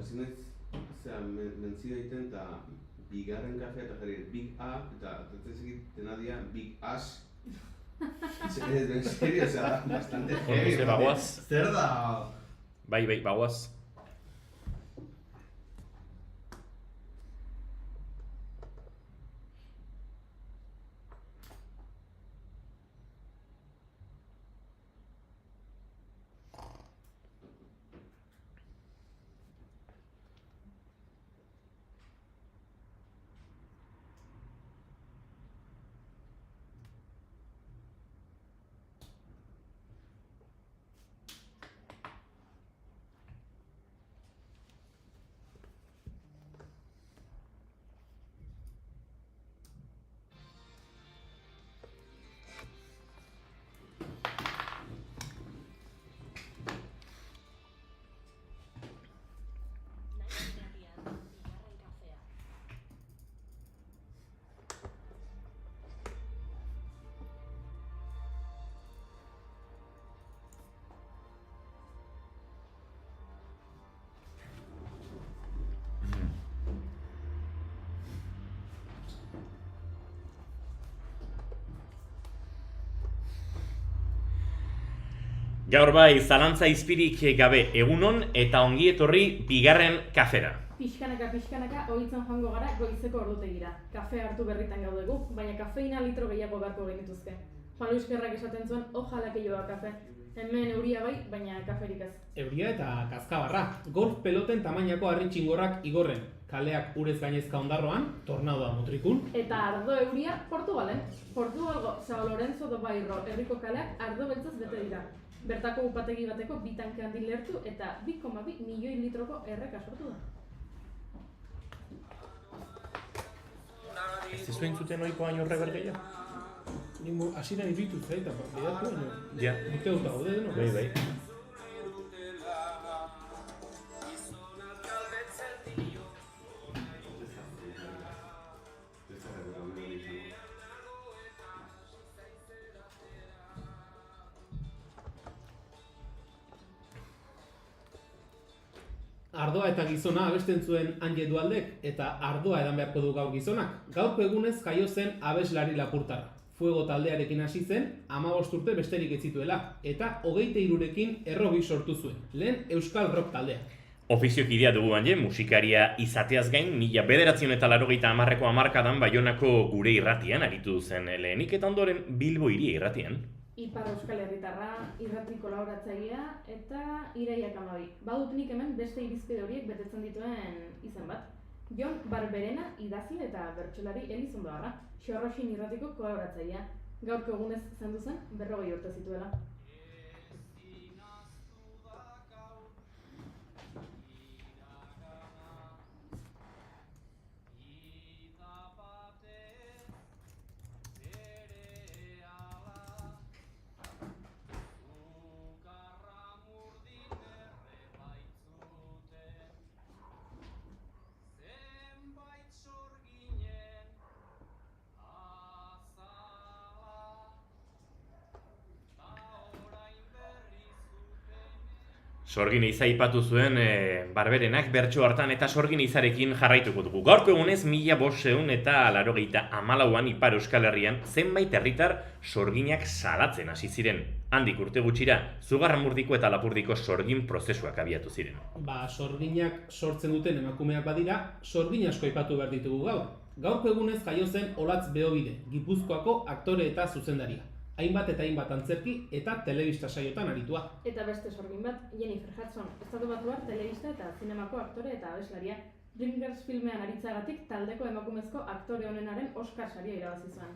Hasi naiz, mentzio egiten eta bigarren kafea eta jarri Big A eta atatzezik dena dira Big Ash. En serio, o sea, bastante heavy. Bagoaz. Zer da? Bai, bagoaz. Gaur bai, zalantza izpirik gabe egunon eta ongi etorri bigarren kafera. Pixkanaka, ohitzen joango gara goizeko ordutegira. Kafe hartu berritan gaudegu, baina kafeina litro gehiago beharko genituzke. Juan Luis Gerrak esaten zuen, ojala keioa kafe. Hemen euria bai, baina kaferik ez. Euria eta kazkabarra. Golf peloten tamainako harri txingorrak igorren. Kaleak urez gainezka ondarroan, tornadoa mutrikun. Eta ardo euria Portugalen. Portugalgo Sao Lorenzo do Bairro herriko kaleak ardo beltzaz bete dira. Bertako upategi bateko 2 tanke handi lehertu eta 2,2 milioi litroko erreka sortu da. Ez zuen zuten oiko hain horre bergeia? Nimo, asiran iritu zaita, bidatu baino. Ja. Dute dut hau deno. Bai. Ardoa eta gizona abesten zuen Anje Dualdek eta ardoa edan beharko du gaur gizonak. Gaurko egunez jaio zen abeslari lapurtarra. Fuego taldearekin hasi zen, 15 urte besterik ez zituela, eta 23rekin errobi sortu zuen. Lehen Euskal Rock taldea. Ofiziokidea dugu Anje, musikaria izateaz gain, 1980ko hamarkadan Baionako Gure Irratian aritu zen lehenik eta ondoren Bilbo Hiria Irratian. Ipar Euskal Herritarra, irrati kolaboratzailea eta Iraiak 12. Badut nik hemen beste irizpide horiek betetzen dituen izen bat. Jon Barberena idazle eta bertsolari Elizondoarra, Xorroxin irratiko kolaboratzailea. Gaurko egunez zendu zen 40 urte zituela. Sorgin Eiza aipatu zuen Barberenak bertso hartan eta Sorgin Eizarekin jarraituko dugu. Gaurko egunez 1584an Ipar Euskal Herrian zenbait herritar sorginak salatzen hasi ziren. Handik urte gutxira, Zugarramurdiko eta Lapurdiko sorgin prozesuak abiatu ziren. Sorginak sortzen duten emakumeak badira, sorgin asko aipatu behar ditugu gaur. Gaurko egunez jaio zen Olatz Beobide, Gipuzkoako aktore eta zuzendaria. Hainbat eta hainbat antzerki eta telebista saiotan aritua. Eta beste sorgin bat, Jennifer Hudson, estatubatuar telebista eta zinemako aktore eta abeslaria. Dreamgirls filmean aritzagatik taldeko emakumezko aktore onenaren Oscar saria irabazi zuen.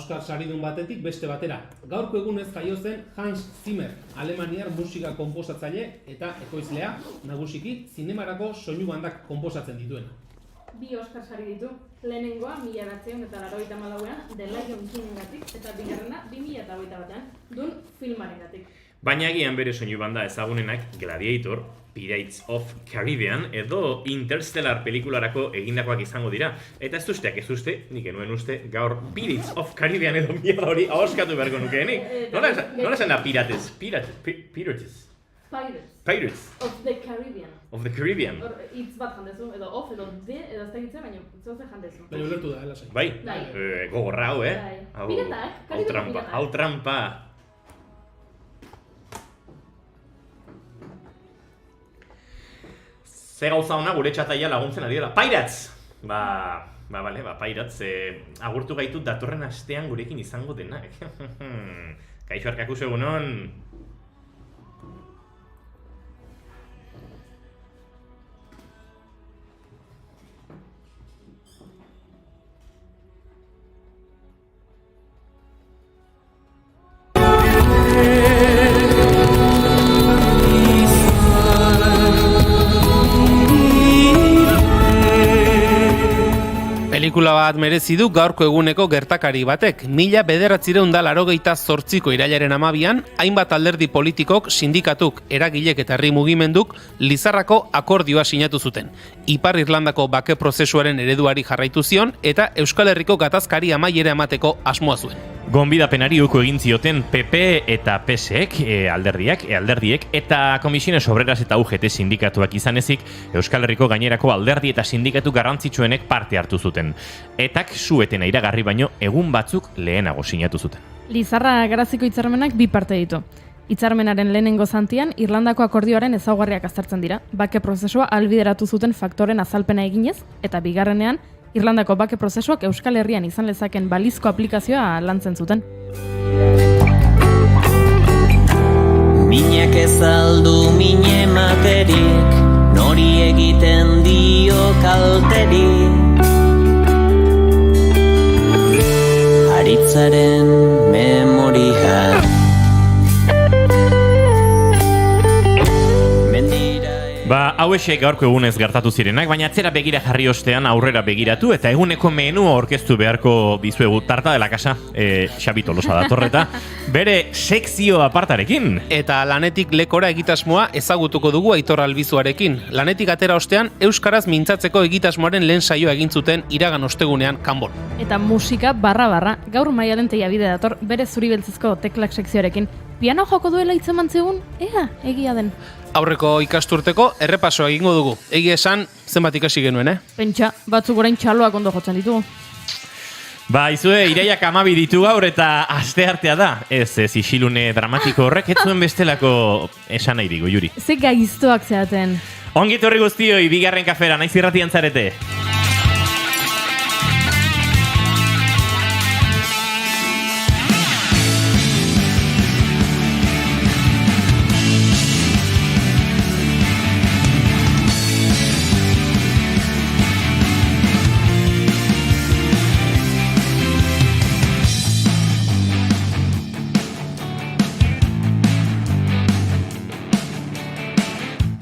Oscar saridun batetik beste batera. Gaurko egunez jaio zen Hans Zimmer, alemaniar musika konposatzaile eta ekoizlea, nagusiki zinemarako soinu bandak konposatzen dituena. 2 Oscar sari ditu. Lehenengoa 1994ean The Lion Kingengatik eta bigarrena 2021ean Dune filmarengatik. Baina egian bere soinu banda ezagunenak Gladiator, Pirates of Caribbean edo Interstellar pelikularako egindakoak izango dira. Eta ez uste, nik enuen uste, gaur Pirates of Caribbean edo mierda hori ahoskatu beharko nukeenik. Nola esan da Pirates? Pirates. Of the Caribbean. Of the Caribbean. Hitz bat jandezu, edo of, edo de, edo ez da hitzen, baina zoze jandezu. Baina ulertu da, lasai. Bai, gogorra hau, Piratak, Karibe hau trampa. Ze gauza hona gure txataia laguntzen ari dela. Pirates! Bale, Pirates, agurtu gaitut datorren astean gurekin izango denak. Kaixo Arkakuso egunon. Pelikula bat merezi du gaurko eguneko gertakari batek. 1998ko irailaren 12an, hainbat alderdi politikok, sindikatuk, eragilek eta herri mugimenduk Lizarrako akordioa sinatu zuten. Ipar Irlandako bake prozesuaren ereduari jarraitu zion eta Euskal Herriko gatazkari amaiera emateko asmoa zuen. Gonbidapenari uko egin zioten PP eta PSek alderdiek eta Komisiones Obreras eta UGT sindikatuak izan ezik Euskal Herriko gainerako alderdi eta sindikatu garrantzitsuenek parte hartu zuten. Etak suetena iragarri baino egun batzuk lehenago sinatu zuten. Lizarra garaziko hitzarmenak 2 parte ditu. Hitzarmenaren lehenengo zantian Irlandako akordioaren ezaugarriak aztertzen dira, bake prozesua ahalbideratu zuten faktoren azalpena eginez, eta bigarrenean Irlandako bake prozesuak Euskal Herrian izan lezaken balizko aplikazioa lantzen zuten. Minak ez aldu mine materik, nori egiten dio kalterik. Aritzaren memoria. Hauexek gaurko egunez gertatu zirenak, baina atzera begira jarri ostean aurrera begiratu eta eguneko menua aurkeztu beharko dizuegu Tarta de la Casa, Xabi Tolosa datorreta, bere sekzio apartarekin. Eta lanetik lekora egitasmoa ezagutuko dugu Aitor Albizuarekin. Lanetik atera ostean euskaraz mintzatzeko egitasmoaren lehen saioa egin zuten iragan ostegunean Kanbon. Eta musika barra, gaur Maialen Teiabide dator bere zuri beltzezko teklak sekzioarekin. Piano joko duela hitzeman zegun? Ea, egia den. Aurreko ikasturteko errepasoa egingo dugu. Egia esan, zenbat ikasi genuen, Pentsa, batzuk orain txaloak ondo jotzen ditugu. Izue, iraiak 12 ditu gaur eta asteartea da. Ez isilune dramatiko horrek, ez zuen bestelako esan nahi digu, Juri. Ze gaiztoak zeaten. Ongi etorri guztioi, bigarren kafera, naiz irratian zarete.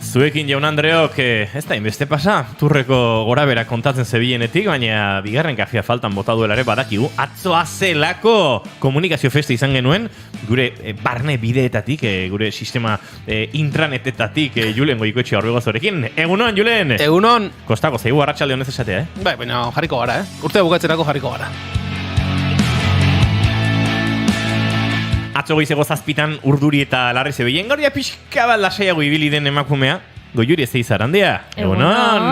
Zuekin jaun Andreok, ez da inbeste pasa, turreko gorabera kontatzen zebilenetik, baina bigarren kafea faltan bota duelare badakigu. Atzoa zelako komunikazio festa izan genuen, gure barne bideetatik, gure sistema intranetetatik, Julen Goikoetxe Orbegozorekin. Egunon, Julen! Egunon! Kostako zeigu arratsalde honez esatea, Bai, baina jarriko gara, Urtea bukatzerako jarriko gara. Atzo goizego 7 urduri eta larri zebilen, gaur ja pixka bat lasaiago ibili den emakumea. Goiuri ez eiz arandia. Egunon!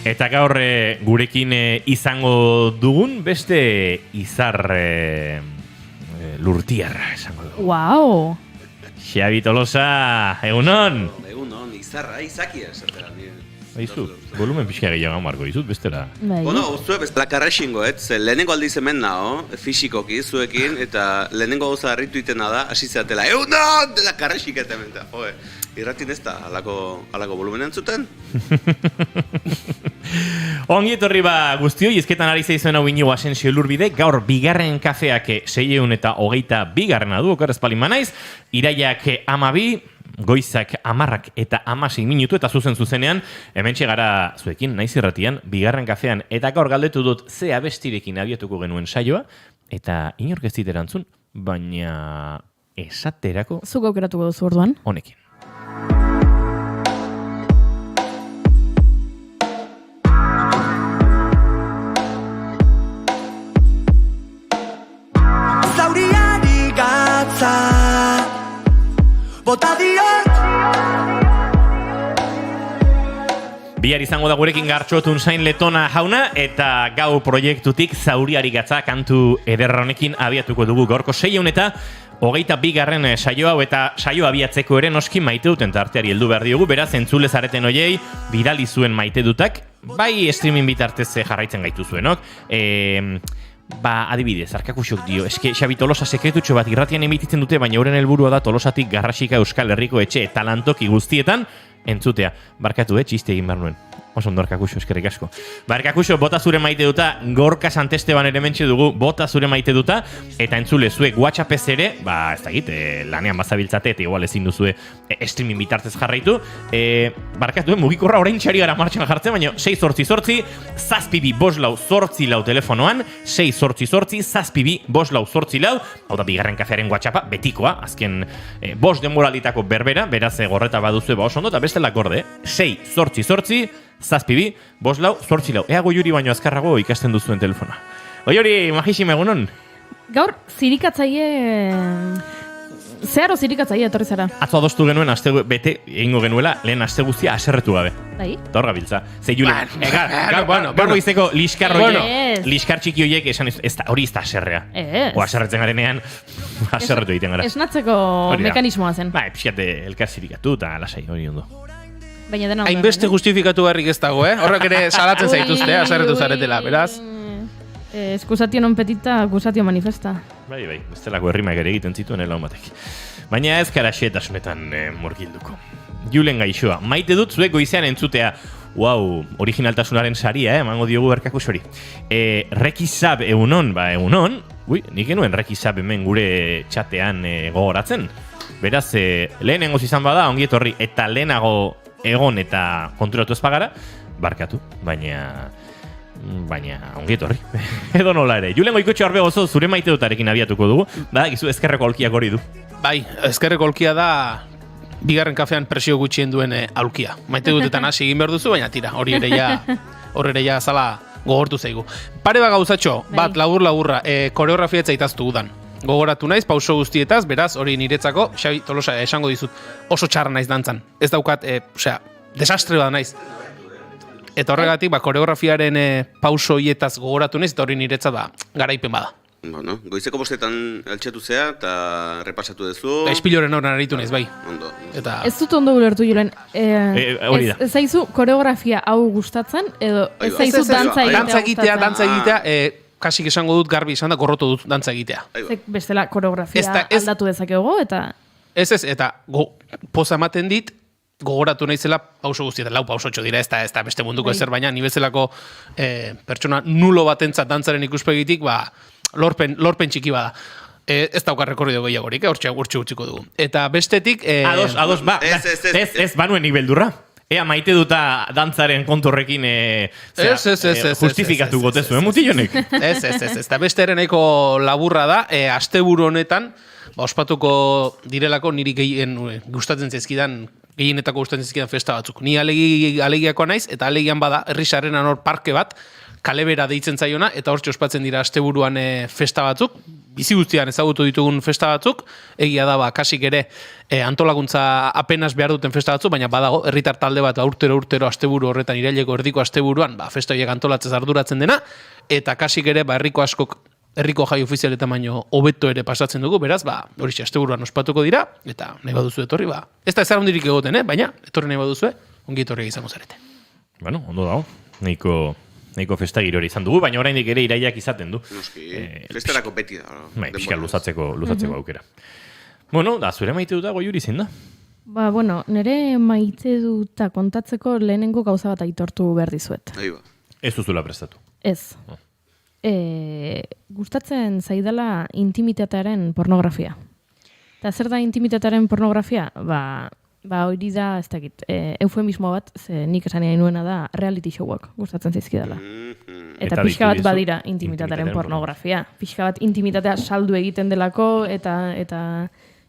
Eta gaur gurekin izango dugun beste izar lurtiarra esango dugu. Wow. Xabi Tolosa, egunon! Egunon, izarra, izakia esatera. Aizu, volumen pixka gehiago marko dizut, bestela. Bai. Bueno, uzue bestela karrexingo, ze lehenengo aldiz hemen nao, fisikoki, zuekin, eta lehenengo gauza harritu itena da, hasi zeatela, egunon! Dela karrexik eta hemen, joe, irratin ez da, alako volumen entzuten? Ongi etorri guztioi, izketan ari zaizuen hau Inigo Asensio Lurbide, gaur bigarren kafeak 622 du, oker espalin manaiz, iraiak 12, goizak 10 eta 16 minutu eta zuzenean, hementxe gara zuekin, naiz irratian, bigarren kafean, eta gaur galdetu dut ze abestirekin abiatuko genuen saioa, eta inork ez dit erantzun, baina esaterako Zuk aukeratuko duzu orduan. honekin. Zauriari gatza bota diot. Bihar izango da gurekin Gartxotun Zain Letona jauna, eta gau proiektutik zauriari gatza kantu ederra honekin abiatuko dugu gaurko 622 saio hau, eta saio abiatzeko ere noski maite duten tarteari heldu behar diogu, beraz entzule zareten hoiei bidali zuen maite dutak, bai streaming bitartez jarraitzen gaitu zuenok, adibidez, Arkakusok dio, eske Xabi Tolosa sekretutxo bat irratian emititzen dute, baina horren helburua da Tolosatik Garrasika Euskal Herriko etxe eta lantoki guztietan entzutea. Barkatu, txiste egin behar nuen. Oso ondo Arkakuso, eskerrik asko. Arkakuso, bota zure maite duta, Gorka Santesteban ere mentxe dugu, bota zure maite duta, eta entzule zuek WhatsAppez ere, ez dakit, lanean bazabiltzate, eta igual ezin duzue streaming bitartez jarraitu. Barkatu, mugikorra orain txari gara martxan jartzen, baina 688 722 telefonoan, 688 722 hau da bigarren kafearen WhatsAppa, betikoa, azken 5 denboralitako berbera, beraz gorreta baduzue oso ondo, eta bestela gorde, 688 722 Ea Goiuri baino azkarrago ikasten duzuen telefona. Goiuri, magixima egunon. Gaur, zirikatzaile... Zeharo zirikatzaile etorri zara. Atzo adostu genuen aste bete egingo genuela, lehen aste guztia aserretu gabe. Bai? Eta hor gabiltza. Ze Julen, gaur goizeko liskar horiek, liskar txiki horiek esan hori ez da aserrea. O aserretzen garenean, aserretu egiten gara. Esnatzeko mekanismoa zen. Pixkate elkar zirikatu eta lasai hori ondo. Baina dena Hainbeste justifikatu beharrik ez dago, Horrek ere salatzen zaituzte, aserretu zaretela, beraz. Eskusatio non petita, akusatio manifesta. Bai, bestelako herrimak ere egiten zituen elaun batek. Baina ez gara xetasunetan murgilduko. Julen gaixoa, maite dut zuek goizean entzutea. Wow, originaltasunaren saria, emango diogu Arkakusori. Rekizab egunon, egunon. Nik genuen Rekizab hemen gure txatean gogoratzen. Beraz, lehenengoz izan bada, ongi etorri, eta lehenago egon eta konturatu ez pagara, barkatu, baina ongi etorri. Edo nola ere. Julen Goikotxe Arbe gozo zure maite dutarekin abiatuko dugu, gizu ezkerreko olkiak hori du. Bai, ezkerreko olkia da bigarren kafean presio gutxien duen aulkia. Maite dutetan hasi egin behar duzu, baina tira, hori ere ja zala gogortu zaigu. Pare gauzatxo, bat labur-laburra, koreografia etzaitaztu udan. Gogoratu naiz, pauso guztietaz, beraz, hori niretzako, Xabi Tolosa esango dizut, oso txarra naiz dantzan. Ez daukat, desastre bat naiz. Eta horregatik, koreografiaren pauso hietaz gogoratu naiz, eta hori niretzat garaipen bada. Bueno, goizeko bostetan altxatu zea, eta repasatu duzu. Espiloren horren aritu naiz, bai. Ondo. Ez dut ondo ulertu, Julen. Ez zaizu koreografia hau gustatzen, edo ez zaizu dantza egitea gustatzen? Kasik esango dut garbi izan da, gorrotu dut dantza egitea. Bestela koreografia aldatu dezakegu, eta... Ez, eta poza ematen dit, gogoratu naizela pauso guztietan, 4 pausotxo dira, ez da beste munduko ezer, baina ni bezalako pertsona nulo batentzat dantzaren ikuspegitik, lorpen txiki bada. Ez daukar rekorrido gehiagorik, hortxe utziko dugu. Eta bestetik... Ados, ez banuen nibeldurra. Ea maite duta dantzaren kontorrekin justifikatu gotezu, mutilonek? Ez. Eta beste ere nahiko laburra da, asteburu honetan, ospatuko direlako niri gustatzen zaizkidan, gehienetako gustatzen zaizkidan festa batzuk. Ni alegiakoa naiz, eta alegian bada, Herri Sarreran hor parke bat, kalebera deitzen zaiona, eta hortxe ospatzen dira asteburuan festa batzuk, bizi guztian ezagutu ditugun festa batzuk, egia da, kasik ere antolakuntza apenas behar duten festa batzuk, baina badago, herritar talde bat urtero asteburu horretan iraileko erdiko asteburuan, festa horiek antolatzez arduratzen dena, eta kasik ere, herriko askok, herriko jai ofizialetan baino hobeto ere pasatzen dugu, beraz, horixe asteburuan ospatuko dira, eta nahi baduzu etorri, ez da ezar hondirik egoten, baina, etorri nahi baduzue, ongi etorri izango zarete. Bueno, ondo dago, nahiko festa giro hori izan dugu, baina oraindik ere iraiak izaten du. Noski, festerako beti da. Pixka luzatzeko aukera. Bueno, da, zure maite duta Goiuri zein da? Bueno, nire maite duta kontatzeko lehenengo gauza bat aitortu behar dizuet. Ez duzula prestatu? Ez. Gustatzen zaidala intimitatearen pornografia. Eta zer da intimitatearen pornografia? Hori da, ez dakit, eufemismo bat, ze nik esan nahi nuena da reality showak gustatzen zaizkidala. Eta pixka bat badira intimitatearen pornografia. Pixka bat intimitatea saldu egiten delako, eta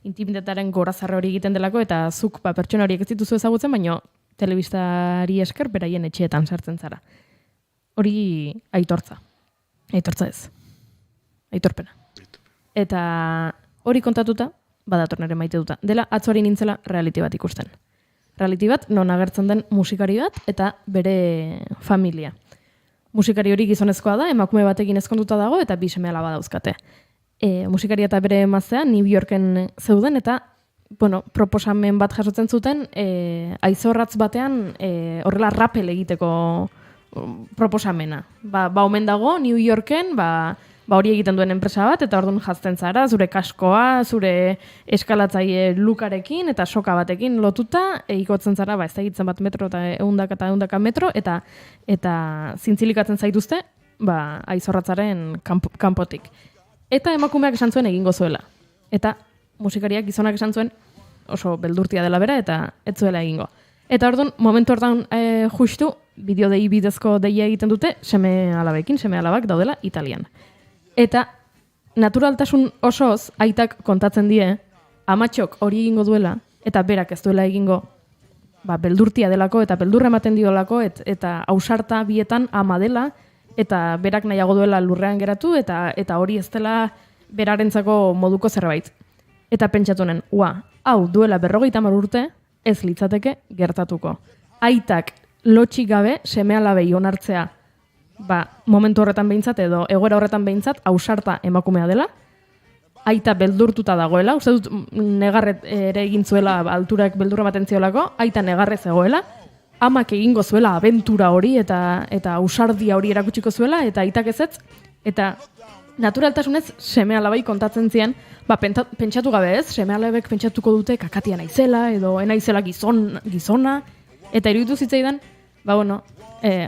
intimitatearen gorazarra hori egiten delako, eta zuk pertsona horiek ez dituzu ezagutzen, baino telebistari esker beraien etxeetan sartzen zara. Hori aitortza. Aitortza ez. Aitorpena. Eta hori kontatuta, badator nire maite duta. Dela, atzoari nintzela reality bat ikusten. Reality bat, non agertzen den musikari bat, eta bere familia. Musikari hori gizonezkoa da, emakume batekin ezkonduta dago, eta bi seme alaba dauzkate. Musikari eta bere emaztea New Yorken zeuden, eta proposamen bat jasotzen zuten, aizorratz batean horrela rappel egiteko proposamena. Omen dago, New Yorken, hori egiten duen enpresa bat, eta orduan jazten zara, zure kaskoa, zure eskalatzaile lukarekin, eta soka batekin lotuta, ikotzen zara, ez da egitzen bat metro eta eundaka metro, eta zintzilikatzen zaituzte, aizorratzaren kanpotik. Eta emakumeak esan zuen egingo zuela. Eta musikariak gizonak esan zuen oso beldurtia dela bera, eta ez zuela egingo. Eta orduan, momentu orduan justu, bideo dei bidezko deia egiten dute, seme alabak daudela Italian. Eta naturaltasun osoz aitak kontatzen die, amatxok hori egingo duela, eta berak ez duela egingo, beldurtia delako, eta beldurra ematen diolako, eta ausarta bietan ama dela, eta berak nahiago duela lurrean geratu, eta hori ez dela berarentzako moduko zerbait. Eta pentsatunen, hau duela 50 urte, ez litzateke gertatuko. Aitak lotxik gabe seme-alabei onartzea, momentu horretan behintzat edo egoera horretan behintzat ausarta emakumea dela, aita beldurtuta dagoela, uste dut negarret ere egin zuela alturak beldurra ematen ziolako, aita negarrez egoela, amak egingo zuela abentura hori eta ausardia hori erakutsiko zuela, eta aitak ezetz, eta naturaltasunez seme-alabai kontatzen zian, pentsatu gabe ez, seme-alabek pentsatuko dute kakatia naizela, edo enaizela gizona, eta iruditu zitzaidan,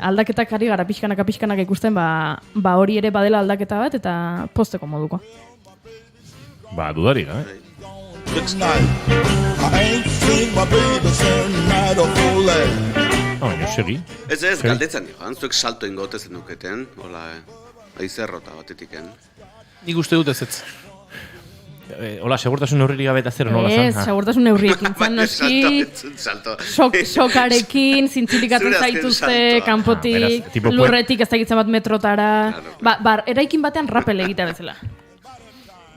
aldaketak ari gara pixkanak ikusten, hori ere badela aldaketa bat, eta posteko moduko. Dudari da, segi. Ez, galdetzen joan, zuek salto ingote zen duketen, aizerrota batetiken. Nik uste dut ez. Hola, segurtasun neurri gabe eta zero nola zan? Ez, segurtasun neurriekin zan, noski. Sokarekin, zintzilikatzen zaituzte, kanpotik, lurretik ez dakitzen bat metrotara. Eraikin batean rappel egitea bezala.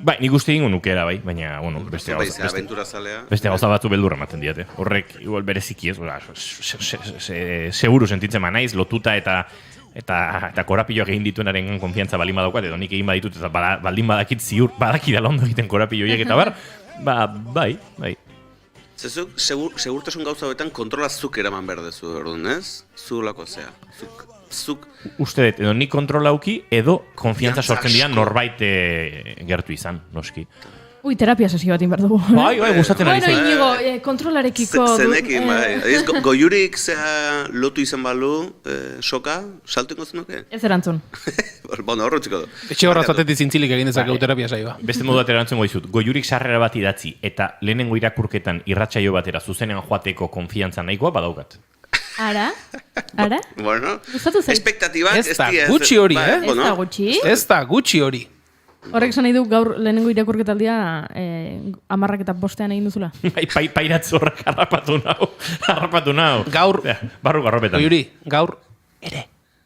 Nik uste egingo nukera, baina, beste gauza batzu beldurra ematen diate. Horrek, igual bereziki ez, seguru sentitzen naiz, lotuta eta korapilloak egin dituenaren konfiantza baldin badaukat, edo nik egin baditut, eta baldin badakit ziur, badakidala ondo egiten korapilloiek, eta bai. Zezuk, segurtasun gauza betan kontrola zuk eraman behar dezu, orduan, ez? Zulako zea, zuk. Uste dut, edo nik kontrola auki, edo konfiantza sortzen dira norbait gertu izan, noski. Terapia sesio bat inbar dugu. Bai, gustatzen ari zen. Inigo, kontrolarekiko... Zenekin, Goiurik lotu izan balu, soka, saltu ingo zenuke? Ez erantzun. Horretziko du. Etxe horraz batetik zintzilik egin dezakegu terapia saioa. Beste modu bat erantzun goizut. Goiurik sarrera bat idatzi, eta lehenengo irakurketan irratsaio batera zuzenean joateko konfiantza nahikoa badaukat. Ara? Bueno, espektatibak ez da gutxi hori, Ez da gutxi hori. Horrek esan nahi du gaur lehenengo irakurketaldia 10:05 egin duzula. Pairatz horrek harrapatu nau. Gaur, barru garropetan. Goiuri, gaur ere.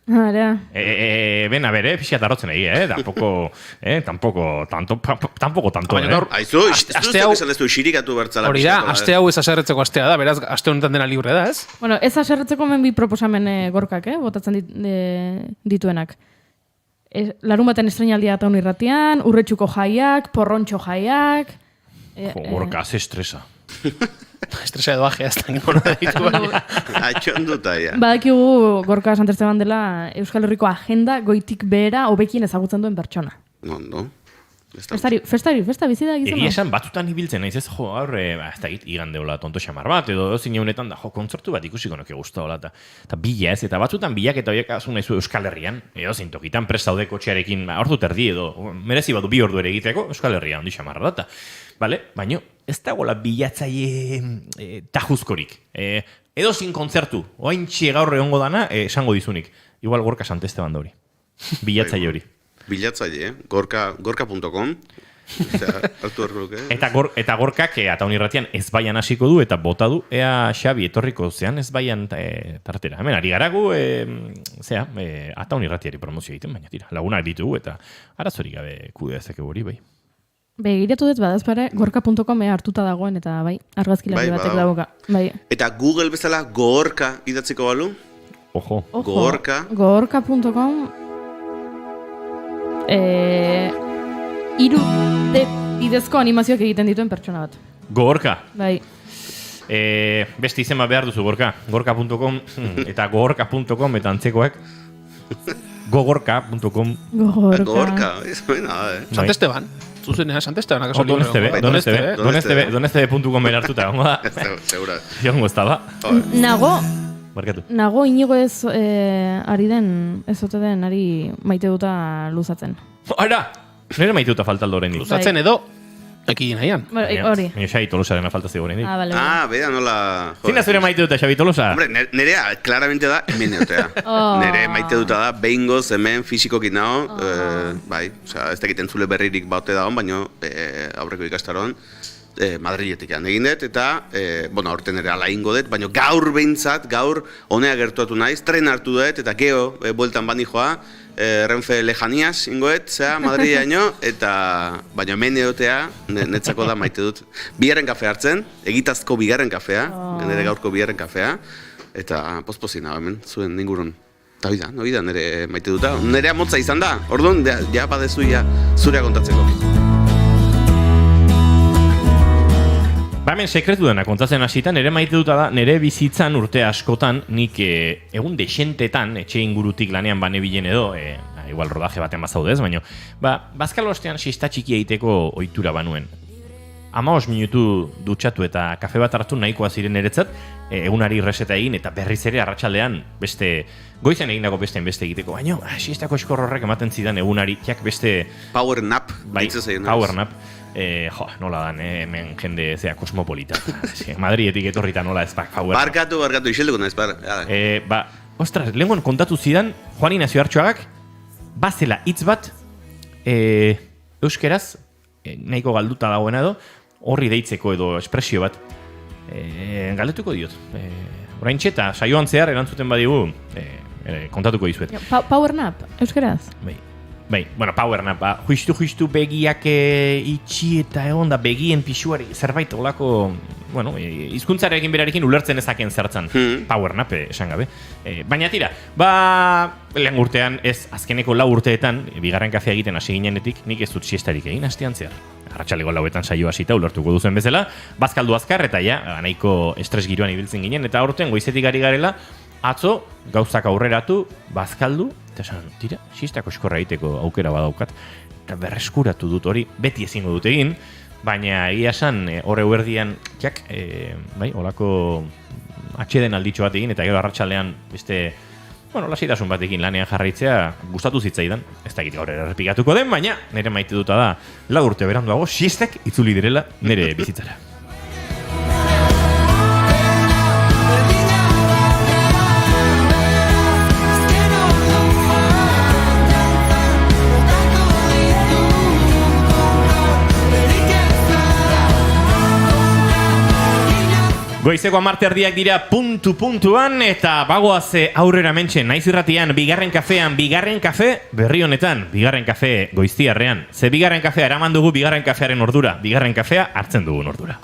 Hala. Ben, a ver, pixka tarrotzen egia, tampoco tanto, Baina gaur, Aizu, aste hau- esan ez du xirikatu bertzala. hori da, aste hau ez aserretzeko astea da, beraz, aste honetan dena libre da, ez? Bueno, ez aserretzeko hemen bi proposamen gorkak, botatzen dituenak. Larun baten estrenaldia eta irratian, urretxuko jaiak, porrontxo jaiak... Gorka, ze estresa. Estresa edo ajea, ez da ingo ditu, baina. Atxonduta, ja. Badakigu Gorka Santesteban dela Euskal Herriko agenda goitik behera hobekien ezagutzen duen pertsona. Ondo. Festa bizi da gizona. Egia esan, batutan ibiltzen naiz ez, jo, aurre, ez da git, igande hola tonto xamar bat, edo zine honetan da, jo, kontzertu bat ikusiko noke guztu hola, eta bila ez, eta batzutan bilak eta horiek asun naizu Euskal Herrian, edo zintokitan prest zaude kotxearekin, ordu terdi edo, merezi badu 2 ordu ere egiteko, Euskal Herria ondi xamarra da, bale, baino, ez dagoela bilatzaile tajuzkorik. Edo zin kontzertu, oaintxe gaur egongo dana, esango dizunik, igual Gorka Santesteban da hori, bilatzaile hori. Bilatzaile, gorka.com. Hartu erruke. Eta Gorkak Ataun irratian ez baian hasiko du eta bota du, ea Xabi etorriko zean ez baian tartera. Hemen, ari garagu, Ataun irratiari promozio egiten, baina tira, lagunak ditugu eta arazorik gabe kudea ezakegu hori, bai. Begiratu dut badazpare, gorka.com hartuta dagoen eta bai, argazkilari batek dauka. Bai. Eta Google bezala Gorka idatziko balu? Ojo. Gorka. Gorka.com 3D bidezko animazioak egiten dituen pertsona bat. Gorka. Bai. Beste izema behar duzu, Gorka. Gorka.com eta gogorka.com eta antzekoak. Gogorka.com. Gorka, ez baina, Santesteban. Zuzenean, Santesteban. Donestebe.com hartuta, gongo da. Segura. Jongo ez da, ba. Nago inigo ez ari den, ez ote den, ari maite duta luzatzen. Ara! Nire maite duta falta aldo horrendik. Luzatzen edo, ekin nahian. Hori. Baina Xabi Tolosarena falta zego horrendik. Vale. Bera nola... Zina zure maite duta Xabi Tolosa? Hombre, nerea, claramente da, hemen neotea. Nere maite duta da, behingoz hemen fizikokin nago, bai, osea, ez dakiten zule berririk baute dagoen, baina aurreko ikastaroan, Madriletik egin dut, eta, aurten ere ala ingo dut, baina gaur behintzat, gaur honea gertuatu naiz, tren hartu dut, eta geho, bueltan bani joa, Renfe Lejanias ingoet, Madrilea ino, eta baina hemen egotea, netzako da maite dut. Bigarren kafe hartzen, egitazko bigarren kafea, nire gaurko bigarren kafea, eta pospozina hemen, zuen ingurun. Eta hori da, nire maite duta. Nerea motza izan da, orduan, ja badezu zurea kontatzeko. Ba, hemen sekretu dena kontatzen hasitan, nire maite duta da, nire bizitzan urte askotan, nik egun desentetan, etxe ingurutik lanean bane bilen edo, igual rodaje baten bazaudez, baina, bazkal ostean sista txiki egiteko ohitura banuen. 15 minutu dutxatu eta kafe bat hartu nahikoa ziren niretzat, egunari reseta egin eta berriz ere arratsaldean beste goizen egindako beste egiteko, baina siestako eskor horrek ematen zidan egunari, beste... Power nap, power nap. Nola dan, hemen jende kosmopolita. Madrietik etorrita nola ez power nap. Barkatu, isilduko naiz, ostras, lehenkoan kontatu zidan, Juan Ignacio Artxoagak, bazela hitz bat, euskeraz, nahiko galduta dagoena edo, horri deitzeko edo espresio bat, galdetuko diot. Oraintxe eta saioan zehar erantzuten badigu, kontatuko dizuet. Power nap, euskeraz? Bai, power nap, justu begiak itxi eta egon da begien pixuari zerbait olako, hizkuntzarekin berarekin ulertzen ezaken zertzen power nap esan gabe. Baina tira, lehen urtean ez azkeneko 4 urteetan, bigarren kafea egiten hasi ginenetik, nik ez dut siestarik egin hastean zehar. Arratsaleko 4etan saio hasita ulertuko duzen bezala, bazkaldu azkar eta nahiko estres giroan ibiltzen ginen, eta aurten goizetik ari garela, atzo gauzak aurreratu, bazkaldu, eta esan, tira, siestako eskorra egiteko aukera badaukat, eta berreskuratu dut hori, beti ezingo dut egin, baina egia esan, horre uerdian, olako atxeden alditxo bat egin, eta gero arratsalean beste, lasitasun batekin lanean jarraitzea gustatu zitzaidan, ez da egite gaur errepikatuko den, baina nire maite duta da 4 urte beranduago, siestek itzuli direla nire bizitzara. Goizeko 10:00 dira puntuan eta bagoaz aurrera mentxe naiz irratian bigarren kafean bigarren kafe berri honetan bigarren kafe goiztiarrean. Ze bigarren kafea eraman dugu bigarren kafearen ordura, bigarren kafea hartzen dugun ordura.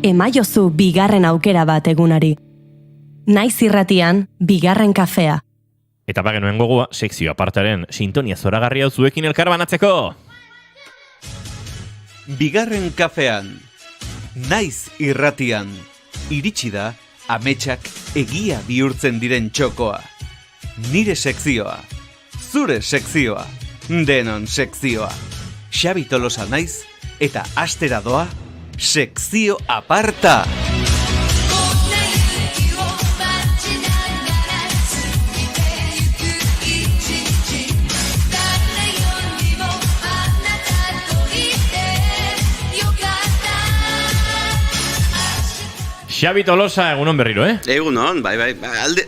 Emaiozu bigarren aukera bat egunari. Naiz irratian bigarren kafea. Eta bagenuen gogoa, sekzio apartaren sintonia zoragarri hau zuekin elkar banatzeko. Bigarren kafean, naiz irratian, iritsi da ametsak egia bihurtzen diren txokoa. Nire sekzioa, zure sekzioa, denon sekzioa. Xabi Tolosa naiz eta astera doa sekzio aparta. Xabi Tolosa, egunon berriro, Egunon, bai, alde,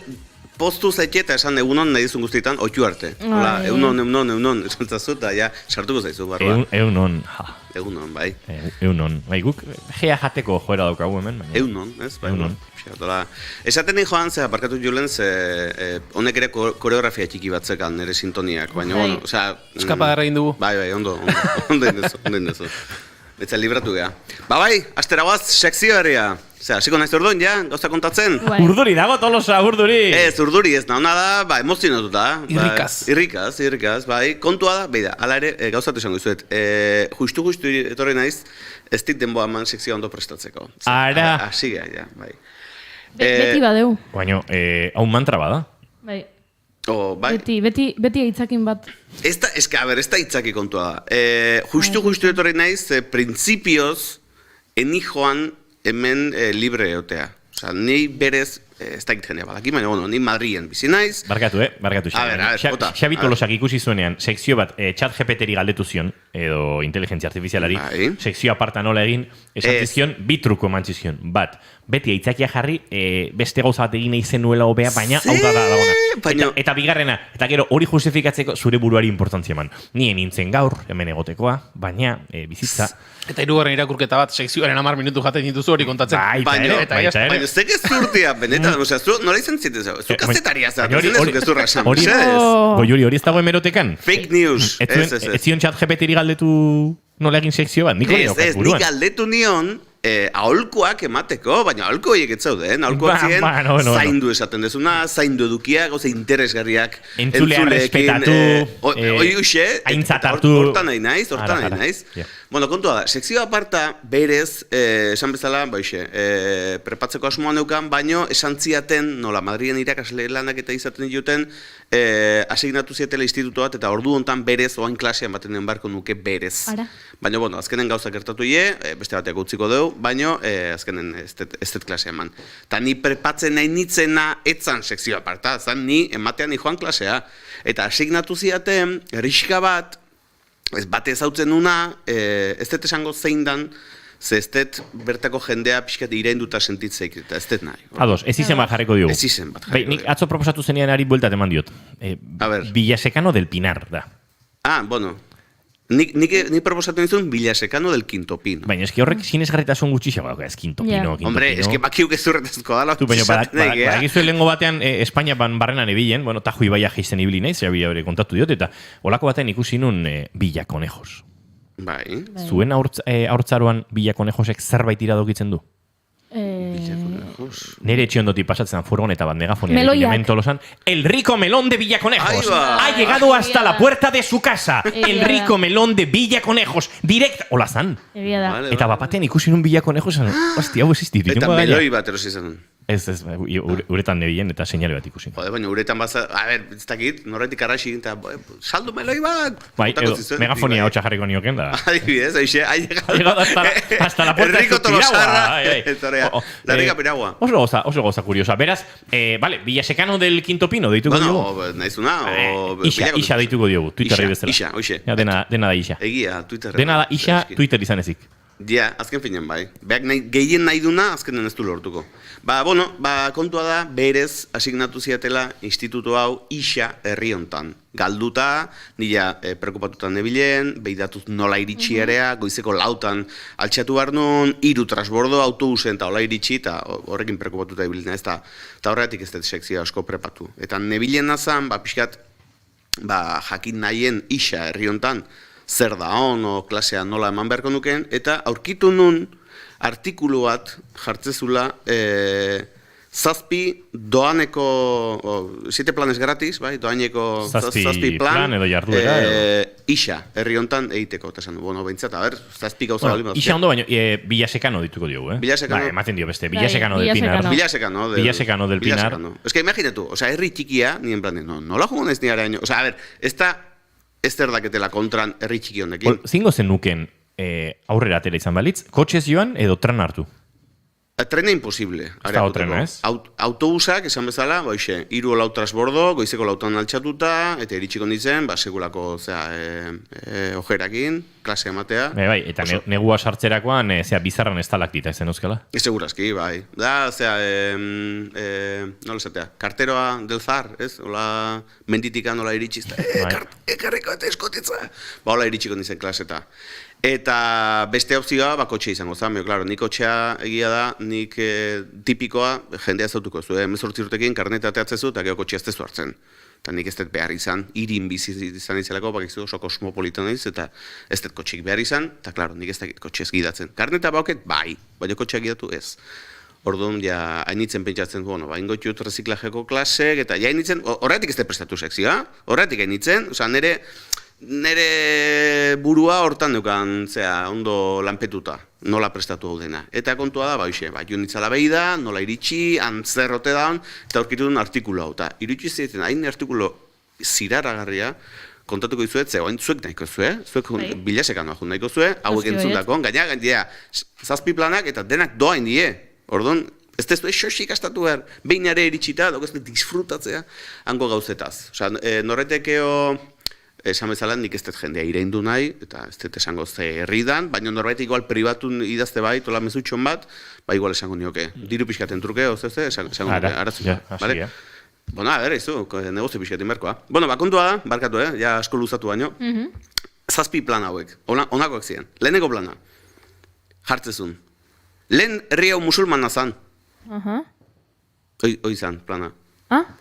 postu zaite eta esan egunon nahi dizun guztietan, oitu arte. Hola, egunon, esan zazu, eta ja, sartuko zaizu, barba. Egunon, Egunon, bai. Egunon, bai, guk gea jateko joera daukagu hemen, baina. Egunon, ez? Bai, egunon. Esaten nahi joan, ze aparkatu julen, honek ere koreografia txiki bat zekan, nire sintoniak, baina, bueno, osea... Eskapadara egin dugu. Bai, ondo indezu. Betza libratu geha. Bai, astera guaz, sekzio herria. Hasiko naiz orduan, ja, gauza kontatzen? Urduri dago, Tolosa, urduri! Ez, urduri ez, nauna da, emozionatuta. Irrikaz, bai. Kontua da, beida, ala ere, gauzatu esango izuet. Justu etorri naiz, ez dit denboa eman sekzioa ondo prestatzeko. Ara! Asi geha, ja, bai. Beti badeu. Baina, hau mantra bada. Bai. Bai. Beti aitzakin bat. Ez da itzaki kontua da. Justu etorri naiz, printzipioz, eni joan hemen libre egotea. Osa, ni berez, ez da egiten badaki, baina, bueno, ni Madrien bizi naiz. Barkatu, Xabi Tolosak ikusi zuenean, sekzio bat, chat GPT-ri galdetu zion, edo inteligentzia artifizialari, sekzio aparta nola egin, esan zizkion, bi truko eman zizkion. Bat, beti aitzakia jarri, beste gauza bat egin izen nuela hobea, baina hau da dagona. Eta bigarrena, eta gero hori justifikatzeko zure buruari importantzia eman. Nien nintzen gaur, hemen egotekoa, baina bizitza. Eta hirugarren irakurketa bat, sekzioaren 10 minutu jaten dituzu hori kontatzen. Baina ez zurtia, benetan, nola izan zitzen zau? Zu kazetaria zau, ez gezurra esan. Goiuri, hori ez dago hemerotekan? Fake news. Ez zion chat GPT-ri galdetu nola egin sekzio bat? Ez, nik galdetu nion, aholkuak emateko, baina aholku horiek ez zauden, aholkuak ziren zaindu esaten dezuna, zaindu edukia, gauza interesgarriak, entzulea respetatu, aintzatartu, hortan nahi naiz. Bueno, kontua da, sekzio aparta berez, esan bezala, prepatzeko asmoan neukan, baino esan ziaten, nola, Madrien irakasle lanak eta izaten dituten, asignatu ziatela instituto bat, eta ordu hontan berez, oain klasean baten den barko nuke berez. Baina, bueno, azkenen gauza gertatu beste bateak utziko dugu, baina azkenen ez dut klasea eman. Eta ni prepatzen nahi nitzena etzan sekzio aparta, zan ni ematean joan klasea. Eta asignatu ziaten, erriska bat, bate ezautzen una, ez dut esango zein dan, ze ez dut bertako jendea pixkat irainduta sentitzeik, eta ez dut nahi. Ados, ez izen bat jarriko diogu. Ez izen bat jarriko diogu. Nik atzo proposatu zenean ari bueltat eman diot. Villasekano del Pinar da. Bueno. Nik proposatu nizun Villasekano del Quinto Pino. Baina eski horrek sinesgarritasun gutxi xago, ez Quinto Pino. Hombre, eski bakiuk ez zurretazko dala. Baina lengo batean Espainia barrenan ebilen, bueno, Tajo Ibaia geizten ibili naiz, hori kontatu diot, eta olako batean ikusi nun Villaconejos. Bai. Zuen haurtzaroan Villaconejosek zerbait iradokitzen du? Nere etxiondotik pasatzen furgoneta bat megafonia hemen Tolosan. El rico melón de Villaconejos ha llegado hasta la puerta de su casa. El rico melón de Villaconejos. Direct. Hola zan. Eta bapatean ikusi nun Villaconejos. Hostia, hau existit. Eta meloi bat erosi zen. Ez, uretan nebien eta seinale bat ikusi. Jode, baina uretan baza, ez dakit, norretik arraxi, eta saldu meloi bat! Bai, megafonia hotxa jarriko nioken da. Adibidez, aixe, ha llegado hasta la puerta de su piragua. La rica piragua. Oso goza curiosa. Beraz, vale, Villasekano del Quinto Pino deituko diogu. Bueno, naizuna, Isa deituko diogu, Twitterri bezala. Isa, oixe. Dena da Isa. Egia, Twitterri. Dena da Isa, Twitter izan ezik. Ja, azken finean bai. Beak gehien nahi duna, azkenen ez du lortuko. Kontua da, berez asignatu ziatela instituto hau isa herri hontan. Galduta, nila preokupatuta nebilen, behidatuz nola iritsi area, goizeko lautan altxatu behar nun, 3 transbordo autobusen eta hola iritsi, eta horrekin preokupatuta ebilena ez da. Eta horretik ez dut sekzioa asko prepatu. Eta nebilen nazan, pixkat, jakin nahien isa herri hontan, zer da o klasea nola eman beharko nuken, eta aurkitu nun artikulu bat jartzezula 7 doaneko, 7 planes gratis, bai, doaneko 7 plan edo jarduera isa, herri hontan egiteko, eta esan du, behintzat, a ber, 7 gauza bali. Isa ondo baino, Villasekano dituko diogu, Villasekano. Ematen dio beste, Villasekano del Pinar. Villasekano del Pinar. Es que imaginatu, herri txikia, nien plan, nola jugo naiz ni araño, a ver, ez erdaketela kontran herri txiki honekin. Zingo zen nuken aurrera atera izan balitz, kotxez joan edo tren hartu? Trena imposible. Ez dago trena, ez? Autobusak, esan bezala, 3 o 4 transbordo, goizeko lautan altxatuta, eta iritsiko nintzen, segulako ojerakin, klase ematea. Bai, eta negua sartzerakoan, bizarran estalaktita ezen euskala? Segurazki, bai. Da, nola esatea, karteroa del zar, ez? Ola, menditikan nola iritsiz, ekarreko eta eskotitza. Ola iritsiko nintzen klaseta. Eta beste opzioa, kotxe izango zen, klaro, nik kotxea egia da, nik tipikoa jendea zautuko zu, 18 urtekin karneta ateatzezu eta geho kotxea ez tezu hartzen. Eta nik ez dut behar izan, irin bizi izan izelako, bakizu oso kosmopolita naiz, eta ez dut kotxeik behar izan, eta klaro, nik ez dut kotxe ez gidatzen. Karneta bauket, bai, baina kotxea gidatu ez. Orduan, ja, hainitzen pentsatzen, ingotiut reziklajeko klasek, eta ja hainitzen, horretik ez dut prestatu sekzioa, horretik hainitzen, oza, nere burua hortan dukan, ondo lanpetuta, nola prestatu hau dena. Eta kontua da, joan itzala behi da, nola iritsi, antzerrote daun, eta aurkitu duen artikulu hau. Eta iritsi ziretzen, hain artikulu ziraragarria, kontatuko dizuet, oain zuek nahiko zue, zuek Villasekanoa jun nahiko zue, hauek entzundako, gaina, 7 planak eta denak doain die. Orduan, ez tezu esosik astatu behar, behin ere iritsita, dago ez disfrutatzea, hango gauzetaz. Osa, norretekeo, esan bezala nik ez dut jendea ireindu nahi, eta ez dut esango ze herridan, baina norbait igual pribatun idazte bai, tola mezutxon bat, igual esango nioke, diru pixkaten truke, esango nioke, arazuka, bale? Bona, izu, negozio pixkaten berkoa. Kontua da, barkatu, ja asko luzatu baino, 7 plan hauek, onakoak ziren, leheneko plana, jartzezun, lehen herri hau musulmana zan, hoi zan, plana.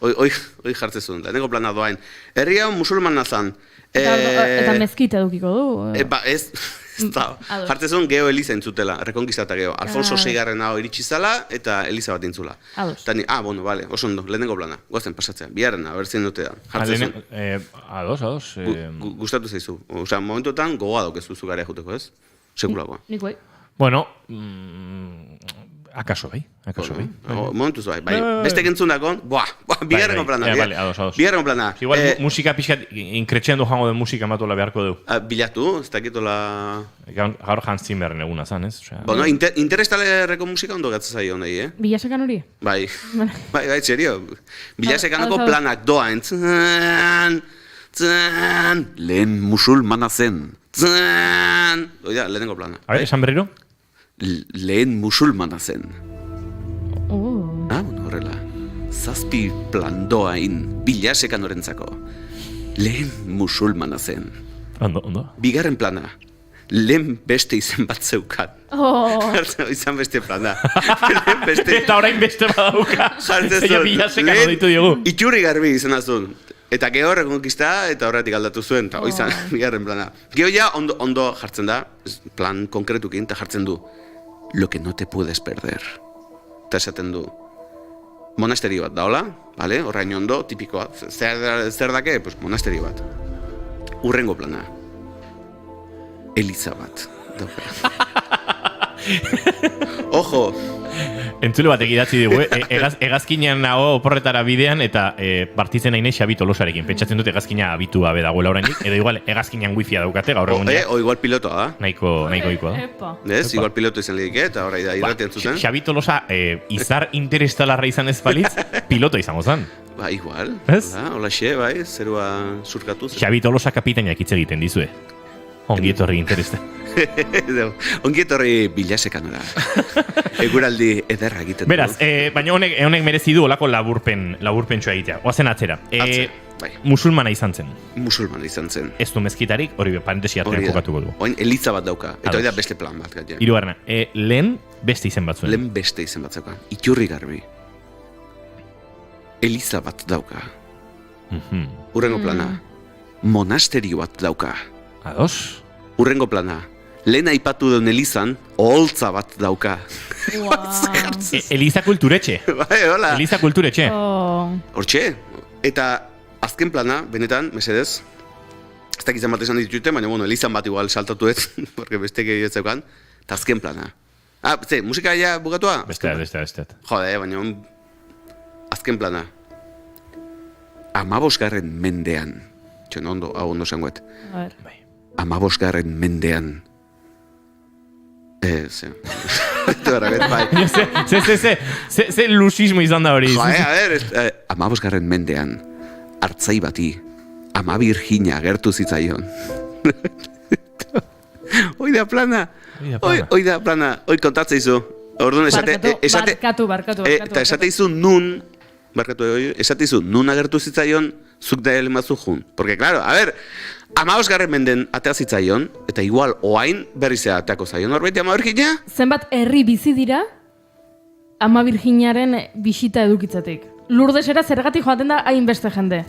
Hoi jartzezun, leheneko plana doain. Herri hau musulmana zan. Eta mezkita edukiko du? Ez, jartzezun geho Eliza entzutela, rekonkistata geho. Alfonso VI hau iritsi zala eta Eliza bat intzula. Tani, bale, oso ondo, leheneko plana. Goazen pasatzea, biharrena, bertzen dute da. Jartzezun. Ados. Gustatu zaizu. Osa, momentotan gogoa daukezu zugarea juteko, ez? Sekulakoa. Nik bai. Bueno, akaso bai. Momentuz bai. Beste gentzundako, bigarrengo plana. Bigarrengo plana. Igual musika pixkat, inkretxean du jango den musika matola beharko du. Bilatu, ez dakitola... Gaur Hans Zimmerren eguna zan, ez? Bueno, interestalerreko musika ondo gatza zaio nahi, eh? Villasekan hori? Bai, serio. Villasekanoko planak doa, lehen musulmana zen. Oida, lehenengo plana. A ver, esan berriro? Lehen musulmana zen. Horrela. 7 plan doain Villasekanorentzako. Lehen musulmana zen. Ondo. Bigarren plana. Lehen beste izen bat zeukat. Izan beste plana. Eta orain beste badauka. Ella Villasekano ditu diogu. Itxurri garbi izan azun. Eta geho rekonkista eta horretik aldatu zuen, eta izan bigarren plana. Geho ja ondo jartzen da, plan konkretukin, eta jartzen du. Lo que no te puedes perder. Eta esaten du. Monasterio bat daola, vale? Horrain ondo, tipikoa. Zer dake? Pues monasterio bat. Urrengo plana. Eliza bat. Ojo! Entzule bat egidatzi dugu, egazkinean nago oporretara bidean eta partitzen nahi Xabi Tolosarekin. Pentsatzen dut egazkina abitu gabe dagoela oraindik, edo igual egazkinean wifia daukate gaur egun ja. O igual pilotoa da. Nahiko ikoa da. Ez, igual piloto izan ledik, eta horra irratean zuten. Xabi Tolosa izar interestalarra izan ez balitz, piloto izango zen. Igual. Ez? Hola xe, zerua surkatuz. Xabi Tolosa kapitainak hitz egiten dizue. Ongi etorri intereste. Ongi etorri Bilasekanora. Eguraldi ederra egiten du. Beraz, baina honek merezi du olako laburpentxoa egitea. Oazen atzera. Bai. Musulmana izan zen. Musulmana izan zen. Ez du mezkitarik, hori parentesi artean kokatuko du. Oin eliza bat dauka, eta hori da beste plan bat. Hirugarrena, lehen beste izen bat zuen. Lehen beste izen bat zeuka. Iturri garbi. Eliza bat dauka. Urrengo plana. Monasterio bat dauka. Ados? Urrengo plana. Lehen aipatu duen elizan, oholtza bat dauka. Eliza kulturetxe. Bai, hola. Eliza kulturetxe. Hortxe. Eta azken plana, benetan, mesedez, ez dakizan bat esan ditute, baina bueno, elizan bat igual saltatu ez, porque beste gehiago zeukan, eta azken plana. Musika ja bukatua? Beste. Jode, baina azken plana. 15. mendean. Txon, hau ondo zangoet. 15. mendean. Ze lusismo izan da hori. Joder, 15. mendean. Artzai bati. Ama Virginia gertu zitzaion. Hoi da plana. Hoi kontatzeizu. Orduan Barkatu. Eta esateizu nun, esateizu nun agertu zitzaion, zuk da elemazu jun. Porque, claro, a ver, 15. menden atea zitzaion, eta igual oain berrizea ateako zaion horbeiti Ama Virginia? Zenbat herri bizi dira Ama Virginiaren bisita edukitzatik. Lurdesera zergatik joaten da hainbeste jende.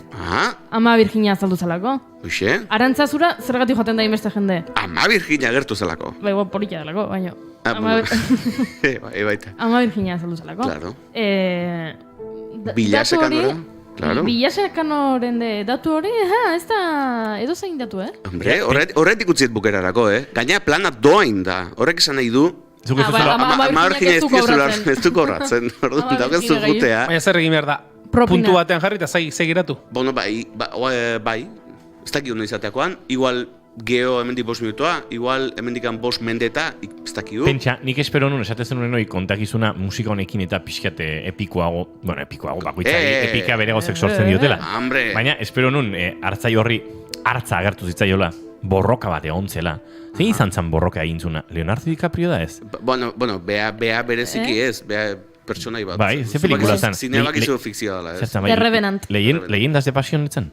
Ama Virginia azaldu zelako. Uxe? Arantzazura zergatik joaten da hainbeste jende. Ama Virginia gertu zelako. Bai, polita delako, baina. Baita. Ama Virginia azaldu zelako. Claro. Bilasekanora? Claro. Bilasekanoren datu hori, ez da edo zein datu, Hombre, horretik utziet bukerarako, Gaina plana doain da. Horrek esan nahi du, Ama Virginia ez du kobratzen. Dauken zuzutea. Baina zer egin behar da, puntu batean jarri eta segiratu. Bueno, bai. Ez dakit hono izateakoan, igual geho hemendik 5 minutua, igual hemendikan 5 mendeta, ez dakit du. Pentsa, nik espero nun esatezen nuen hori kontakizuna musika honekin eta pixkate epikoago, bakoitzari epika bere gozek sortzen diotela. Baina espero nun hartzai horri hartza agertu zitzaiola, borroka bat egon zela. Zein izan zan borroka egin zuna? Leonardo DiCaprio da ez? Bueno, bea bereziki ez, bea pertsonai bat. Bai, ze pelikula zan? Zineak izu fikzioa dela, ez? The Revenant. Leyendas de Pasión etzen?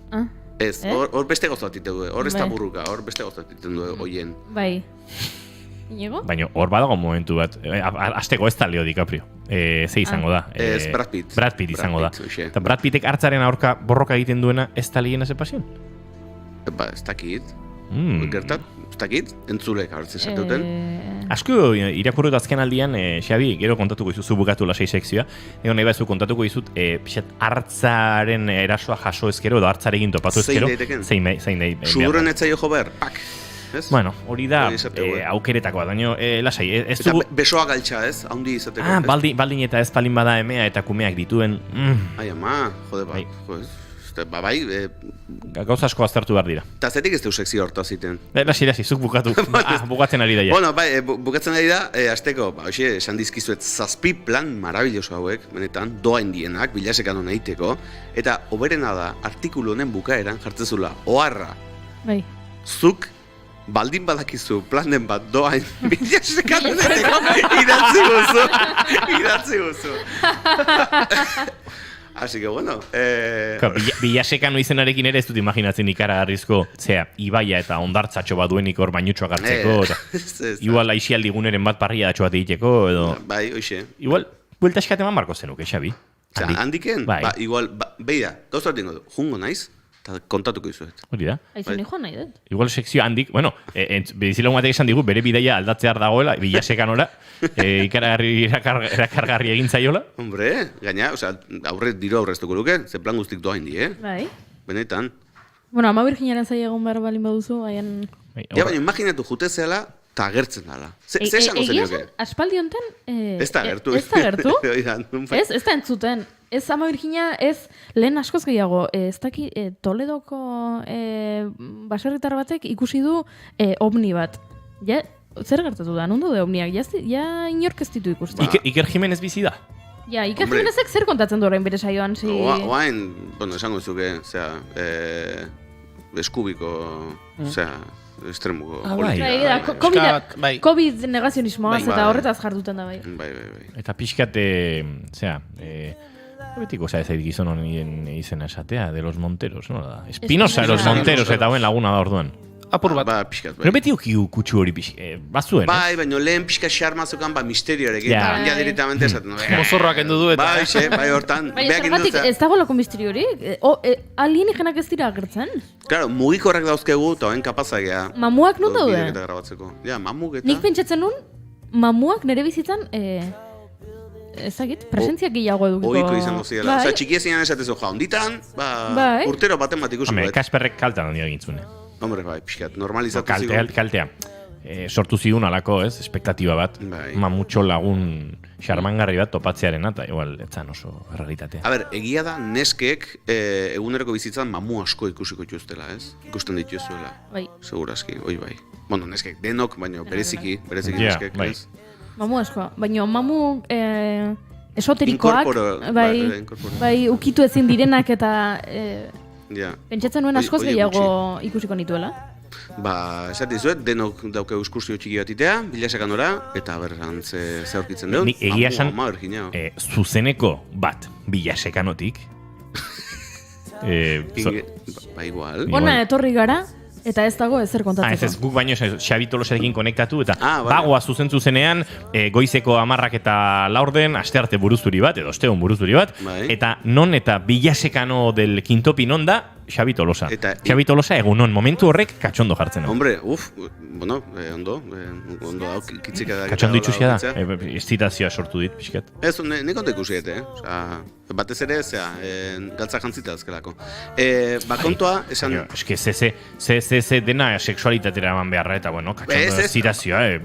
Ez, hor beste gozat ditu du, hor ez da burruka, hor beste gozat ditu du oien. Bai. Inigo? Baina hor badago momentu bat, azteko ez da Leo DiCaprio, ze izango da? Ez Brad Pitt. Brad Pitt izango da. Eta Brad Pittek hartzaren aurka borroka egiten duena ez da Leyendas de Pasión? Ba, ez dakit. Gertat, ez dakit, entzulek hartzen zatuten. Asko irakurrut azken aldian, Xabi, gero kontatuko izuzu bukatu lasei sekzioa, nahi baizut kontatuko izut, hartzaren erasoa jaso ezkero, edo hartzarekin topatu ezkero. Zein nahi. Sudurren etzaio jo behar, pak. Bueno, hori da aukeretakoa, daño, lasai, ez du... Eta besoa galtxa ez, haundi izateko. Baldin eta ez palin bada emea eta kumeak dituen. Ai, ama, jode, bai, gauza asko aztertu behar dira. Eta zetik ez du sekzio horta ziten? Lasi, zuk bukatu. Bukatzen ari da ja. Bueno, bai, bukatzen ari da, azteko, esan dizkizuet, 7 plan marabilloso hauek, benetan, doain dienak, Bilasekanon egiteko, eta oberena da, artikulu honen bukaeran jartzezula, oharra. Bai. Zuk, baldin badakizu planen bat doain Bilasekanon egiteko, idatzi guzu. Así que bueno, Bilasekano izenarekin ere ez dut imaginatzen ikaragarrizko, ibaia eta ondartzatxo bat duenik hor bainutxoak hartzeko, igual aixialdi guneren bat parria datxo bat egiteko, edo... Bai, hoxe. Igual, buelta eskateman marko zenuke, Xabi. Handiken? Igual, beida, gauza bat dingo du, jungo naiz, eta kontatuko izuet. Hori da. Aizun joan nahi dut. Igual sekzio handik, bueno, bezilagun batek esan digu, bere bidaia aldatzear dagoela, Bilasekanora, erakargarri egin zaiola. Hombre, gaina, diru aurreztuko luke, ze plan guztik doain di, Bai. Benetan. Bueno, Ama Virginiaren zai egon behar balin baduzu, haien... Ja, baina imaginatu jutezeala, eta agertzen dala. Ze esango zenioke? Aspaldi honetan... Ez da agertu. Ez da agertu? Ez da entzuten. Ez Ama Virginia, ez lehen askoz gehiago. Ez daki Toledoko baserritar batek ikusi du ovni bat. Ja, zer gertatu da? Non daude ovniak? Ja inork ez ditu ikusten. Iker Jimenez bizi da? Ja, Iker Jimenezek zer kontatzen du orain bere saioan? Oain, bueno, esango zuke, eskubiko, estremuko bai. COVID negazionismoaz Bai. eta horretaz jarduten da bai. Bai. Eta pixkat, betiko ez zait gizon honien izena esatea, de los Monteros, no da? Espinosa de los Monteros eta hoen laguna da orduan. Apur bat. Ba, pixkat, bai. Pero beti ukiu kutsu hori bazuen, Bai, baina lehen pixka xarmazukan, misterioarekin, Ja. eta ja directamente esaten. Mozorroak endu du eta. Bai, hortan. Baina zergatik ez dago lako misteriorik? Alienígenak ez dira agertzen? Claro, mugikorrak dauzkegu, eta hoen kapazagea. Mamuak non daude? Bideoketa grabatzeko. Ja, mamuk eta... Nik pentsatzen nun, mamuak nire bizitzan, ezagit, presentziak gehiago edukiko. Oiko izango zidela. Bai. Osa, txikiezinan esatezu, ondietan, Bai. urtero baten bat ikusiko. Hombre, Kasperrek kaltan handia egintzune. Hombre, bai, pixkat, normalizatu zigun. Kaltea. Sortu zigun alako, ez, espektatiba bat. Bai. Mamutxo lagun xarmangarri bat topatzearen eta igual, etzan oso realitatea. A ber, egia da, neskek eguneroko bizitzan mamu asko ikusiko dituztela, ez? Ikusten dituzuela. Bai. Segurazki, oi bai. Bueno, neskek denok, baina bereziki Ja, neskek, bai. ez? Mamu askoa, baina mamu esoterikoak, Incorporo. bai, ukitu ezin direnak eta Ja. pentsatzen nuen askoz Hoi gehiago ikusiko nituela. Ba, esate dizuet, denok dauke eskursio txiki bat itea, bilasakanora, eta berrantz ze aurkitzen dut. Nik egia esan, Ama, Virginia. zuzeneko bat bilasekanotik. Ba, igual. Ona etorri gara, eta ez dago ezer kontatzeko. Ez guk baino Xabi Tolosarekin konektatu, eta Vale. bagoa zuzenean, goizeko 10 eta 4 astearte buruzuri bat, edo ostegun buruzuri bat, Bai. eta non eta bilasekano del Quintopi non da, Xabi Tolosa. Xabi Tolosa egunon, momentu horrek katxondo jartzen da. Hombre, bueno, ondo hau kitzika da. Katxondo itxusia da, estitazioa sortu dit, pixkat. Ez, nik ondo ikusiet, Osea, batez ere, galtza jantzita azkelako. Ba, kontua, esan... Eske, ze dena seksualitatera eman beharra, eta bueno, katxondo estitazioa,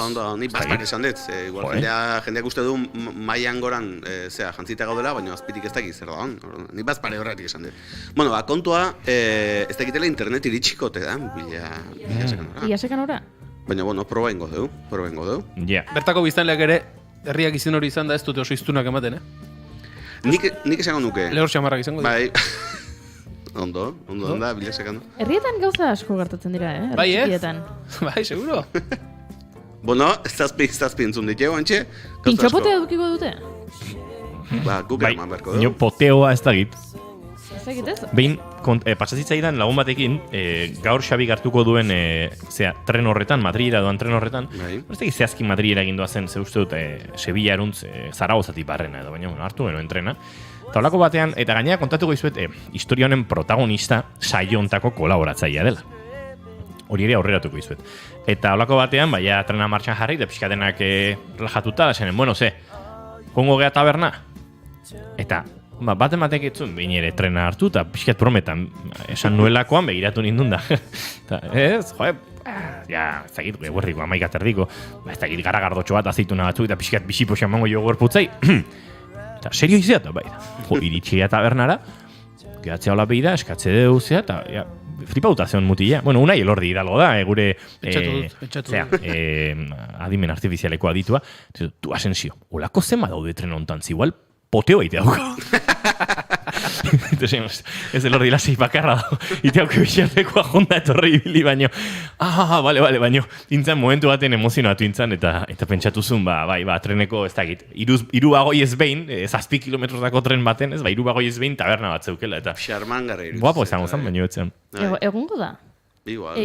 Ondo, nik bazpak esan dut. Igual, jendeak uste du maian goran, jantzita gaudela, baina azpitik ez dakit zer da hon. Nik bazpare horretik esan dut. Bueno, ba, kontua, ez dakitela internet iritsikote da, bilasekanora. Baina, bueno, proba ingo deu. Ja. Bertako biztanleak ere, herriak izen hori izan da ez dute oso iztunak ematen, Nik esango nuke. Lehor xamarrak izango dut. Bai. Ondo da, bilasekano. Herrietan gauza asko gertatzen dira, Bai, herrietan. Bai, seguro. Bueno, zazpi entzun ditu, antxe. Pintxopotea edukiko dute? Ba, guk eraman beharko Nio poteoa ez dakit. Ez egitez? Behin, pasazitzaidan lagun batekin, gaur Xabi hartuko duen tren horretan, Madrilera doan tren horretan, ez dakit zehazkin Madrilera egin doazen, ze uste dut, Sevilla eruntz, Zaragozatik barrena edo, baina hartu genuen trena. Eta holako batean, eta gainera kontatuko izuet, historia honen protagonista saio hontako kolaboratzailea dela. Hori ere aurreratuko izuet. Eta holako batean, baina trena martxan jarri, eta pixkatenak relajatuta, da zenen, bueno, kongo gea taberna? Eta, bat ematek etzun, behin ere trena hartu, eta pixkat prometan, esan nuelakoan begiratu nindun da. Eta, ez dakit, guerriko, 11 terdiko, ez dakit garagardotxo bat azeituna batzuk, eta pixkat bisipo xamango jo gorputzai. Eta serio izia, eta bai, iritxea tabernara, gehatzea hola behi da, eskatze deuzea, eta flipauta zeon mutila. Bueno, Unai Elordi hidalgo da, gure adimen artifizialekoa ditua. Tu, Asensio, olako zema daude tren honetan, igual poteo eite dauka. Ez Elordi lasei bakarra dago, ite hauke bixartekoa jonda etorri ibili baino. Bale, baino, intzan momentu baten emozionatu intzan, eta pentsatuzun, treneko, ez dakit, iru bagoi ez behin, 7 kilometrotako tren baten, ez, iru bagoi ez behin taberna bat zeukela, eta... Xarmangarra iruditzen. Guapo izango zen, baino etzean. Egongo da? Igual.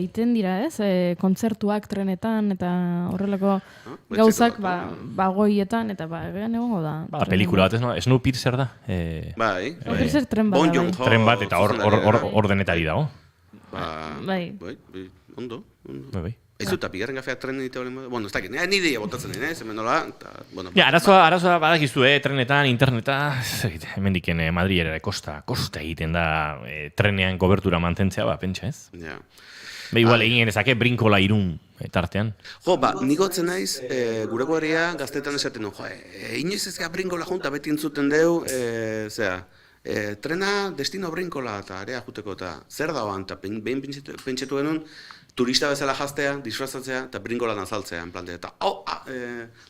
Iten dira, ez? Kontzertuak trenetan eta horrelako gauzak bagoietan eta egan egongo da. Pelikula bat, ez Snowpiercer da? Bai. Snowpiercer tren bat. Tren bat eta hor denetari dago. Bai. Ondo. Bai. Ez dut, bigarren kafea tren ditu hori modu. Bueno, ez dakit, nire botatzen nire, hemen nola. Ja, arazoa badakizu, trenetan, interneta, hemen diken Madrilera kosta egiten da trenean kobertura mantentzea, pentsa ez? Ja. Igual egin genezake brinkola irun tartean. Nigotzen naiz, gureko herria gaztetan esaten du, inoiz ez gara brinkola junta beti entzuten deu, trena destino brinkola eta area juteko eta zer dagoan, eta behin pentsatu genuen, turista bezala jaztea, disfrazatzea, eta brinkolan azaltzea, en plante, eta,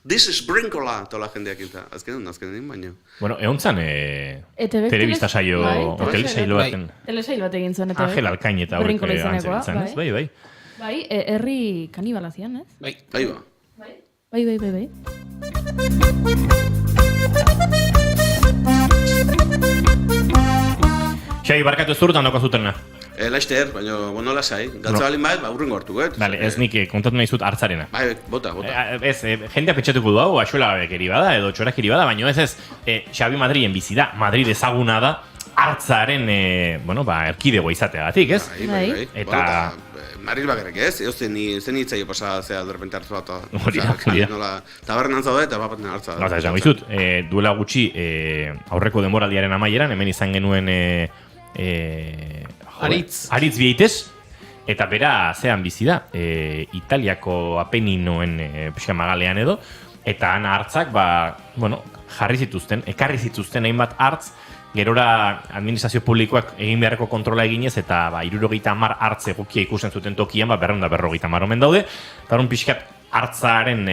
this is brinkola, eta hola jendeak eta, azkenean, baina. Bueno, egon zan, telebista saio, telesailo baten. Telesailo bat egin zuen, Angel Alkain eta horiek antzen zan, ez? Bai. Bai, herri kanibala zian, ez? Bai, ba. Bai. Xai, barkatu ez durutan daukazu trena. Laizter, baina, bueno, lasai. Galtza balin bat, urrengo hartu, Bale, ez nik kontatu nahi zut hartzarena. Bai, bota. Ez, jendea pentsatuko du hau, axuela gabekeri bada, edo txorakeri bada, baina ez, Xabi Madrien bizi da, Madrid ezaguna da, hartzaren, erkidegoa izateagatik, ez? Bai. Eta... Madrid bakarrik ez, zen hitzaio pasa zea derrepente hartzu bat. Hori da. Tabernan zaude eta bapaten hartza. Eta esan bizut, duela gutxi aurreko denboraldiaren amaieran, hemen izan genuen Aritz Bieitez, eta bera zean bizi da, Italiako Apeninoen magalean edo, eta han hartzak, ekarri zituzten hainbat hartz, gerora administrazio publikoak egin beharreko kontrola eginez, eta 70 hartz egokia ikusten zuten tokian, 250 omen daude, eta hon pixkat hartzaren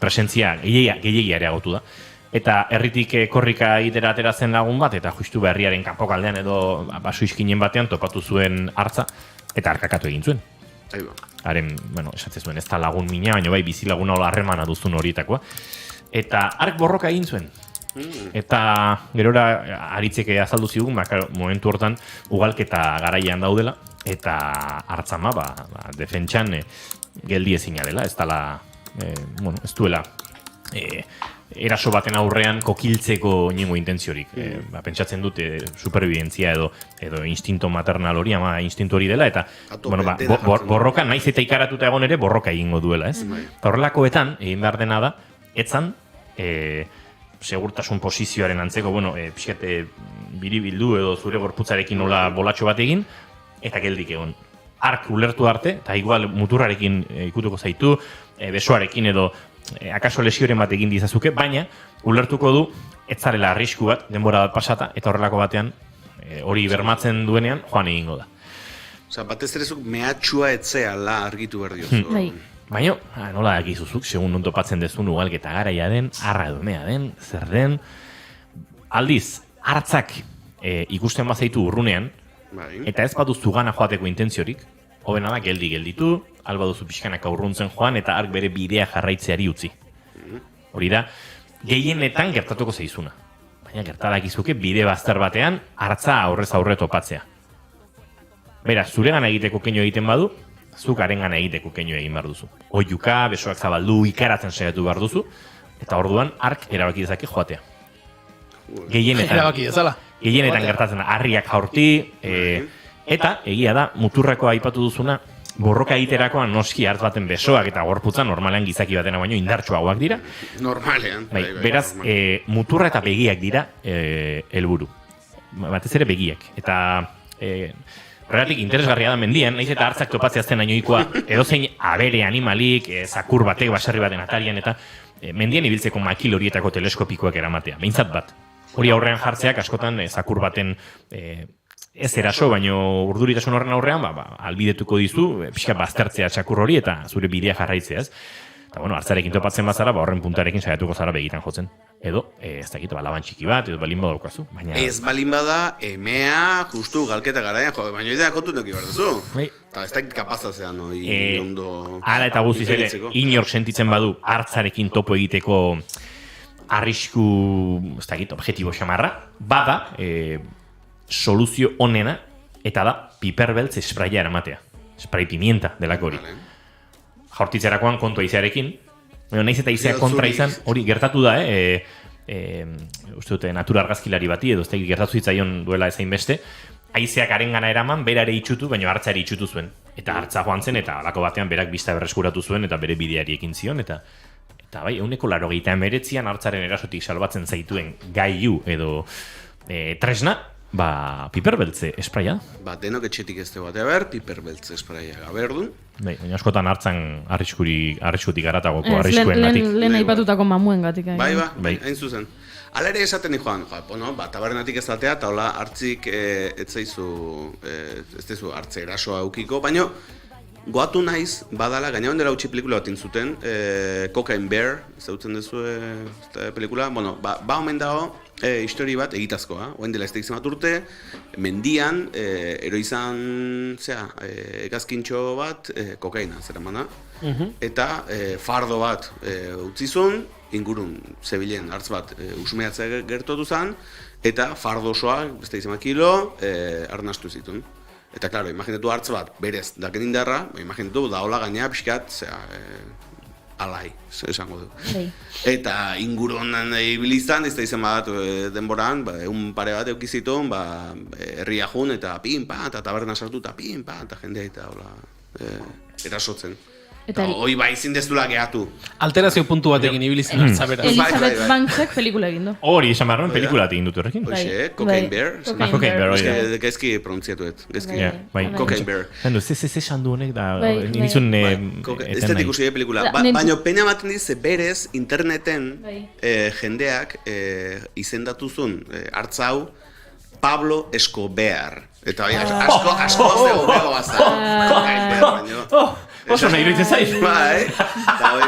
presentzia gehiagia areagotu da. Eta herritik korrika egitera atera zen lagun bat, eta justu berriaren kanpokaldean edo basoizkinen batean topatu zuen hartza, eta arkakatu egin zuen. Haren, esatzen zuen, ez da lagun mina, baina bai bizi laguna hola harremana duzun horietakoa. Eta ark borroka egin zuen. Eta gerora Aritzek azaldu zigun, momentu hortan ugalketa garaian daudela, eta hartzama defentsan geldi ezina dela, ez duela eraso baten aurrean kokiltzeko inongo intentziorik. Pentsatzen dute superbidentzia edo instinto maternal hori, instinto hori dela, eta borroka, naiz eta ikaratuta egon ere, borroka egingo duela, ez? Eta horrelakoetan, egin behar dena da, etzan, segurtasun posizioaren antzeko, pixkat biribildu edo zure gorputzarekin nola bolatxo bat egin, eta geldik egon. Ark ulertu arte, eta igual muturrarekin ikutuko zaitu, besoarekin edo akaso lesioren bat egin dizazuke, baina ulertuko du ez zarela arrisku bat, denbora bat pasata, eta horrelako batean hori bermatzen duenean joan egingo da. Osa, batez ere zuk mehatxua etzeala argitu behar diozu. Baina, nola dakizuzuk, segun non topatzen dezun ugalketa garaia den, arra edumea den, zer den. Aldiz, hartzak ikusten bazaitu urrunean, eta ez baduzu gana joateko intentziorik, hobena da gelditu, alba duzu pixkanak aurruntzen joan, eta ark bere bidea jarraitzeari utzi. Hori da, gehienetan gertatuko zaizuna. Baina gertadakizuke bide bazter batean, hartza aurrez aurre topatzea. Beraz, zure gana egiteko keino egiten badu, zuk harengana egiteko keino egin behar duzu. Oiuka, besoak zabaldu, ikaratzen saiatu behar duzu, eta orduan ark erabaki dezake joatea. Gehienetan gertatzen da, harriak jaurti, eta egia da, muturreko aipatu duzuna, borroka egiterakoan noski hartz baten besoak eta gorputza normalean gizaki batena baino indartsuagoak dira. Normalean. Beraz, muturra eta begiak dira helburu. Batez ere begiak. Eta horregatik interesgarria da mendian, nahiz eta hartzak topatzea zen ainoikoa, edozein abere animalik, zakur batek, baserri baten atarian, eta mendian ibiltzeko makil horietako teleskopikoak eramatea. Behintzat bat. Hori aurrean jartzeak askotan zakur baten ez eraso, baino urduritasun horren aurrean, albidetuko dizu, pixka baztertzea txakur hori eta zure bidea jarraitzea, ez? Eta, hartzarekin topatzen bazara, horren puntarekin saiatuko zara begitan jotzen. Edo, ez dakit, laban txiki bat, edo balin badaukazu. Ez balin bada, emea, justu galketa garaian, baina idea kontu neki behar duzu. Eta ez dakit kapazatzean, ondo... Hala eta guztiz ere, inork sentitzen badu, hartzarekin topo egiteko arrisku, ez dakit, objektibo xamarra, bada, soluzio onena, eta da, piperbeltz espraia eramatea. Spray pimienta delako hori. Jaurtitzerakoan kontua izearekin, nahiz eta izea kontra izan, hori gertatu da, uste dute, natura argazkilari bati, edo ez gertatu zitzaion duela ezain beste, haizeak arengana eraman, berare itxutu, baina hartzari itxutu zuen. Eta hartza joan zen, eta alako batean berak bizta berreskuratu zuen, eta bere bideari ekin zion, eta bai, 189an hartzaren erasotik salbatzen zaituen gailu edo tresna, piper beltze espraia. Denok etxetik ez dugu batea piper beltze espraia gaberdu. Bai, baina askotan hartzan arriskutik garatagoko arriskuen gatik. Lehen aipatutako mamuen gatik. Bai, hain zuzen. Hala ere esaten joan, tabernatik ez datea, eta hola hartzik ez zaizu hartze erasoa eukiko, baina goatu naiz, badala, gaina dela utzi pelikula bat intzuten, Cocaine Bear, zautzen duzu pelikula, ba omen dago, histori bat egitazkoa, oen dela ez tegizen bat urte, mendian, eroizan, egazkintxo bat, kokaina, zera mana, eta fardo bat utzizun, ingurun zebilen hartz bat usmeatzea gertotu zen, eta fardo osoa, beste izan kilo, arnastu zituen. Eta, klaro, imaginatu hartz bat, berez, daken indarra, imaginatu daola gaina pixkat, alai, esango du. Eta inguruan ibilizan, ez da izan bat denboran, egun pare bat eukizitun, herria jun, eta pin-pa, eta taberna sartu, eta pin-pa, eta jendea eta erasotzen. Eta hoi bai zindeztula gehatu. Alterazio puntu batekin ibilizan hartza beraz. Elizabeth Banksek pelikula egin du. Hori, esan barroen pelikula egin dut horrekin. Hoxe, Cocaine Bear. Cocaine Bear, hori. Gezki pronuntziatuet. Cocaine Bear. Zendu, ze esan du honek da, nizun ez da ikusi pelikula. Baina pena maten diz, berez, interneten jendeak izendatuzun hartza hau Pablo Escobar. Eta asko zego bego bazan. Cocaine Bear, baina... Oso nahi iruditzen zaiz. Bai, eta hoi,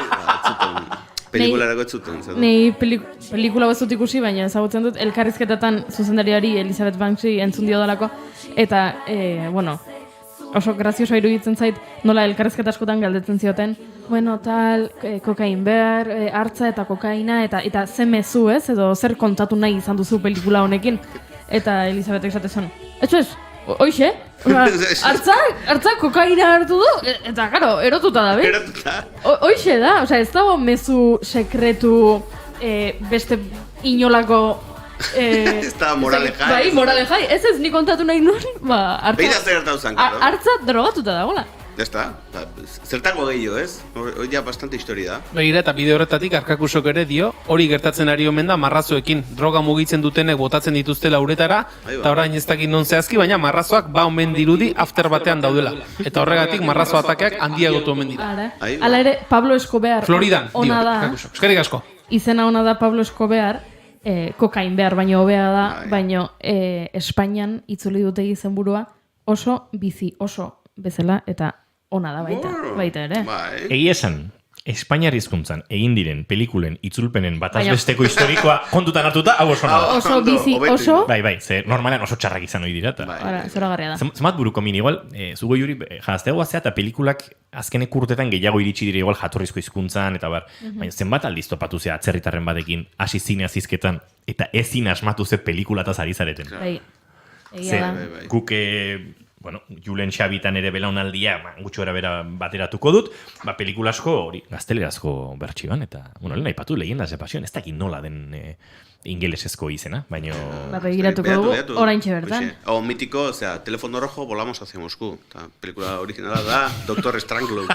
pelikularako ez zuten. Nei pelikula bat zut ikusi, baina ezagutzen dut elkarrizketatan zuzendariari Elizabeth Banksi entzun dio dalako. Eta, oso grazioso iruditzen zait, nola elkarrizketa askotan galdetzen zioten. Tal, Cocaine Bear, hartza eta kokaina, eta ze mezu ez, edo zer kontatu nahi izan duzu pelikula honekin. Eta Elizabeth esaten ez, oixe, hartza kokaina hartu du, eta karo, erotuta da, be? Oixe da, ez dago mezu sekretu beste inolako... Ez da morale jai. Bai, morale jai, ez nik kontatu nahi nuen, Beira zer gertatu zen, karo. Hartza drogatuta da, gola. Ez da, zertako gehiago, ez? Hori ja bastante historia da. Begira, eta bide horretatik Arkakusok ere dio, hori gertatzen ari omen da marrazoekin. Droga mugitzen dutenek botatzen dituzte lauretara, eta orain ez dakit non zehazki, baina marrazoak omen dirudi after batean daudela. Eta horregatik marrazo atakeak handiagotu omen dira. Hala ere, Pablo Escobar Floridan, dio, Arkakusok. Eskerrik asko. Izena ona da Pablo Escobar, Cocaine Bear baino hobea da, baino Espainian itzuli dute izenburua oso bizi, oso bezala, eta ona da baita ere. Egia esan, Espainiar hizkuntzan egin diren pelikulen itzulpenen batazbesteko historikoa kontutan hartuta, hau oso nada. Oso bizi, oso... Bai, ze normalean oso txarrak izan hori dira. Zoragarria da. Zemat buruko min, igual, zugo juri, jaztego bazea eta pelikulak azkenek urtetan gehiago iritsi dire igual jatorrizko hizkuntzan eta bar. Baina zenbat aldiz topatu zea atzerritarren batekin hasi zine azizketan eta ezin asmatu ze pelikulataz ari zareten. Bai, egia da. Guk... Julen Xabitan ere belaunaldia gutxo era bateratuko dut, pelikula asko hori gaztelerazko bertsioan, eta, lehen aipatu Leyendas de Pasión, ez dakit nola den ingelesezko izena, baina... Begiratuko dugu, oraintxe bertan. Mitiko, Telefono Rojo, volamos hacia Moscú, eta pelikula originala da Dr. Strangelove.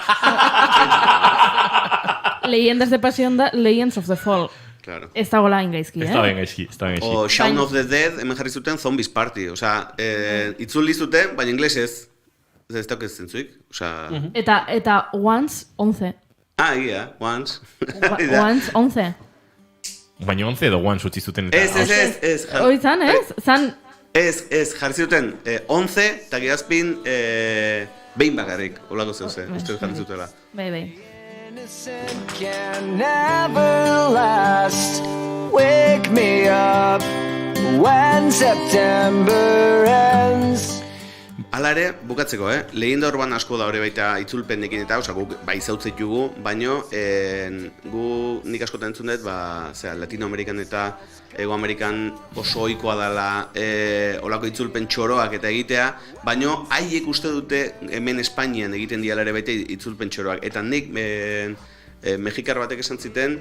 Leyendas de Pasión da Legends of the Fall. Claro. Ez dago lain gaizki, Ez dago gaizki. O Shaun of the Dead, hemen jarri zuten Zombies Party. Itzuli zuten, baina inglesez. Ez dauk ez zentzuik. Eta Once, 11. Egia, Once. Once, 11. Baina 11 edo Once utzi zuten. Ez. Hori zan, ez? Ez, jarri zuten 11, eta gehazpin behin bakarrik. Olako zeuze, uste jarri zutela. Bai. Can never last. Wake me up when September ends. Hala ere, bukatzeko, lehenda urban asko da hori baita itzulpenekin eta, guk bai zautzet jugu, baino gu nik askotan entzun dut, Latinoamerikan eta Ego Amerikan oso ohikoa dela olako itzulpen txoroak eta egitea, baino haiek uste dute hemen Espainian egiten diala ere baita itzulpen txoroak. Eta nik mexikar batek esan ziten,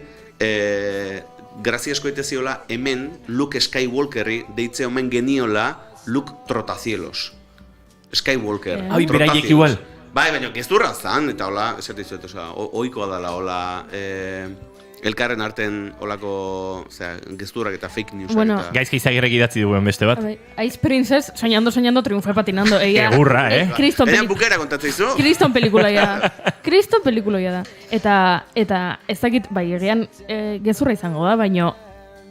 grazia asko iteziola hemen Luke Skywalkerri deitze omen geniola Luke Trotacielos. Skywalker, beraiek igual. Bai, baina gezurra zan, eta hola, esaten zuet, ohikoa dela, hola, elkarren arten olako, gezurrak eta fake newsak Bueno. eta... Gaizki Izagirrek idatzi duen beste bat. Ice Princess, soñando, triunfa patinando. Egurra, Kriston Baina bukera kontatzeizu? Kriston pelikulaia da. Kriston pelikulaia da. Eta ez dakit, bai, egian gezurra izango da, baino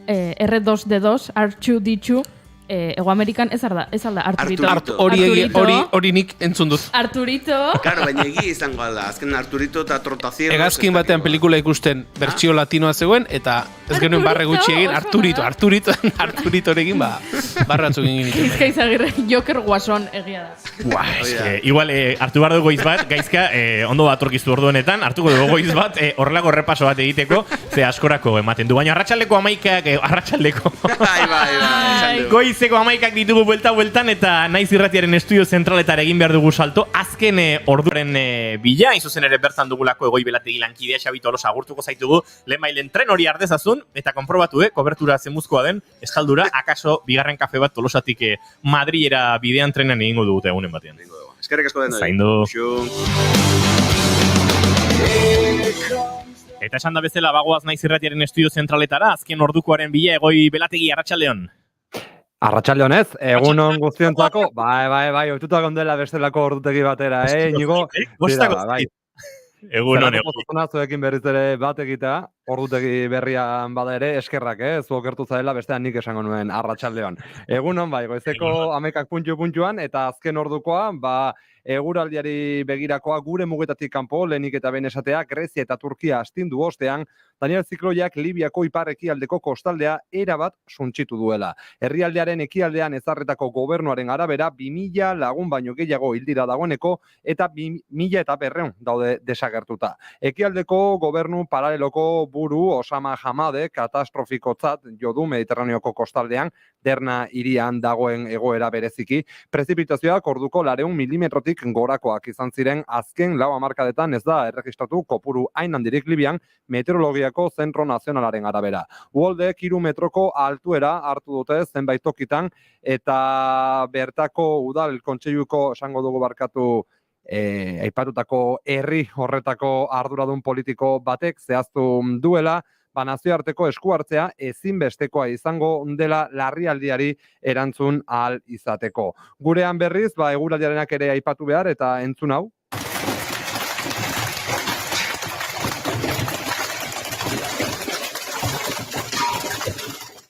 R2D2, R2D2, Ego Amerikan ez alda Arturito. Hori nik entzun dut. Arturito. Claro, baina egia izango alda. Azken Arturito eta Trotacielos... Hegazkin batean pelikula ikusten bertsio latinoa zegoen, eta ez genuen barre gutxi egin, Arturitorekin barra batzuk egin egiten. Gaizka Izagirre, Joker Guasón egia da. Igual, hartu behar dugu goiz bat, Gaizka, ondo bat orkiztu orduenetan, hartuko dugu goiz bat, horrelako repaso bat egiteko, ze askorako ematen du. Baina arratsaldeko amaikak, goizeko amaikak ditugu bueltan, eta naiz irratiaren estudio zentraletara egin behar dugu salto. Azken orduaren bila, izuzen ere bertan dugulako Egoi Belategi lankidea, Xabi Tolosa agurtuko zaitugu, lehenbailen tren hori ardezazun, eta konprobatu, kobertura zemuzkoa den, estaldura, akaso bigarren kafe bat Tolosatik Madrilera bidean trenan egingo dugute egunen batean. Eskerrik asko den. Zaindu. Eta esan da bezala bagoaz naiz irratiaren estudio zentraletara, azken ordukoaren bila Egoi Belategi arratsaldeon. Arratsaldeon ez, egunon guztiontzako, bai, ohituta gondela bestelako ordutegi batera, Inigo? Bai. Egunon. Zuekin berriz ere bat egitea, ordutegi berrian bada ere, eskerrak, zu okertu zaela, bestean nik esango nuen arratsaldeon. Egunon, bai, goizeko 11 puntuan, eta azken ordukoa, eguraldiari begirakoa gure mugetatik kanpo, lehenik eta behin esatea, Grezia eta Turkia astindu ostean, Daniel Zikloiak Libiako ipar ekialdeko kostaldea erabat suntsitu duela. Herrialdearen ekialdean ezarretako gobernuaren arabera 2000 lagun baino gehiago hildira dagoeneko eta 2200 daude desagertuta. Ekialdeko gobernu paraleloko buru Osama Hamade katastrofikotzat jo du Mediterraneoko kostaldean, Derna hirian dagoen egoera bereziki. Prezipitazioak orduko 200 milimetrotik gorakoak izan ziren azken 4 hamarkadetan ez da erregistratu kopuru hain handirik Libian meteorologiako zentro nazionalaren arabera. Uholdek 3 metroko altuera hartu dute zenbait tokitan eta bertako udal kontseiluko esango dugu barkatu aipatutako herri horretako arduradun politiko batek zehaztu duela, nazioarteko eskuhartzea ezinbestekoa izango dela larrialdiari erantzun ahal izateko. Gurean berriz, eguraldiarenak ere aipatu behar eta entzun hau.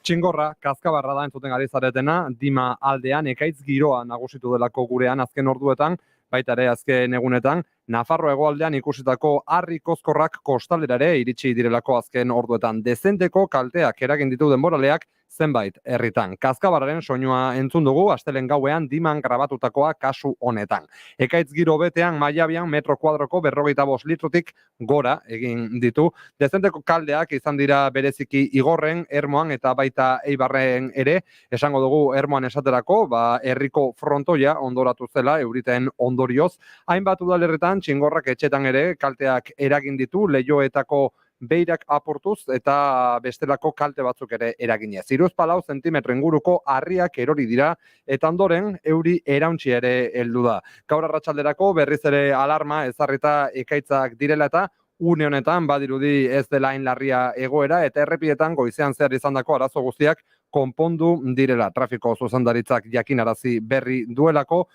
Txingorra, kazkabarra da entzuten ari zaretena, Dima aldean ekaitz giroa nagusitu delako gurean azken orduetan, baita ere azken egunetan, Nafarro hegoaldean ikusitako harri kozkorrak kostalderare iritsi direlako azken orduetan. Dezenteko kalteak eragin ditu denboraleak zenbait herritan. Kazkabarraren soinua entzun dugu, astelen gauean Diman grabatutakoa kasu honetan. Ekaitz giro betean Maiabian metro kuadroko 45 litrotik gora egin ditu. Dezenteko kaldeak izan dira bereziki Igorren, Ermoan eta baita Eibarren ere, esango dugu Ermoan esaterako, herriko frontoia ondoratu zela euriten ondorioz. Hainbat udalerritan txingorrak etxetan ere kalteak eragin ditu, Leioetako beirak apurtuz eta bestelako kalte batzuk ere eraginez. 3-4 zentimetro inguruko harriak erori dira eta ondoren euri erauntsi ere heldu da. Gaur arratsalderako berriz ere alarma ezarrita ekaitzak direla eta une honetan badirudi ez dela hain larria egoera eta errepidetan goizean zehar izandako arazo guztiak konpondu direla. Trafiko zuzendaritzak jakinarazi berri duelako,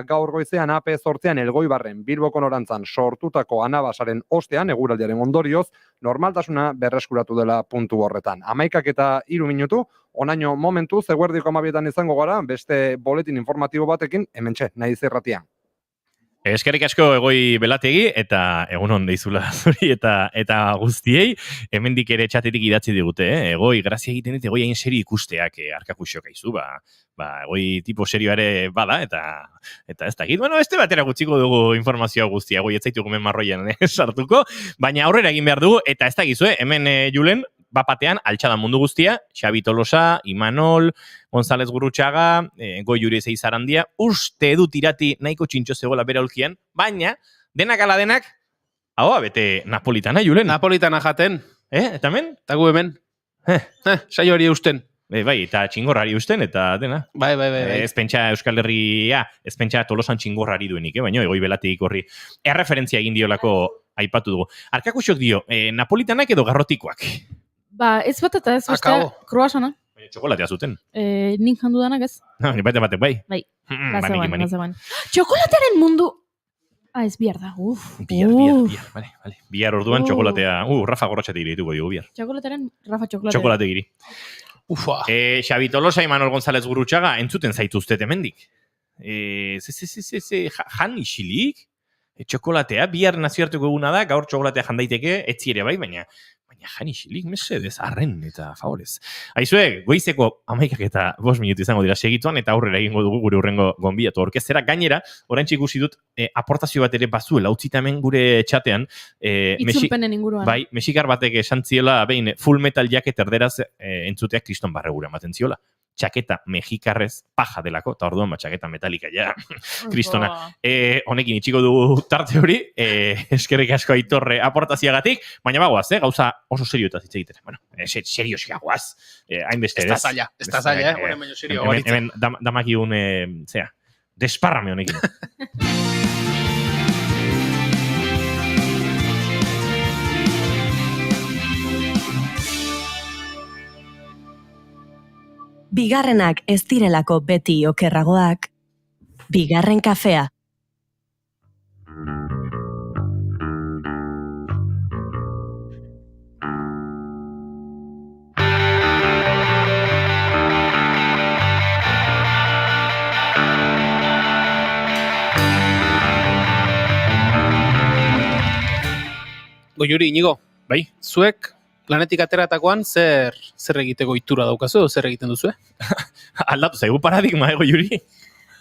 gaur goizean AP8an Elgoibarren Bilboko norantzan sortutako anabasaren ostean eguraldiaren ondorioz normaltasuna berreskuratu dela puntu horretan. 11:03 minutu, onaino momentu, eguerdiko 12etan izango gara, beste boletin informatibo batekin, hementxe, naiz irratian. Eskerrik asko Egoi Belategi eta egunon deizula zuri eta guztiei, hemendik ere txatetik idatzi digute, Egoi, grazia egiten dut Egoi hain serio ikusteak arkakuxok aizu, Egoi tipo serioa ere bada eta ez dakit, beste batera gutxiko dugu informazioa guztia, Egoi ez zaitu gomen marroian sartuko, baina aurrera egin behar dugu, eta ez dakizu, hemen Julen, bapatean, altxadan mundu guztia, Xabi Tolosa, Imanol, González Gurrutxaga, Goi Juri Zeizarandia, uste dut irati nahiko txintxo zegoela bere aulkien, baina, denak ala denak, bete napolitana, Julen. Napolitana jaten. Eta hemen? Eta gu hemen. Saio hori eusten. Bai, eta txingorrari usten, eta dena. Bai. Ez pentsa Euskal Herria, ez pentsa Tolosan txingorrari duenik, baina Egoi Belategi horri erreferentzia egin diolako aipatu dugu. Arkakuxok dio, napolitanak edo garrotikoak? Ba, ez bat eta ez bestea, kruasana. Baina txokolatea zuten. Nik handu danak ez? No, ni batek bai. Bai, bazegoen. Txokolatearen mundu... ez bihar da, Bihar, vale. Bihar orduan txokolatea, Rafa Gorrotxategiri dituko dugu bihar. Txokolatearen Rafa Txokolatea. Txokolategiri. Ufa. Xabi Tolosa, Imanol González Gurutxaga, entzuten zaituztet hemendik. Jan isilik? Txokolatea, bihar nazioarteko eguna da, gaur txokolatea jandaiteke, etzi ere bai, baina jan isilik, mesedez, arren eta favorez. Aizue, goizeko 11 eta 5 minutu izango dira segituan, eta aurrera egingo dugu gure urrengo gonbidatu orkestera. Gainera, oraintxe ikusi dut, aportazio bat ere bazuela, utzita hemen gure txatean. Itzulpenen inguruan. Bai, mexikar batek esan ziela, behin, Full Metal Jacket erderaz entzuteak Kriston Barregura ematen ziola. Txaketa mexikarrez paja delako, eta orduan txaketa metalika, ja, kristona. Honekin itxiko dugu tarte hori, eskerrik asko Aitorre aportaziagatik, baina bagoaz, gauza oso serio eta zitze egiten. Bueno, serio ziagoaz, hainbeste ez. Ez da zaila, baina serio garitzen. Hemen damakigun, desparrame honekin. Bigarrenak ez direlako beti okerragoak, bigarren kafea. Goiuri, Inigo, bai, zuek lanetik ateratakoan zer egiteko itura daukazu, edo zer egiten duzu? Aldatu zaigu paradigma, Goiuri?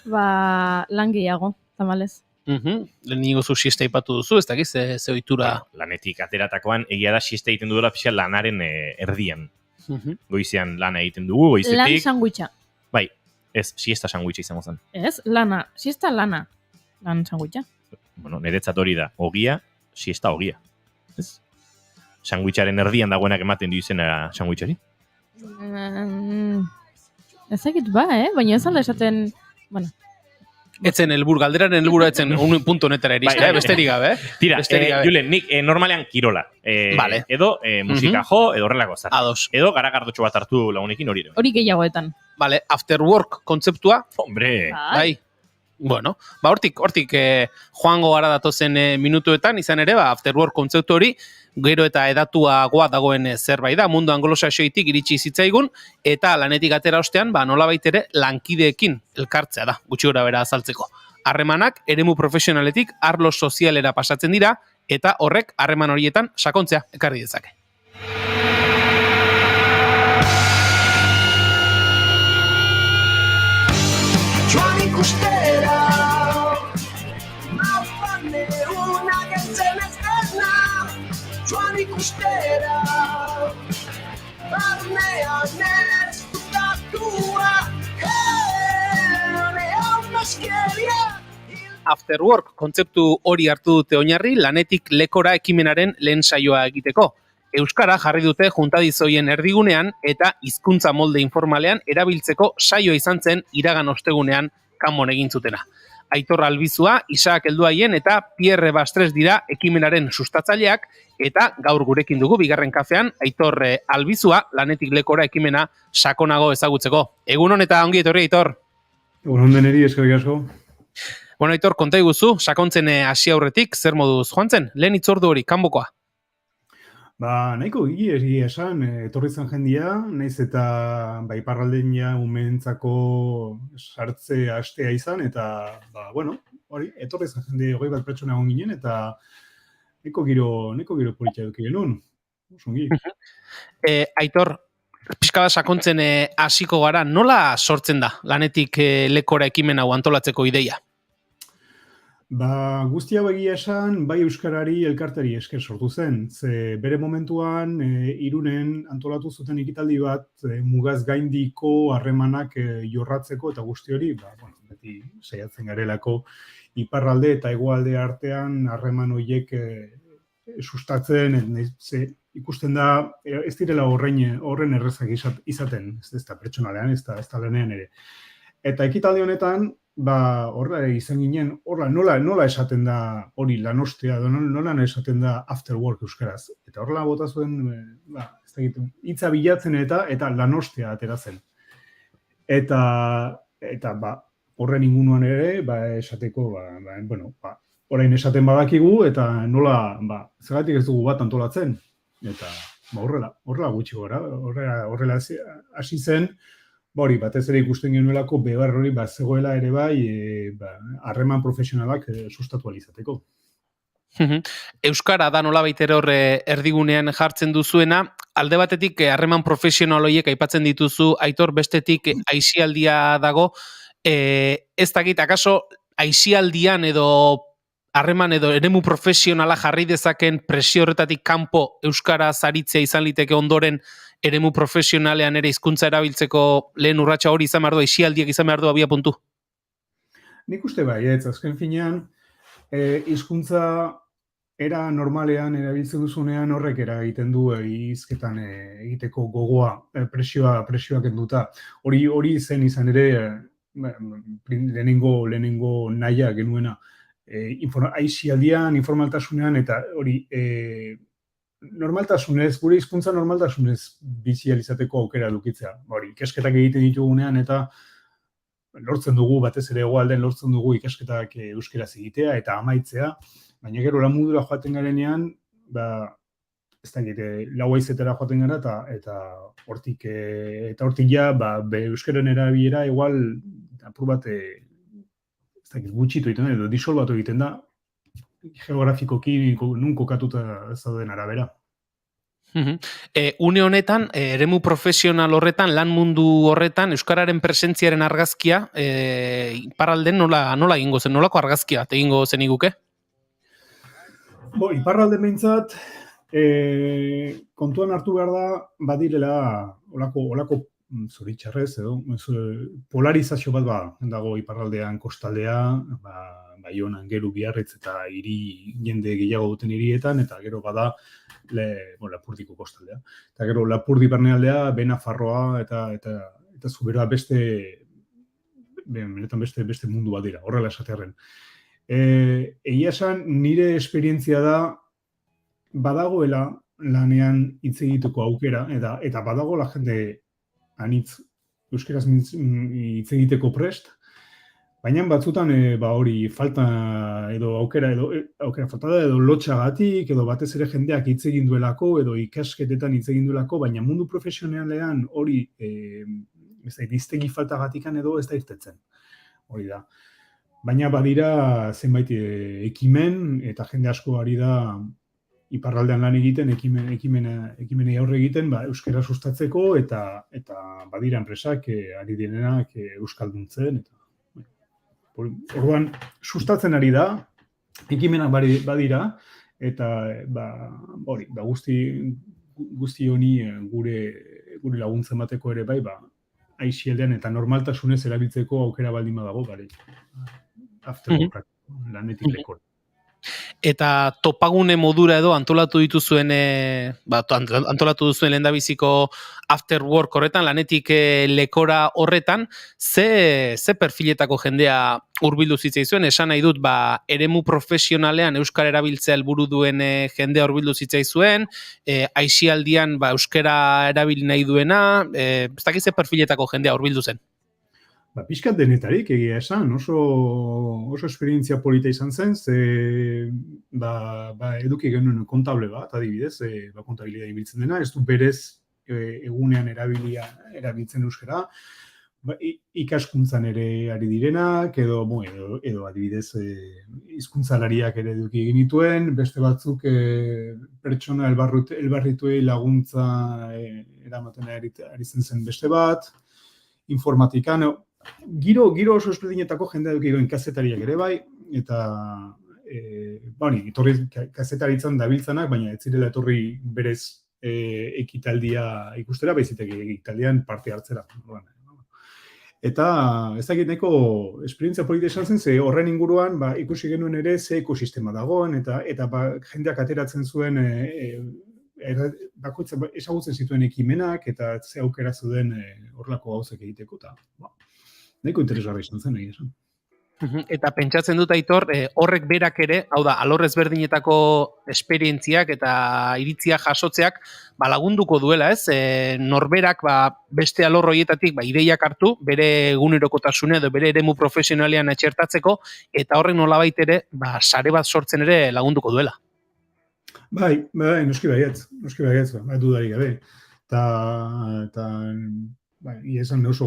Ba, lan gehiago, tamalez. Inigo zu siesta ipatu duzu, ez dakiz, ze ohitura? Lanetik ateratakoan, egia da siesta egiten duela pixka lanaren erdian. Goizean lana egiten dugu, goizetik. Lan sandwicha. Bai, ez, siesta sandwicha izango zen. Ez, lana, siesta lana. Lan sandwicha. Bueno, niretzat hori da, ogia, siesta ogia. Ez? Sandwicharen erdian dagoenak ematen du izena sandwichari? Ezakit ba, baina ez alda esaten... Bueno. Etzen galderaren helburua etzen un punto honetara eristea, besterik gabe, Tira, Julen, nik normalean kirola. Vale. Edo musika jo, edo horrelako zara. Ados. Edo garagardotxo bat hartu lagunekin hori. Hori gehiagoetan. Vale, after work kontzeptua. Hombre. Bai. Bueno, hortik joango gara datozen minutuetan, izan ere, after work kontzeptu hori, gero eta edatuagoa dagoen zerbait da, mundu anglosaxoitik iritsi zitzaigun, eta lanetik atera ostean, nolabait ere lankideekin elkartzea da, gutxi gora bera azaltzeko. Harremanak eremu profesionaletik arlo sozialera pasatzen dira, eta horrek harreman horietan sakontzea ekarri dezake. Joan ikustera Mapane una geltzen ez dena Joan ikustera Barnean ez dukatua Neon maskeria After work kontzeptu hori hartu dute oinarri lanetik lekora ekimenaren lehen saioa egiteko. Euskara jarri dute juntadizoien erdigunean eta hizkuntza molde informalean erabiltzeko saioa izan zen iragan ostegunean kanbon egin zutena. Aitor Albizua, Isaac Helduaien eta Pierre Bastres dira ekimenaren sustatzaileak eta gaur gurekin dugu bigarren kafean Aitor Albizua lanetik lekora ekimena sakonago ezagutzeko. Egunon eta ongi etorri Aitor. Egunon deneri eskerrik asko. Bueno Aitor, konta iguzu, sakontzen hasi aurretik zer moduz joan zen? Lehen hitzordu hori kanbokoa. Nahiko egia esan, etorri zen jendia, naiz eta iparraldean ja umeentzako sartze astea izan, eta, hori, etorri zen jende 21 pertsona egon ginen, eta nahiko giro politxa eduki genuen. Osongi. Aitor, pixka bat sakontzen hasiko gara, nola sortzen da lanetik lekora ekimen hau antolatzeko ideia? Guzti hau egia esan, bai euskarari elkartari esker sortu zen. Ze bere momentuan, Irunen antolatu zuten ekitaldi bat, mugaz gaindiko harremanak jorratzeko eta guzti hori, beti saiatzen garelako iparralde eta hegoalde artean harreman horiek sustatzen, ikusten da, ez direla horren errezak izaten, ez da pertsonalean, ez da lanean ere. Eta ekitaldi honetan, horra izan ginen, nola esaten da hori lanostea, nola esaten da after work euskaraz. Eta horrela bota zuen, ez dakit, hitza bilatzen eta lanostea atera zen. Eta horren inguruan ere, esateko, orain esaten badakigu, eta nola, zergatik ez dugu bat antolatzen. Eta horrela gutxi gora, horrela hasi zen, hori, batez ere ikusten genuelako behar hori zegoela ere harreman profesionalak sustatu alizateko. Euskara da nolabait ere hor erdigunean jartzen duzuena, alde batetik harreman profesional horiek aipatzen dituzu, Aitor, bestetik aisialdia dago, ez dakit, akaso aisialdian edo harreman edo eremu profesionala jarri dezaken presio horretatik kanpo euskaraz aritzea izan liteke ondoren eremu profesionalean ere hizkuntza erabiltzeko lehen urratsa hori izan behar du, aisialdiak izan behar du abia puntu? Nik uste azken finean, hizkuntza era normalean erabiltzen duzunean horrek eragiten du hizketan egiteko gogoa, presioak kenduta. Hori zen izan ere lehenengo nahia genuena. Aisialdian, informaltasunean, eta hori normaltasunez, gure hizkuntza normaltasunez bizializateko aukera edukitzea. Ikasketak egiten ditugunean eta lortzen dugu, batez ere hegoaldean lortzen dugu ikasketak euskeraz egitea eta amaitzea, baina gero lamudura joaten garenean, ez dakit, lau haizetara joaten gara eta hortik ja, euskaren erabilera igual apur bat gutxitu egiten da, edo disolbatu egiten da, geografikoki nun kokatuta zauden arabera. Une honetan, eremu profesional horretan, lan mundu horretan, euskararen presentziaren argazkia, iparralden nola egingo zen, nolako argazkia egingo zen iguke? Iparralden behintzat, kontuan hartu behar da, badirela, olako zoritxarrez, edo, polarizazio bat dago iparraldean kostaldea, Baionan, Geru, Biarritz eta jende gehiago duten hirietan, eta gero bada Lapurdiko kostaldea. Eta gero Lapurdi barnealdea, Benafarroa eta Zuberoa beste mundu bat dira, horrela esatearren. Egia esan, nire esperientzia da badagoela lanean hitz egiteko aukera, eta badagoela jende anitz euskeraz hitz egiteko prest, baina batzutan hori falta edo aukera falta da edo lotxagatik edo batez ere jendeak hitz egin duelako edo ikasketetan hitz egin duelako, baina mundu profesionalean hori hiztegi faltagatikan edo ez da irtetzen. Hori da. Baina badira zenbait ekimen eta jende asko ari da iparraldean lan egiten, ekimenei aurre egiten, euskara sustatzeko eta badira enpresak ari direnak euskalduntzen. Orduan, sustatzen ari da, ekimenak badira, eta guzti honi gure laguntzen bateko ere aisialdean eta normaltasunez erabiltzeko aukera baldin badago, afterwork lanetik lekor. Eta topagune modura edo antolatu dituzuen lehendabiziko after work horretan, lanetik lekora horretan, ze perfiletako jendea hurbildu zitzaizuen, esan nahi dut, eremu profesionalean euskara erabiltzea helburu duen jendea hurbildu zitzaizuen, aisialdian euskara erabili nahi duena, ez dakit ze perfiletako jendea hurbildu zen. Pixkat denetarik egia esan, oso esperientzia polita izan zen, eduki genuen kontable bat, adibidez, kontabilidea ibiltzen dena, ez du berez egunean erabiltzen euskara, ikaskuntzan ere ari direnak, edo adibidez hizkuntzalariak ere eduki egin dituen, beste batzuk pertsona elbarrituei laguntza eramaten ari zen beste bat, informatikan, Giro oso esperdinetako jendea eduki goen kazetariak ere eta etorri kazetaritzan dabiltzanak, baina ez zirela etorri berez ekitaldia ikustera, baizitek ekitaldian parte hartzera. Eta ez dakit nahiko esperientzia polita izan zen, ze horren inguruan ikusi genuen ere ze ekosistema dagoen, eta jendeak ateratzen zuen bakoitza ezagutzen zituen ekimenak, eta ze aukera zuen horrelako gauzak egiteko, eta nahiko interesgarri izan zen, egia esan. Eta pentsatzen dut, Aitor, horrek berak ere, hau da, alor ezberdinetako esperientziak eta iritzia jasotzeak lagunduko duela, ez? Norberak beste alor horietatik ideiak hartu, bere egunerokotasuna edo bere eremu profesionalean txertatzeko, eta horrek nolabait ere, sare bat sortzen ere lagunduko duela. Bai, noski baietz, dudarik gabe. Eta esan oso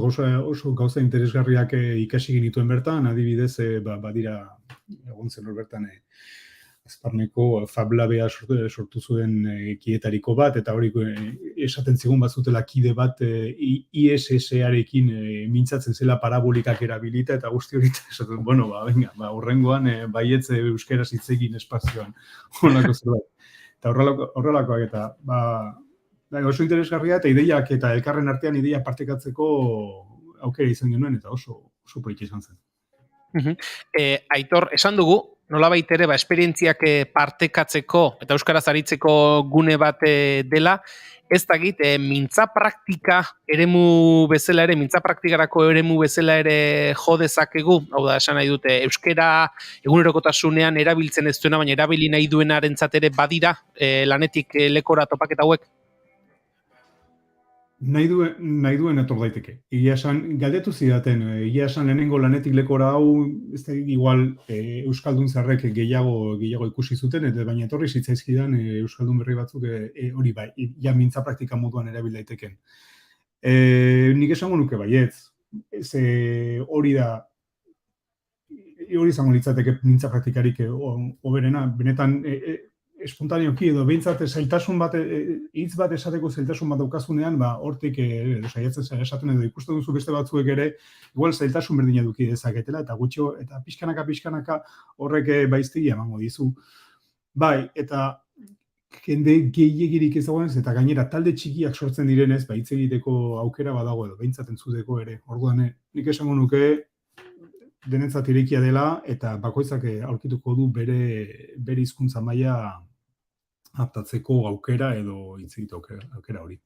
gauza interesgarriak ikasi genituen bertan, adibidez, badira, egon zen hor bertan, Azparneko Fab Labea sortu zuen kidetariko bat, eta hori esaten zigun bazutela kide bat ISS-arekin mintzatzen zela parabolikak erabilita, eta guzti hori esaten, horrengoan baietz euskaraz hitz egin espazioan, horrelako zerbait. Eta horrelakoak eta, oso interesgarria eta ideiak eta elkarren artean ideia partekatzeko aukera izan genuen eta oso polita izan zen. Aitor, esan dugu, nolabait ere esperientziak partekatzeko eta euskaraz aritzeko gune bat dela, ez dakit, mintza praktika eremu bezala ere, mintza praktikarako eremu bezala ere jo dezakegu, hau da, esan nahi dute, euskara egunerokotasunean erabiltzen ez duena, baina erabili nahi duenarentzat ere badira lanetik lekora topaketa hauek? Nahi duen etor daiteke. Egia esan, galdetu zidaten, egia esan lehenengo lanetik lekora hau, ez da igual Euskaldun zarrek gehiago ikusi zuten, baina etorri zitzaizkidan Euskaldun berri batzuk hori bai, ja mintza praktika moduan erabil daiteken. Nik esango nuke baietz, hori izango litzateke mintza praktikarik hoberena, benetan espontaneoki edo behintzat zailtasun bat, hitz bat esateko zailtasun bat daukazunean, hortik saiatzen esaten edo ikusten duzu beste batzuek ere, igual zailtasun berdina eduki dezaketela, eta gutxo, eta pixkanaka horrek baiztegi emango dizu. Bai, eta jende gehiegirik ez dagoenez, eta gainera talde txikiak sortzen direnez, hitz egiteko aukera badago edo, behintzat entzuteko ere. Orduan, nik esango nuke, denetzat irekia dela, eta bakoitzak aurkituko du bere hizkuntza maila adaptatzeko aukera edo hitz egiteko aukera hori.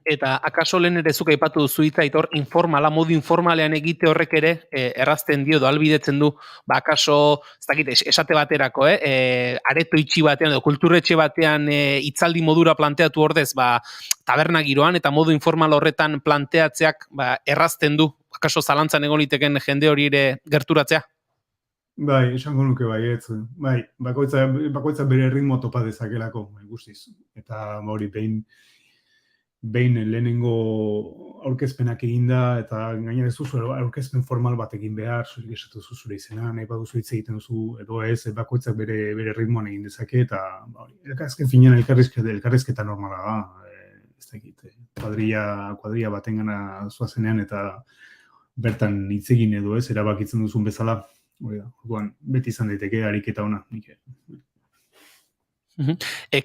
Eta akaso lehen ere zuk aipatu duzu hitza, Aitor, modu informalean egite horrek ere errazten dio, ahalbidetzen du, akaso, ez dakit, esate baterako, areto itxi batean, edo kulturretxe batean hitzaldi modura planteatu ordez, taberna giroan eta modu informal horretan planteatzeak errazten du, akaso zalantzan egon liteken jende hori ere gerturatzea? Bai, esango nuke baietz. Bai, bakoitza bere ritmo topa dezakelako, guztiz. Eta hori behin lehenengo aurkezpenak eginda, eta gainera ez duzu aurkezpen formal bat egin behar, zurik esatu zure izena, nahi baduzu hitz egiten duzu, edo ez, bakoitzak bere ritmoan egin dezake, eta azken finean elkarrizketa normala da. Ez dakit, kuadrilla baten gana zoazenean, eta bertan hitz egin edo ez, erabakitzen duzun bezala. Orduan, beti izan daiteke ariketa ona.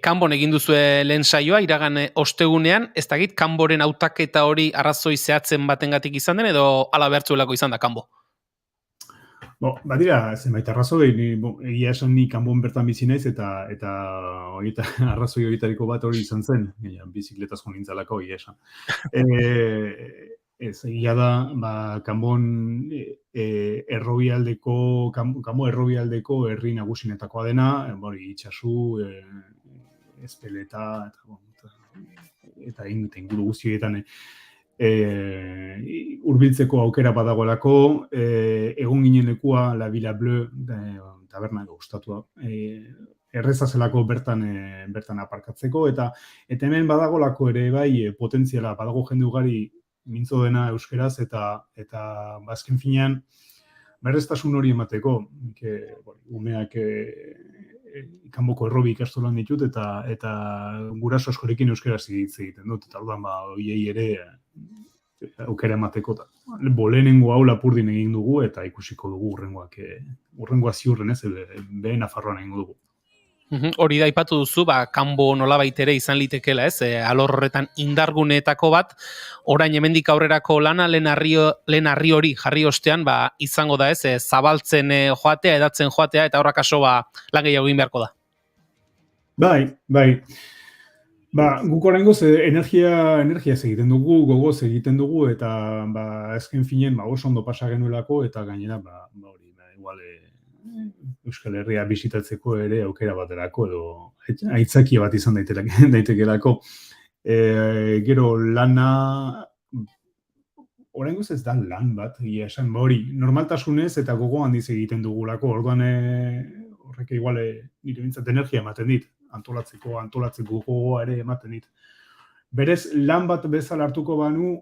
Kanbon egin duzue lehen saioa, iragan ostegunean, ez dakit, kanboren hautaketa hori arrazoi zehatzen batengatik izan den, edo ala behartzuelako izan da kanbo? Badira, zenbait arrazoi, egia esan ni kanbon bertan bizi naiz, eta arrazoi horietariko bat hori izan zen, bizikletaz jo nintzalako, egia esan. Ez, egia da, kanbon kanbo errobialdeko herri nagusinetakoa dena, itxasu, ezpeleta, eta inguru guztietan hurbiltzeko aukera badagoelako, egon ginen lekua La Villa Bleu, taberna gustatua, erreza zelako bertan aparkatzeko, eta hemen badagolako ere bai potentziala, badago jende ugari mintzo dena euskeraz, eta azken finean berreztasun hori emateko, umeak kanboko errobi ikastolan ditut, eta guraso askorekin euskeraz hitz egiten dut, eta orduan horiei ere aukera emateko. Lehenengo hau Lapurdin egin dugu, eta ikusiko dugu urrengoa ziurren ez, behe Nafarroan egin dugu. Hori da aipatu duzu, kanbo nolabait ere izan litekela, ez? Alor horretan indarguneetako bat, orain hemendik aurrerako lana lehen harri hori jarri ostean izango da, ez? Zabaltzen joatea, edatzen joatea, eta horrakaso lan gehiago egin beharko da. Bai. Guk oraingoz energia egiten dugu, gogoz egiten dugu, eta azken finen oso ondo pasa genuelako, eta gainera, igual Euskal Herria bisitatzeko ere aukera baterako, edo aitzakia bat izan daitekelako. Gero lana, oraingoz ez da lan bat, esan normaltasunez eta gogo handiz egiten dugulako, orduan horrek igual nire bintzat energia ematen dit, antolatzeko gogoa ere ematen dit. Berez, lan bat bezala hartuko banu,